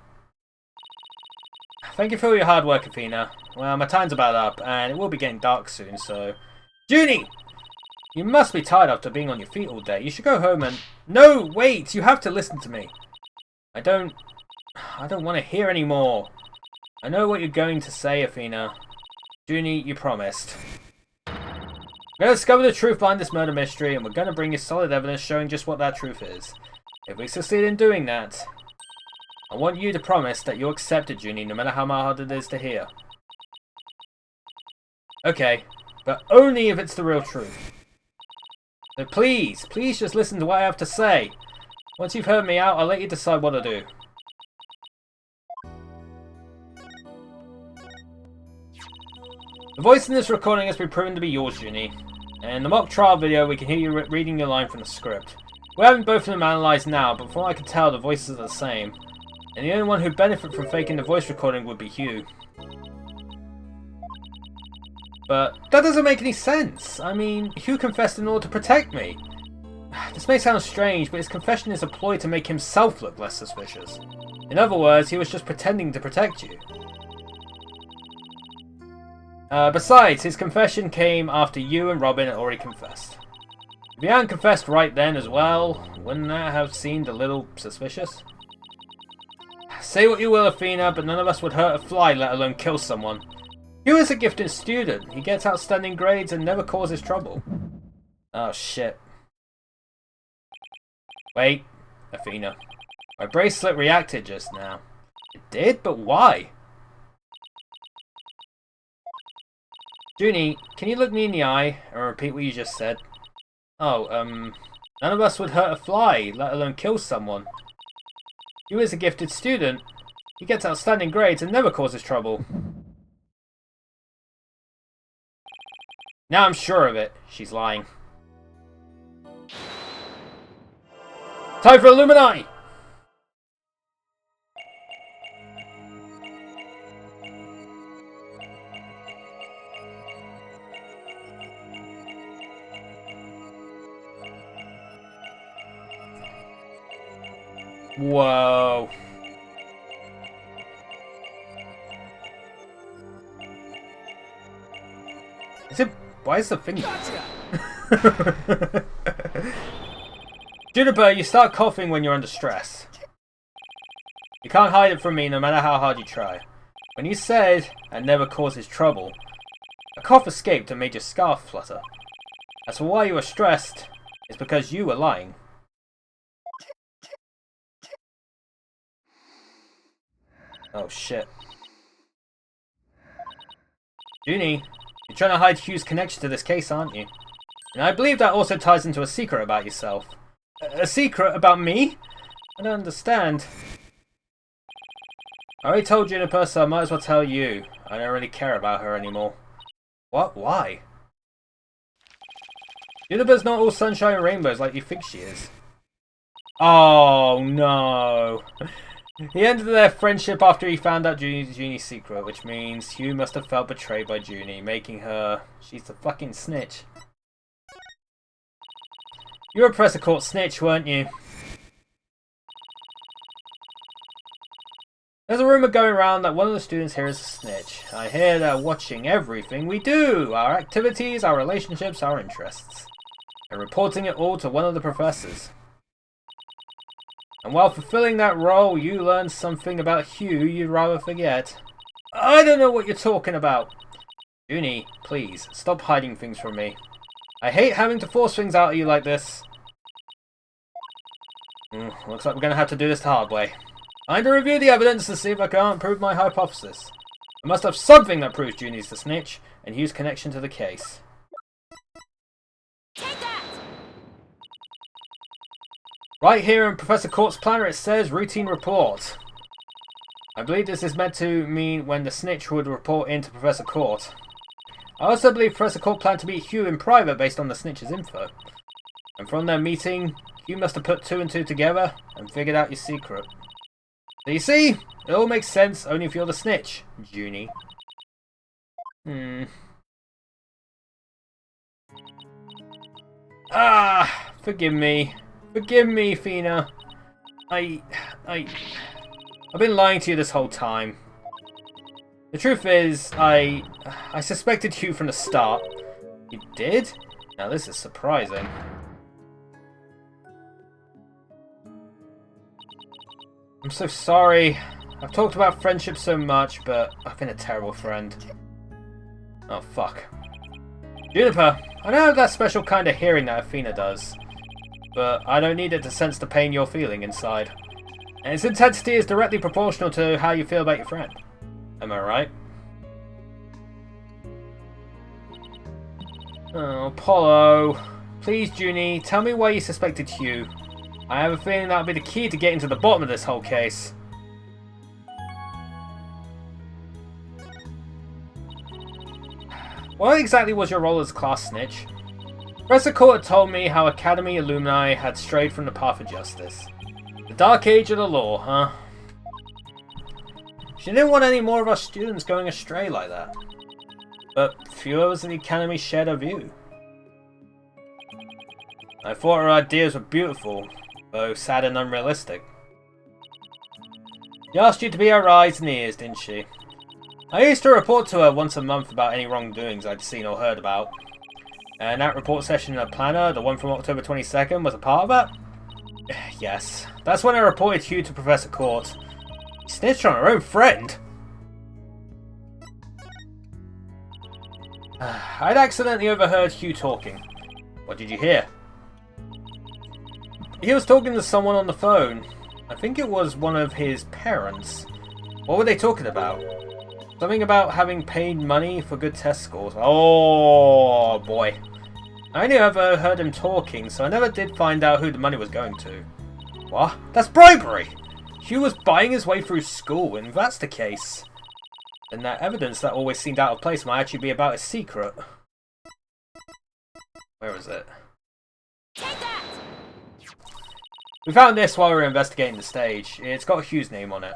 Thank you for your hard work, Athena. Well, my time's about up, and it will be getting dark soon, so... Junie! You must be tired after being on your feet all day. You should go home and... No, wait! You have to listen to me. I don't want to hear any more. I know what you're going to say, Athena. Junie, you promised. We're going to discover the truth behind this murder mystery, and we're going to bring you solid evidence showing just what that truth is. If we succeed in doing that, I want you to promise that you'll accept it, Junie, no matter how hard it is to hear. Okay, but only if it's the real truth. So please just listen to what I have to say. Once you've heard me out, I'll let you decide what to do. The voice in this recording has been proven to be yours, Junie. In the mock trial video, we can hear you reading your line from the script. We're having both of them analysed now, but from what I can tell, the voices are the same. And the only one who'd benefit from faking the voice recording would be Hugh. But that doesn't make any sense. I mean, Hugh confessed in order to protect me. This may sound strange, but his confession is a ploy to make himself look less suspicious. In other words, he was just pretending to protect you. Besides, his confession came after you and Robin had already confessed. If you hadn't confessed right then as well, wouldn't that have seemed a little suspicious? Say what you will, Athena, but none of us would hurt a fly, let alone kill someone. Hugh is a gifted student. He gets outstanding grades and never causes trouble. Oh shit. Wait, Athena. My bracelet reacted just now. It did? But why? Junie, can you look me in the eye and repeat what you just said? Oh, none of us would hurt a fly, let alone kill someone. Hugh is a gifted student. He gets outstanding grades and never causes trouble. Now I'm sure of it. She's lying. Time for Illuminati! Whoa. Is it... Why is the finger... Gotcha. Juniper, you start coughing when you're under stress. You can't hide it from me no matter how hard you try. When you said, "and never causes trouble," a cough escaped and made your scarf flutter. As for why you were stressed, it's because you were lying. Oh shit. Junie, you're trying to hide Hugh's connection to this case, aren't you? And I believe that also ties into a secret about yourself. A secret about me? I don't understand. I already told Juniper, so I might as well tell you. I don't really care about her anymore. What? Why? Juniper's not all sunshine and rainbows like you think she is. Oh no. He ended their friendship after he found out Junie's secret, which means Hugh must have felt betrayed by Junie, making her... She's the fucking snitch. You were a Professor Court snitch, weren't you? There's a rumour going around that one of the students here is a snitch. I hear they're watching everything we do, our activities, our relationships, our interests, and reporting it all to one of the professors. And while fulfilling that role, you learned something about Hugh you'd rather forget. I don't know what you're talking about. Junie, please, stop hiding things from me. I hate having to force things out of you like this. Looks like we're going to have to do this the hard way. I need to review the evidence to see if I can't prove my hypothesis. I must have something that proves Junie's the snitch, and Hugh's connection to the case. Take that! Right here in Professor Court's planner it says routine report. I believe this is meant to mean when the snitch would report into Professor Court. I also believe Professor Court planned to meet Hugh in private based on the snitch's info. And from their meeting, Hugh must have put two and two together and figured out your secret. So you see, it all makes sense only if you're the snitch, Junie. Forgive me. Forgive me, Fina. I've been lying to you this whole time. The truth is, I suspected Hugh from the start. You did? Now this is surprising. I'm so sorry. I've talked about friendship so much, but I've been a terrible friend. Oh, fuck. Juniper, I know that special kind of hearing that Athena does, but I don't need it to sense the pain you're feeling inside. And its intensity is directly proportional to how you feel about your friend. Am I right? Oh, Apollo. Please, Junie, tell me why you suspected Hugh. I have a feeling that'll be the key to getting to the bottom of this whole case. What exactly was your role as class snitch? Professor Court had told me how Academy alumni had strayed from the path of justice. The dark age of the law, huh? She didn't want any more of our students going astray like that. But few of us in the Academy shared her view. I thought her ideas were beautiful, though sad and unrealistic. She asked you to be her eyes and ears, didn't she? I used to report to her once a month about any wrongdoings I'd seen or heard about. And that report session in her planner, the one from October 22nd, was a part of that? Yes. That's when I reported Hugh to Professor Court. She snitched on her own friend! I'd accidentally overheard Hugh talking. What did you hear? He was talking to someone on the phone. I think it was one of his parents. What were they talking about? Something about having paid money for good test scores. Oh boy. I only ever heard him talking, so I never did find out who the money was going to. What? That's bribery! Hugh was buying his way through school, and if that's the case, then that evidence that always seemed out of place might actually be about his secret. Where is it? Take that! We found this while we were investigating the stage. It's got Hugh's name on it.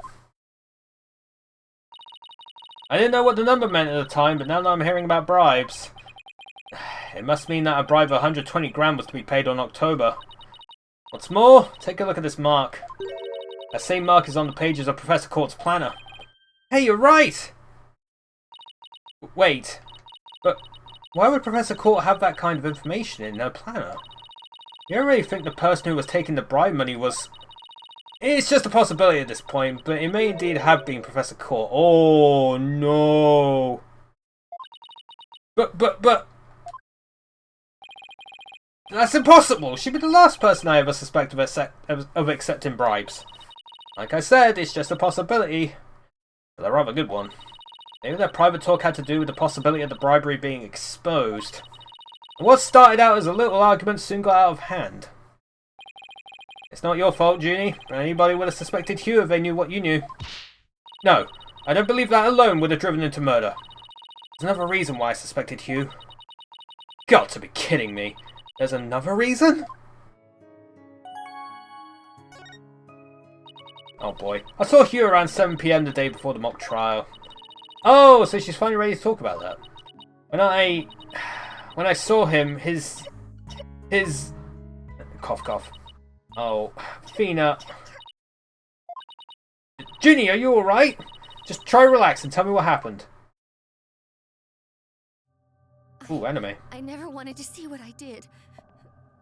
I didn't know what the number meant at the time, but now that I'm hearing about bribes, it must mean that a bribe of 120 grand was to be paid on October. What's more, take a look at this mark. That same mark is on the pages of Professor Court's planner. Hey, you're right! Wait, but why would Professor Court have that kind of information in her planner? You don't really think the person who was taking the bribe money was... It's just a possibility at this point, but it may indeed have been Professor Court. Oh, no. But... That's impossible! She'd be the last person I ever suspect of accepting bribes. Like I said, it's just a possibility, but a rather good one. Maybe their private talk had to do with the possibility of the bribery being exposed. And what started out as a little argument soon got out of hand. It's not your fault, Junie, but anybody would have suspected Hugh if they knew what you knew. No, I don't believe that alone would have driven him to murder. There's another reason why I suspected Hugh. Got to be kidding me. There's another reason? Oh boy. I saw Hugh around 7 PM the day before the mock trial. Oh, so she's finally ready to talk about that. When I saw him, his... Cough, cough. Oh, Fina. Junie, are you alright? Just try to relax and tell me what happened. Ooh, anime. I never wanted to see what I did,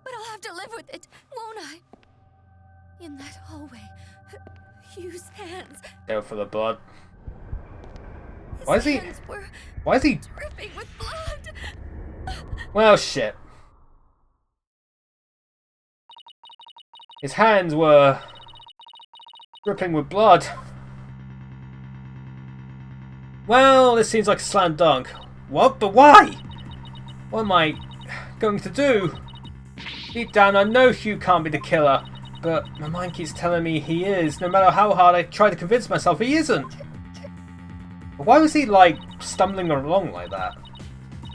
but I'll have to live with it, won't I? In that hallway, Hugh's hands. They were full of blood. His Why is he dripping with blood? Well, shit. His hands were dripping with blood. Well, this seems like a slam dunk. What? But why? What am I going to do? Deep down, I know Hugh can't be the killer, but my mind keeps telling me he is, no matter how hard I try to convince myself he isn't. But why was he, like, stumbling along like that?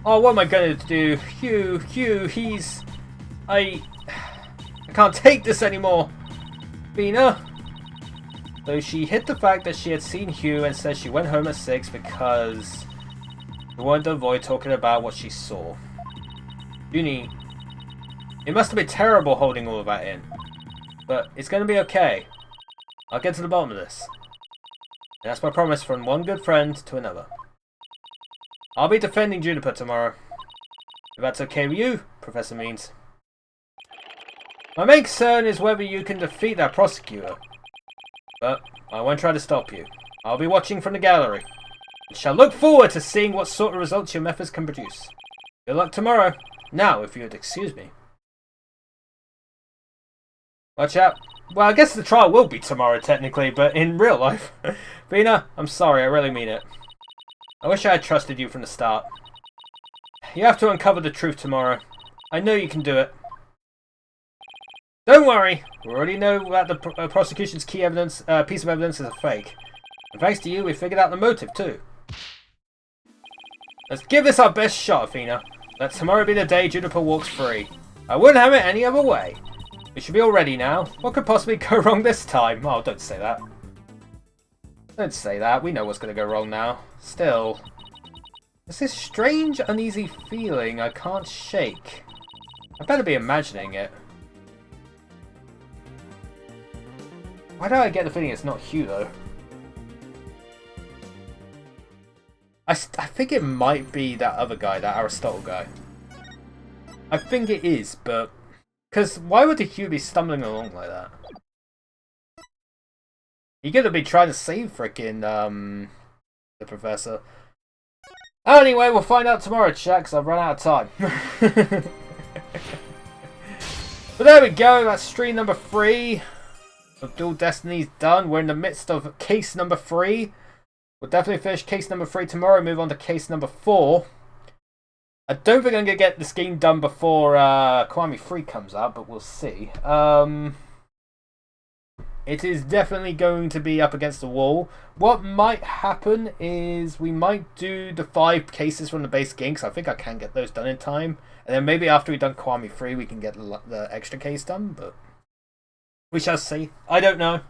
Oh, what am I going to do? Hugh, he's... I can't take this anymore. Fina? So she hid the fact that she had seen Hugh and said she went home at 6 because she wanted to avoid talking about what she saw. Junie, it must have been terrible holding all of that in. But it's going to be okay. I'll get to the bottom of this. And that's my promise from one good friend to another. I'll be defending Juniper tomorrow. If that's okay with you, Professor Means. My main concern is whether you can defeat that prosecutor. But I won't try to stop you. I'll be watching from the gallery. And shall look forward to seeing what sort of results your methods can produce. Good luck tomorrow. Now, if you'd excuse me. Watch out. Well, I guess the trial will be tomorrow, technically, but in real life. Vina, I'm sorry, I really mean it. I wish I had trusted you from the start. You have to uncover the truth tomorrow. I know you can do it. Don't worry, we already know that the prosecution's key evidence, piece of evidence is a fake. And thanks to you, we figured out the motive too. Let's give this our best shot, Athena. Let tomorrow be the day Juniper walks free. I wouldn't have it any other way. We should be all ready now. What could possibly go wrong this time? Oh, don't say that. Don't say that. We know what's going to go wrong now. Still, there's this strange, uneasy feeling I can't shake. I better be imagining it. Why do I get the feeling it's not Hugh, though? I think it might be that other guy, that Aristotle guy. I think it is, but... Because why would the Hugh be stumbling along like that? He could have been trying to save frickin' the professor. Anyway, we'll find out tomorrow, chat, because I've run out of time. But there we go, that's stream number 3 of Dual Destinies done. We're in the midst of case number 3. We'll definitely finish case number 3 tomorrow, move on to case number 4. I don't think I'm going to get this game done before Kiwami 3 comes out, but we'll see. It is definitely going to be up against the wall. What might happen is we might do the 5 cases from the base game, because I think I can get those done in time. And then maybe after we've done Kiwami 3, we can get the extra case done, but we shall see. I don't know.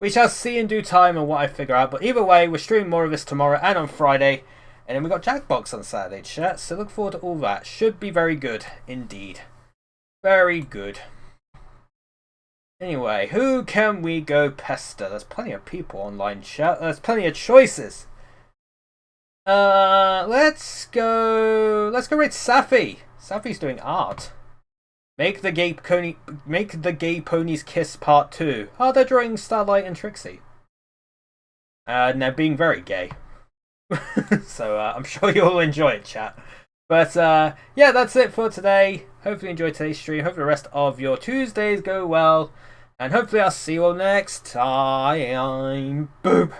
We shall see in due time and what I figure out. But either way, we're streaming more of this tomorrow and on Friday. And then we got Jackbox on Saturday, chat. So look forward to all that. Should be very good indeed. Very good. Anyway, who can we go pester? There's plenty of people online, chat. There's plenty of choices. Let's go rate Safi. Safi's doing art. Make the gay ponies kiss part 2. Oh, they're drawing Starlight and Trixie. And they're being very gay. So I'm sure you'll enjoy it, chat. But yeah, that's it for today. Hopefully you enjoyed today's stream. Hope the rest of your Tuesdays go well. And hopefully I'll see you all next time. Boom.